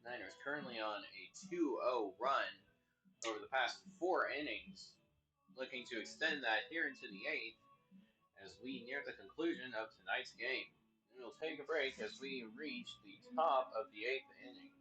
Niners currently on a 2-0 run over the past 4 innings, looking to extend that here into the 8th as we near the conclusion of tonight's game. And we'll take a break as we reach the top of the 8th inning.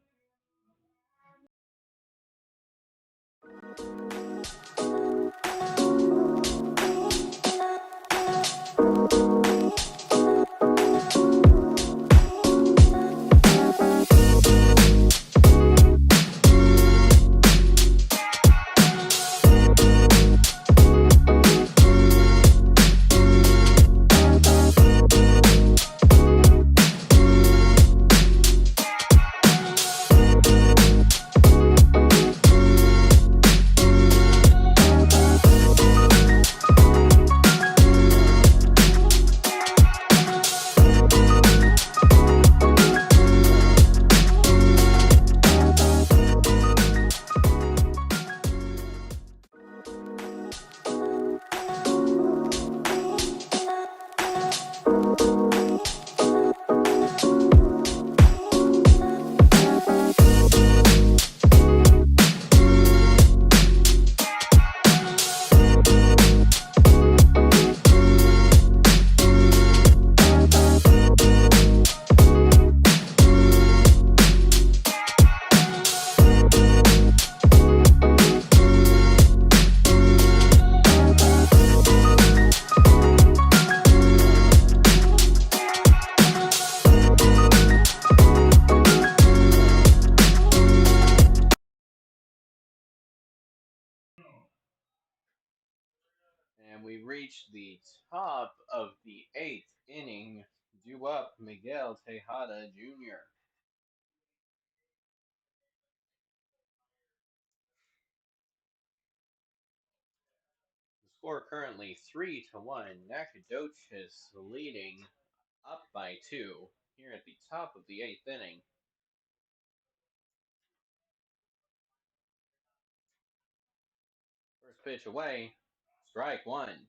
And we reach the top of the 8th inning. Due up Miguel Tejada Jr. The score currently 3-1. Nacogdoches leading up by 2 here at the top of the 8th inning. First pitch away, strike one.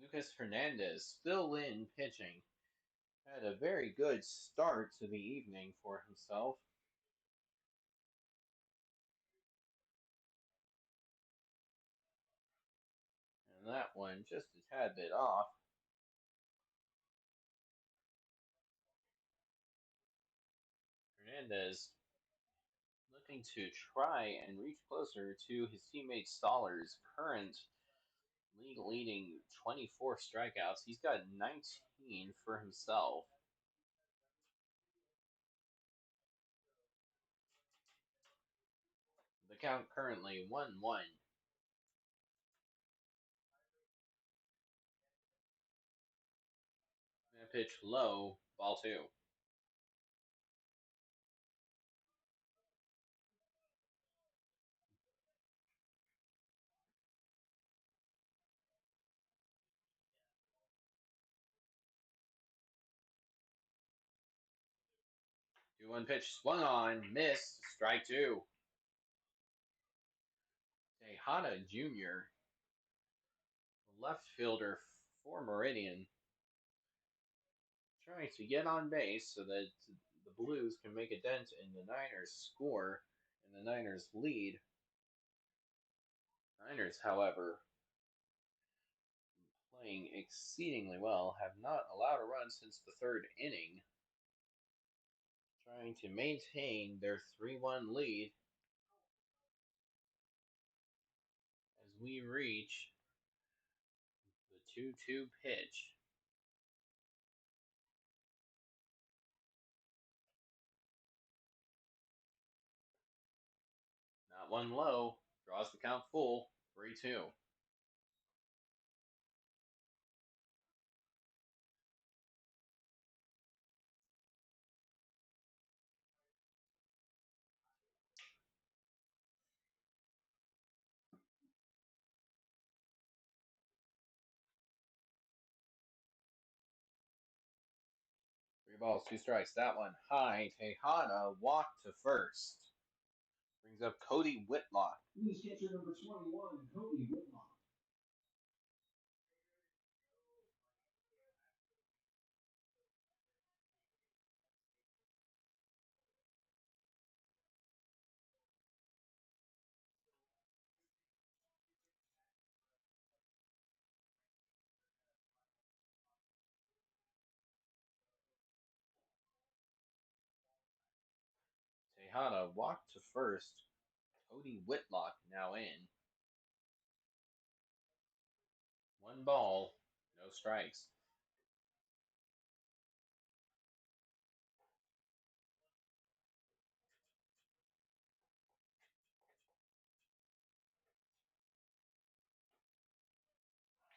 Lucas Hernandez still in pitching. Had a very good start to the evening for himself. And that one just a tad bit off. Hernandez looking to try and reach closer to his teammate Stoller's current league leading 24 strikeouts. He's got 19 for himself. The count currently 1-1. Pitch low, ball 2. 2-1 pitch swung on, missed, strike 2. Tejada Jr., left fielder for Meridian, trying to get on base so that the Blues can make a dent in the Niners' score and the Niners' lead. Niners, however, playing exceedingly well, have not allowed a run since the 3rd inning, trying to maintain their 3-1 lead as we reach the 2-2 pitch. Not one low, draws the count full, 3-2. Three balls, 2 strikes. That one high. Tejada walked to first. Brings up Cody Whitlock. Please catcher number 21, Cody Whitlock. Tejada walked to first. Cody Whitlock now in. 1 ball, no strikes.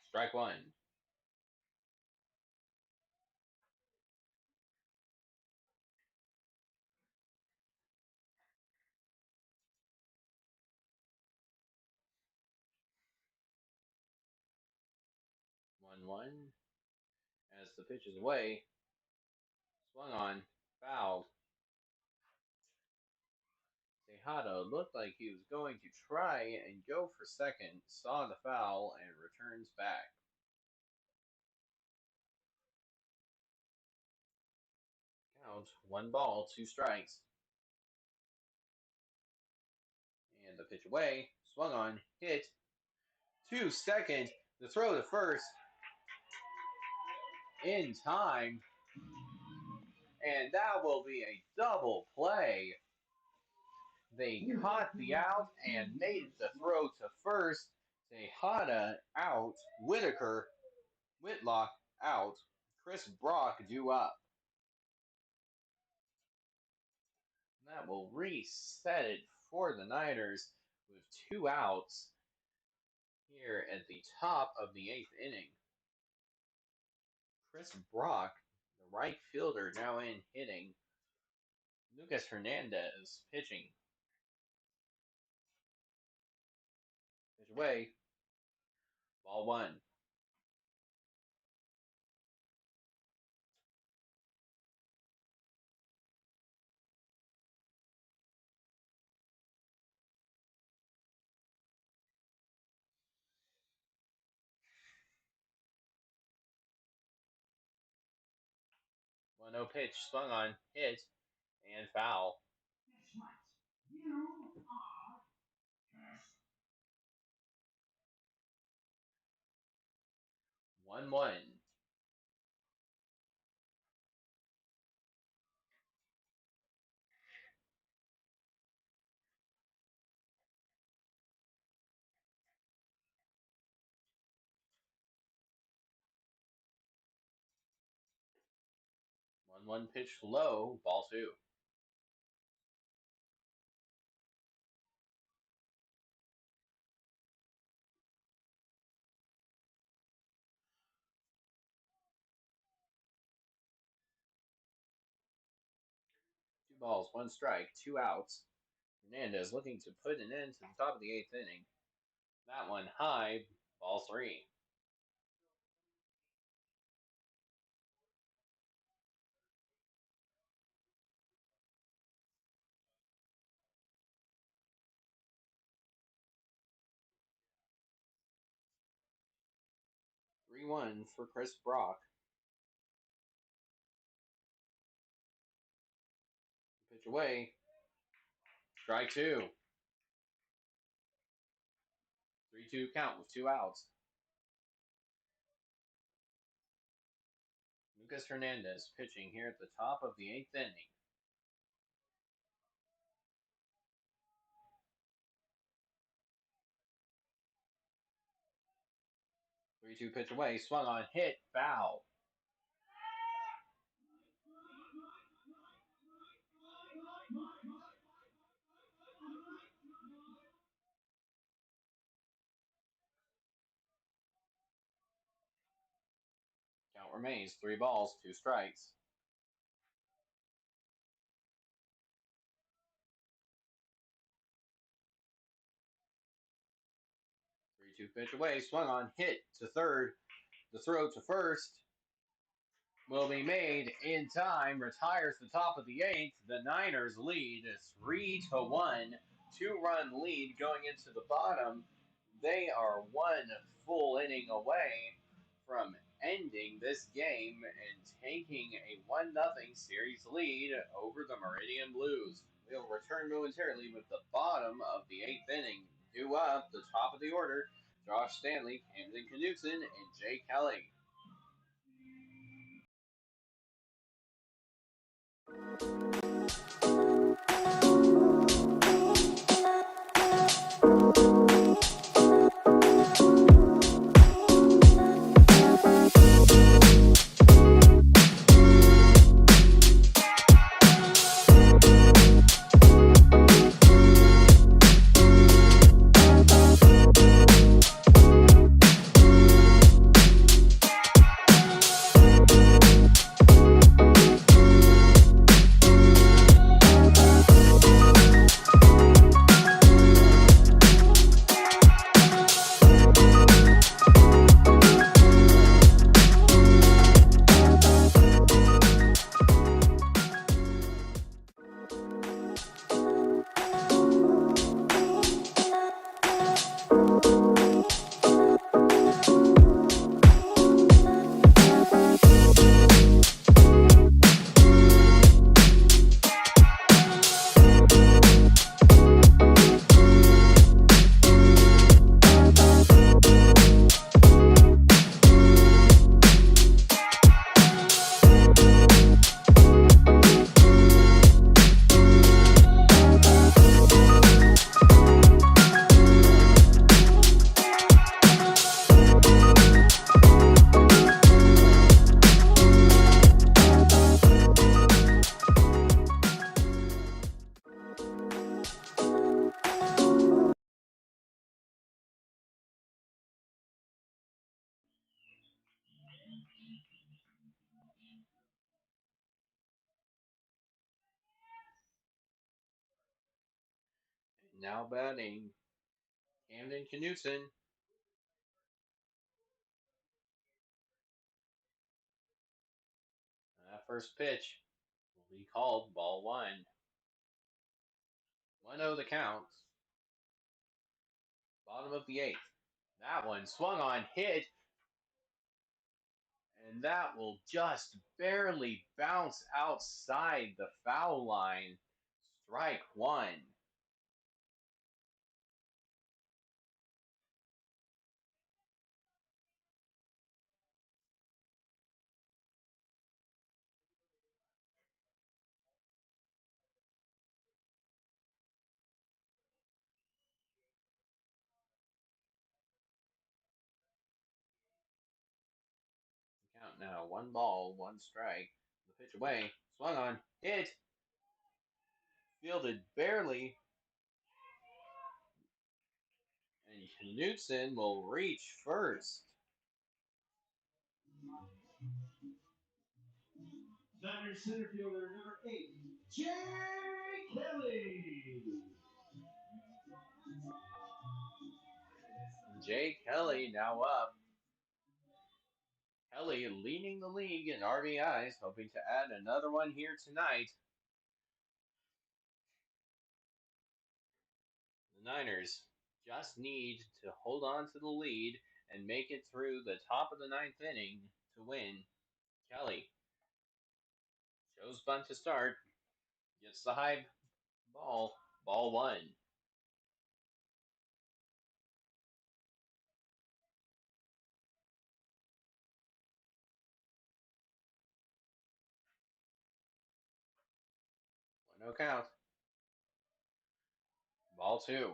Strike 1. 1-1. As the pitch is away, swung on, fouled. Tejada looked like he was going to try and go for second, saw the foul, and returns back. Count 1 ball, 2 strikes. And the pitch away, swung on, hit to second. The throw to first in time. And that will be a double play. They caught the out and made the throw to first. Tejada out. Whitlock out. Chris Brock due up. That will reset it for the Niners with 2 outs here at the top of the 8th inning. Chris Brock, the right fielder, now in hitting. Lucas Hernandez pitching. Pitch away. Ball 1. One 0 pitch swung on, hit, and foul. 1-1. One pitch low, ball 2. Two balls, 1 strike, 2 outs. Hernandez looking to put an end to the top of the 8th inning. That one high, ball 3. Three one for Chris Brock. Pitch away. Strike 2. 3-2 count with 2 outs. Lucas Hernandez pitching here at the top of the 8th inning. 3-2 pitch away, swung on, hit, foul. Count remains 3 balls, 2 strikes. Three-two pitch away, swung on, hit to third. The throw to first will be made in time. Retires the top of the 8th. The Niners lead 3-1. 2-run lead going into the bottom. They are 1 full inning away from ending this game and taking a 1-0 series lead over the Meridian Blues. We'll return momentarily with the bottom of the 8th inning. Due up, the top of the order, Josh Stanley, Camden Knudsen, and Jay Kelly. Now batting, Camden Knutson. That first pitch will be called ball one. 1-0 the count. Bottom of the eighth. That one swung on, hit, and that will just barely bounce outside the foul line. Strike one. Count now, 1 ball, 1 strike. The pitch away, swung on, hit, fielded barely, and Knutson will reach first. Niners center fielder number 8, Jay Kelly. Jay Kelly now up. Kelly leading the league in RBIs, hoping to add another one here tonight. The Niners just need to hold on to the lead and make it through the top of the ninth inning to win. Kelly shows bunt to start, gets the high ball, ball one. No count. Ball two.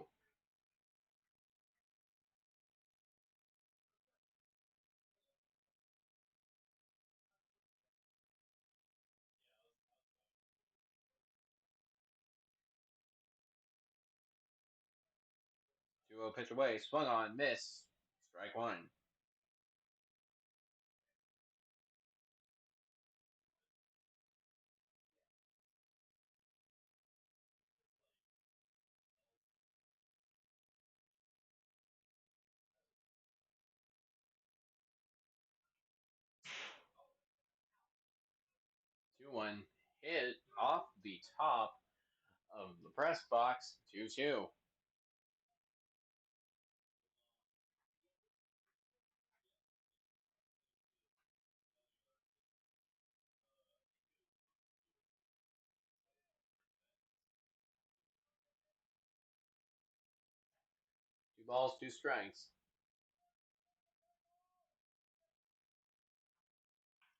2-0 pitch away, swung on, miss. Strike one. Two one hit off the top of the press box. 2-2. Two balls, two strikes.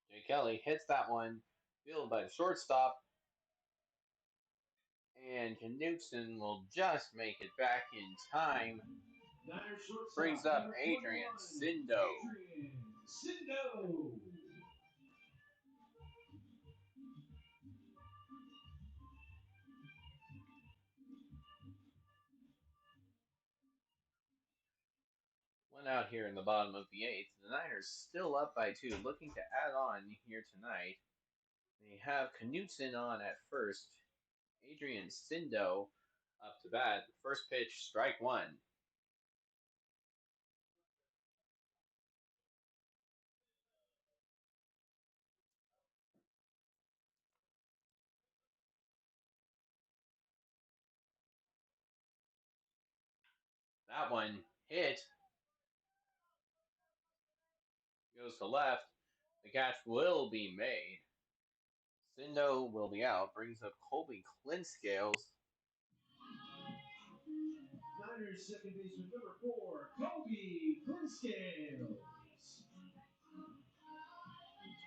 Jay Kelly hits that one, fielded by the shortstop, and Knutson will just make it back in time. Brings up Adrian Sindo. One out here in the bottom of the eighth. The Niners still up by 2, looking to add on here tonight. They have Knutson on at first. Adrian Sindo up to bat. First pitch, strike one. That one hit. Goes to left. The catch will be made. Sindo will be out. Brings up Colby Clinkscales. Niners second baseman number 4, Kobe Clinkscales.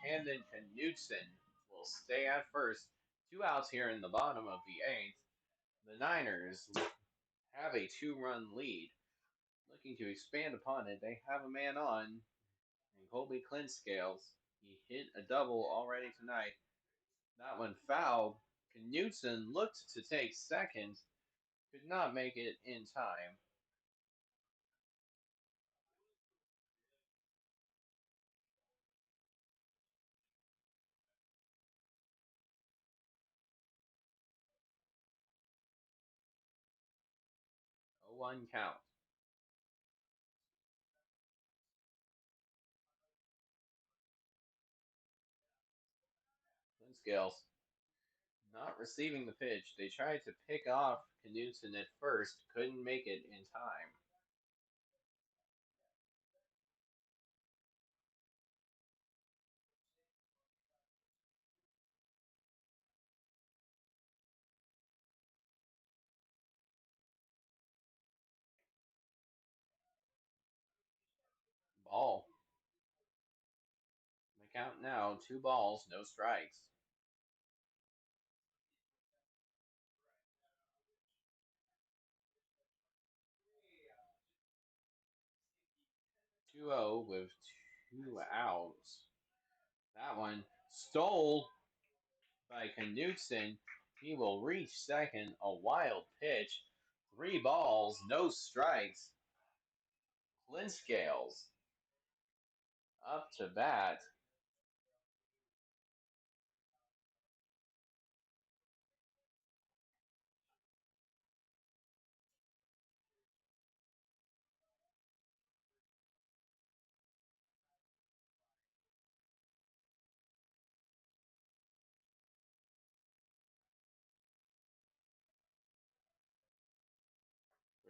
Camden Knutson will stay at first. 2 outs here in the bottom of the eighth. The Niners have a 2-run lead. Looking to expand upon it, they have a man on, and Colby Clinkscales. He hit a double already tonight. That one fouled. Knutson looked to take second, could not make it in time. 2-1 count. Twin Scales not receiving the pitch. They tried to pick off Knudsen at first, couldn't make it in time. Ball. The count now, 2 balls, no strikes. 2-0 with 2 outs. That one stole by Knudsen. He will reach second. A wild pitch. 3 balls, no strikes. Clint Scales up to bat.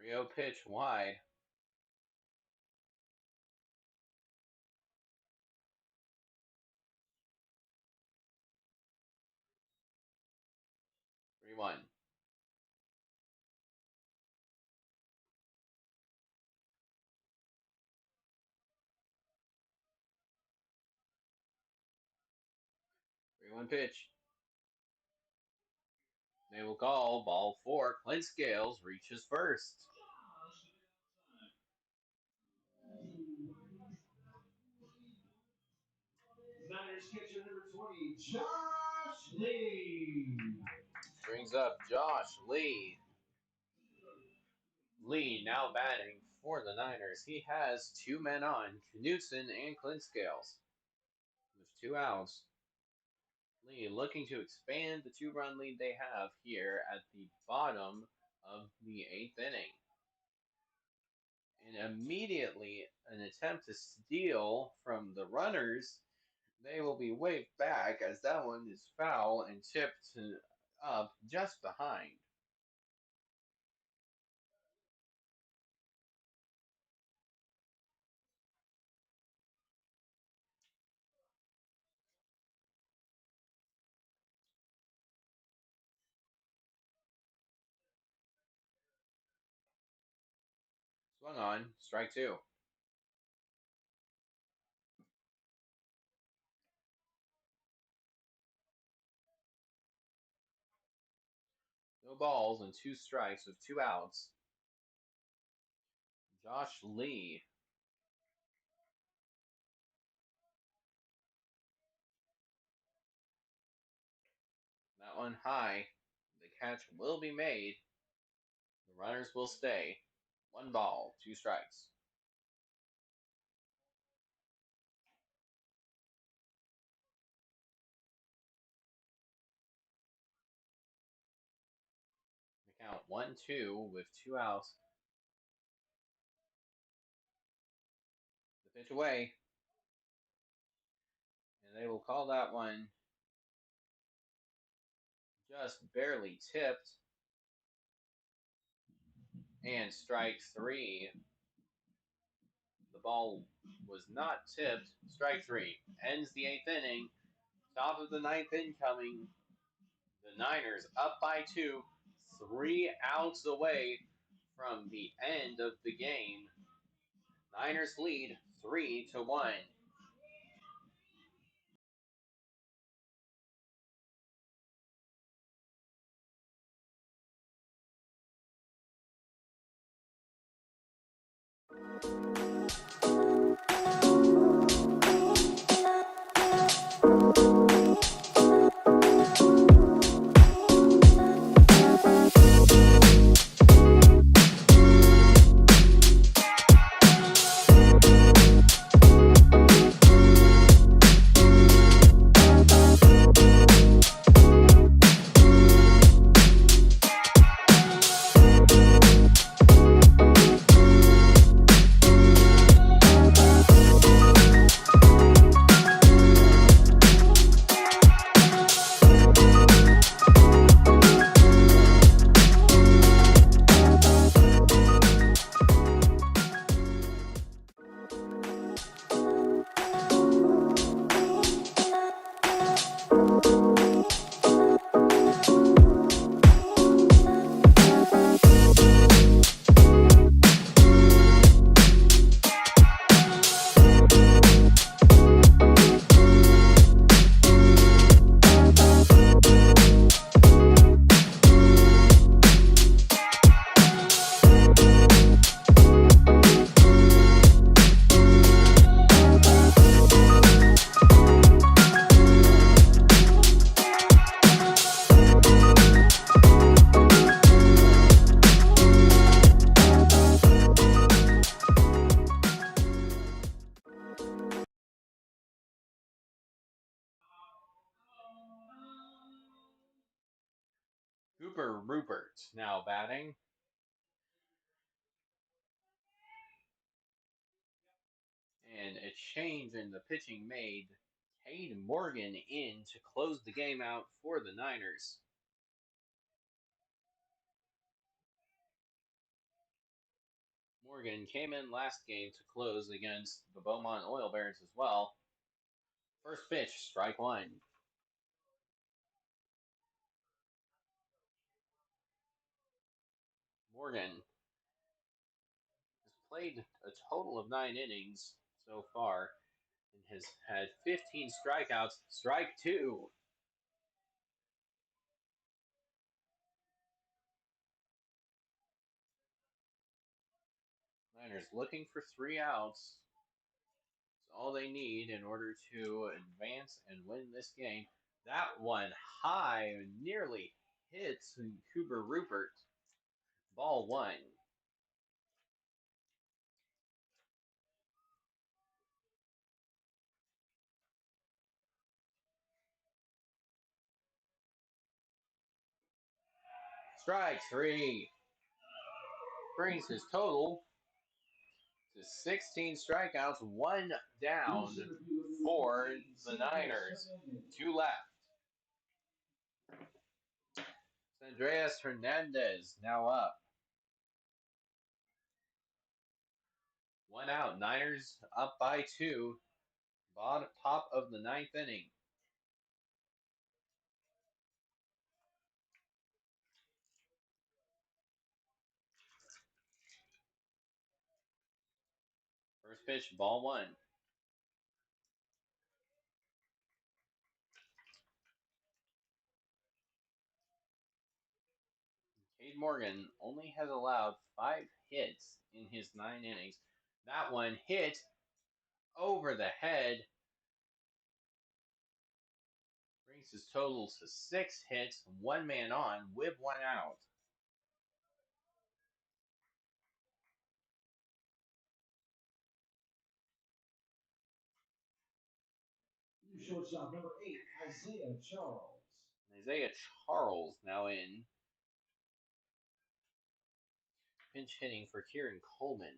Rio pitch wide. Three one. 3-1 pitch. They will call ball 4. Clint Scales reaches first. Niners catcher number 20, Josh Lee. Brings up Josh Lee. Lee now batting for the Niners. He has 2 men on, Knudsen and Clint Scales. With 2 outs, Lee looking to expand the 2-run lead they have here at the bottom of the 8th inning. And immediately an attempt to steal from the runners. They will be waved back as that one is foul and tipped up just behind. Swung on, strike 2. No balls and 2 strikes with 2 outs. Josh Lee. That one high. The catch will be made. The runners will stay. 1 ball, 2 strikes. The count 1-2 with 2 outs. The pitch away. And they will call that one just barely tipped. And strike 3. The ball was not tipped. Strike 3 ends the 8th inning. Top of the 9th incoming. The Niners up by 2, 3 outs away from the end of the game. Niners lead 3-1. Cooper Rupert now batting. And a change in the pitching made Cade Morgan in to close the game out for the Niners. Morgan came in last game to close against the Beaumont Oil Barons as well. First pitch, strike one. Morgan has played a total of 9 innings so far and has had 15 strikeouts. Strike two. Niners looking for 3 outs. It's all they need in order to advance and win this game. That one high nearly hits Cooper Rupert. Ball one. Strike three. Brings his total to 16 strikeouts, 1 down for the Niners. 2 left. Andreas Hernandez now up. 1 out. Niners up by 2. Bottom top of the 9th inning. First pitch, ball one. Cade Morgan only has allowed 5 hits in his 9 innings. That one hit over the head. Brings his total to 6 hits, 1 man on, with 1 out. Shortstop number 8, Isaiah Charles. Isaiah Charles now in. Pinch hitting for Kieran Coleman.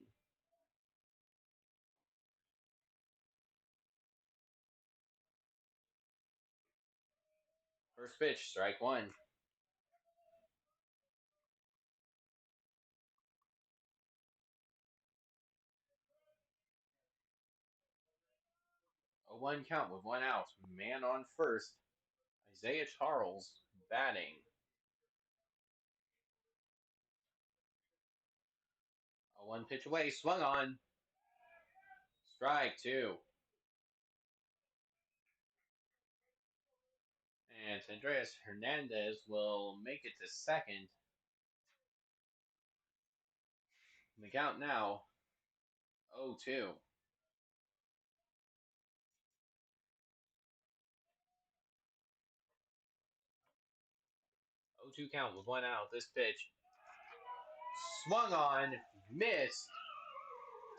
First pitch, strike one. A 1 count with 1 out. Man on first. Isaiah Charles batting. A 1 pitch away, swung on. Strike two. And Andreas Hernandez will make it to second. The count now 0-2. 0-2 count with 1 out. This pitch swung on, missed.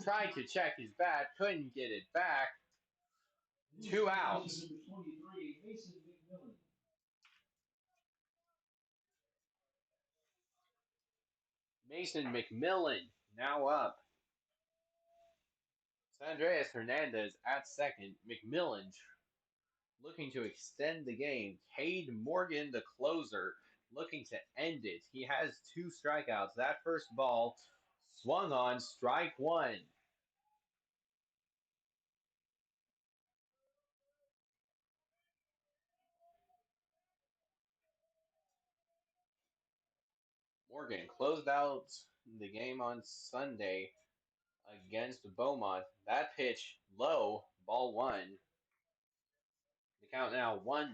Tried to check his bat, couldn't get it back. 2 outs. Mason McMillan now up. Andreas Hernandez at second. McMillan looking to extend the game. Cade Morgan, the closer, looking to end it. He has 2 strikeouts. That first ball swung on, strike one. Morgan closed out the game on Sunday against Beaumont. That pitch low, ball one. The count now 1-1.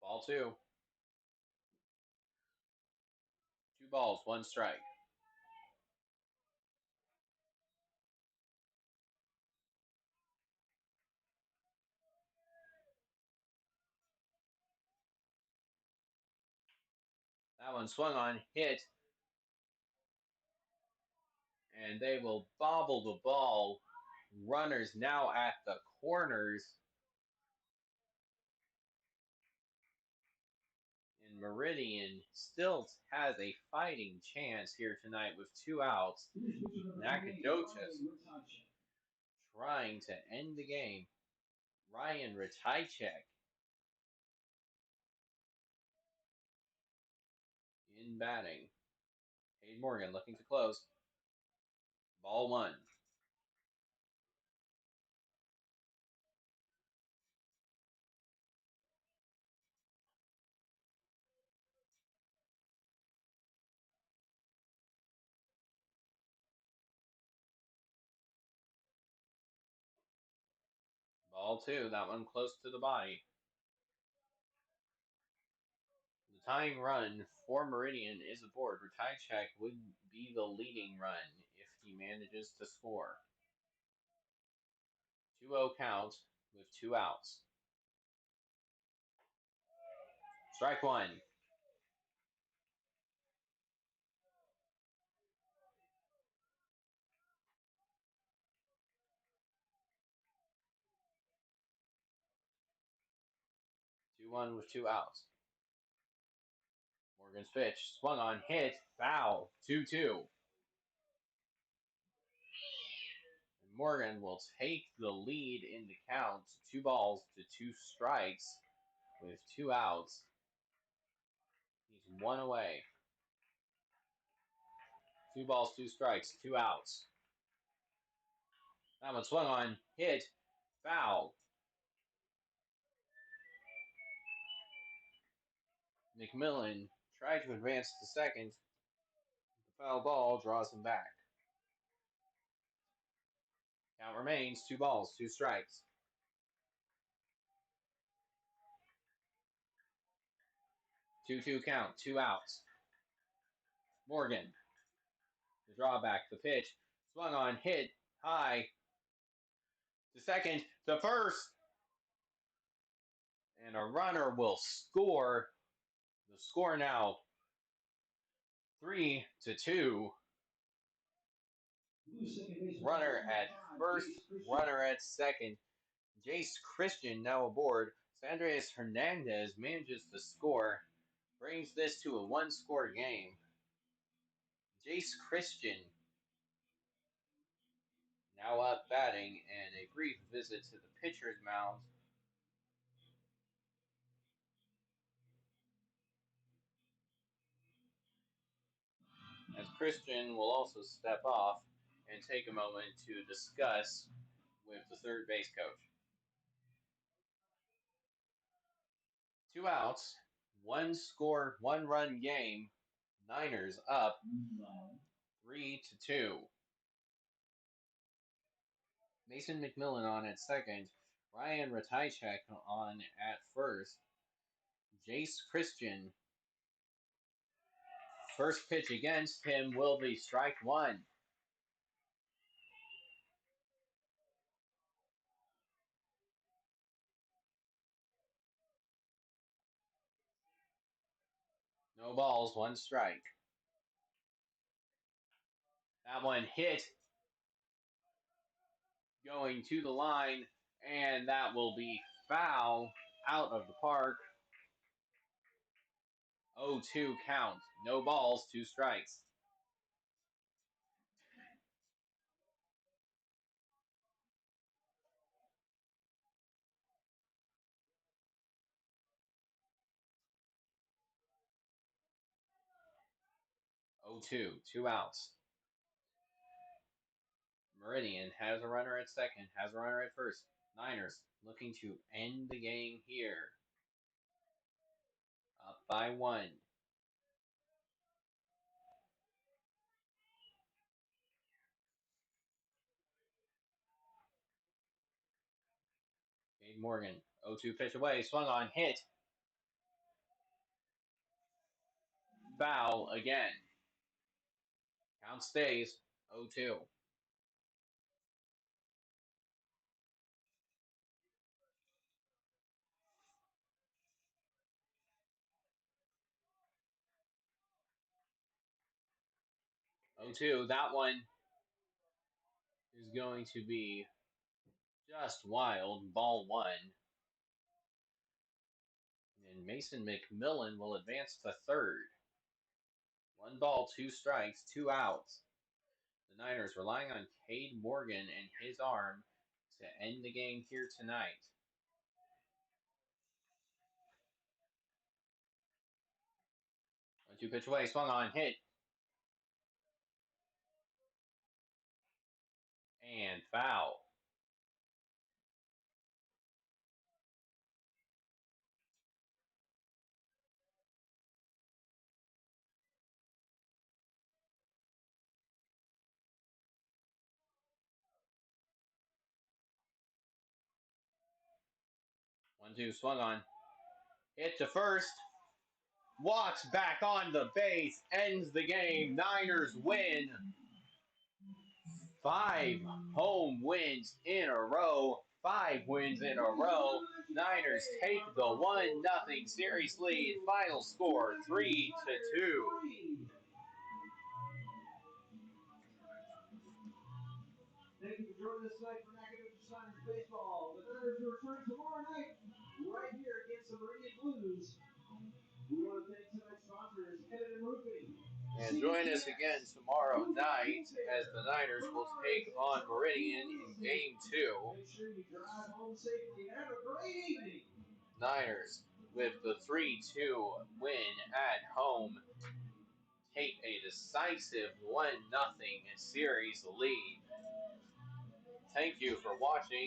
Ball two. 2 balls, 1 strike. That one swung on, hit, and they will bobble the ball. Runners now at the corners. And Meridian still has a fighting chance here tonight with 2 outs. Nacogdoches trying to end the game. Ryan Ratajczyk in batting. Cade Morgan looking to close. Ball 1. Ball 2. That one close to the body. The tying run for Meridian is aboard. Ratajczyk would be the leading run if he manages to score. 2-0 count with 2 outs. Strike 1. 2-1 with 2 outs. Morgan's pitch swung on, hit, foul, 2-2. Morgan will take the lead in the count, 2 balls to 2 strikes with 2 outs. He's 1 away. 2 balls, 2 strikes, 2 outs. That one swung on, hit, foul. McMillan tried to advance to second. The foul ball draws him back. Count remains 2 balls, 2 strikes. 2-2 count, 2 outs. Morgan, the drawback, the pitch, swung on, hit, high, to second, to first, and a runner will score. The score now 3-2. Runner at first, runner at second. Jace Christian now aboard. Sandres Hernandez manages to score, brings this to a 1-score game. Jace Christian now up batting, and a brief visit to the pitcher's mound. As Christian will also step off and take a moment to discuss with the third base coach. 2 outs, 1-score, 1-run game. Niners up 3-2. Mason McMillan on at second. Ryan Ratajczyk on at first. Jace Christian. First pitch against him will be strike 1. No balls, 1 strike. That one hit, going to the line, and that will be foul, out of the park. 0-2 count. No balls, 2 strikes. Oh, 2 outs. Meridian has a runner at second, has a runner at first. Niners looking to end the game here. Up by 1. Cade Morgan, 0-2 pitch away, swung on, hit. Foul again. Count stays 0-2. 0-2. That one is going to be just wild. Ball one. And Mason McMillan will advance to third. 1 ball, 2 strikes, 2 outs. The Niners relying on Cade Morgan and his arm to end the game here tonight. 1-2 pitch away, swung on, hit. And foul. One, two, swung on. Hit to first. Walks back on the base. Ends the game. Niners win. 5 home wins in a row. 5 wins in a row. Niners take the 1-0 series lead. Final score 3-2. Thank you for joining us tonight for Nacogdoches Niners baseball. The Niners will return tomorrow night right here against the Meridian Blues. We want to thank tonight's sponsors, Edit Roofing. And join us again tomorrow night as the Niners will take on Meridian in Game 2. Make sure you drive home safely and have a great evening. Niners, with the 3-2 win at home, take a decisive 1-0 series lead. Thank you for watching.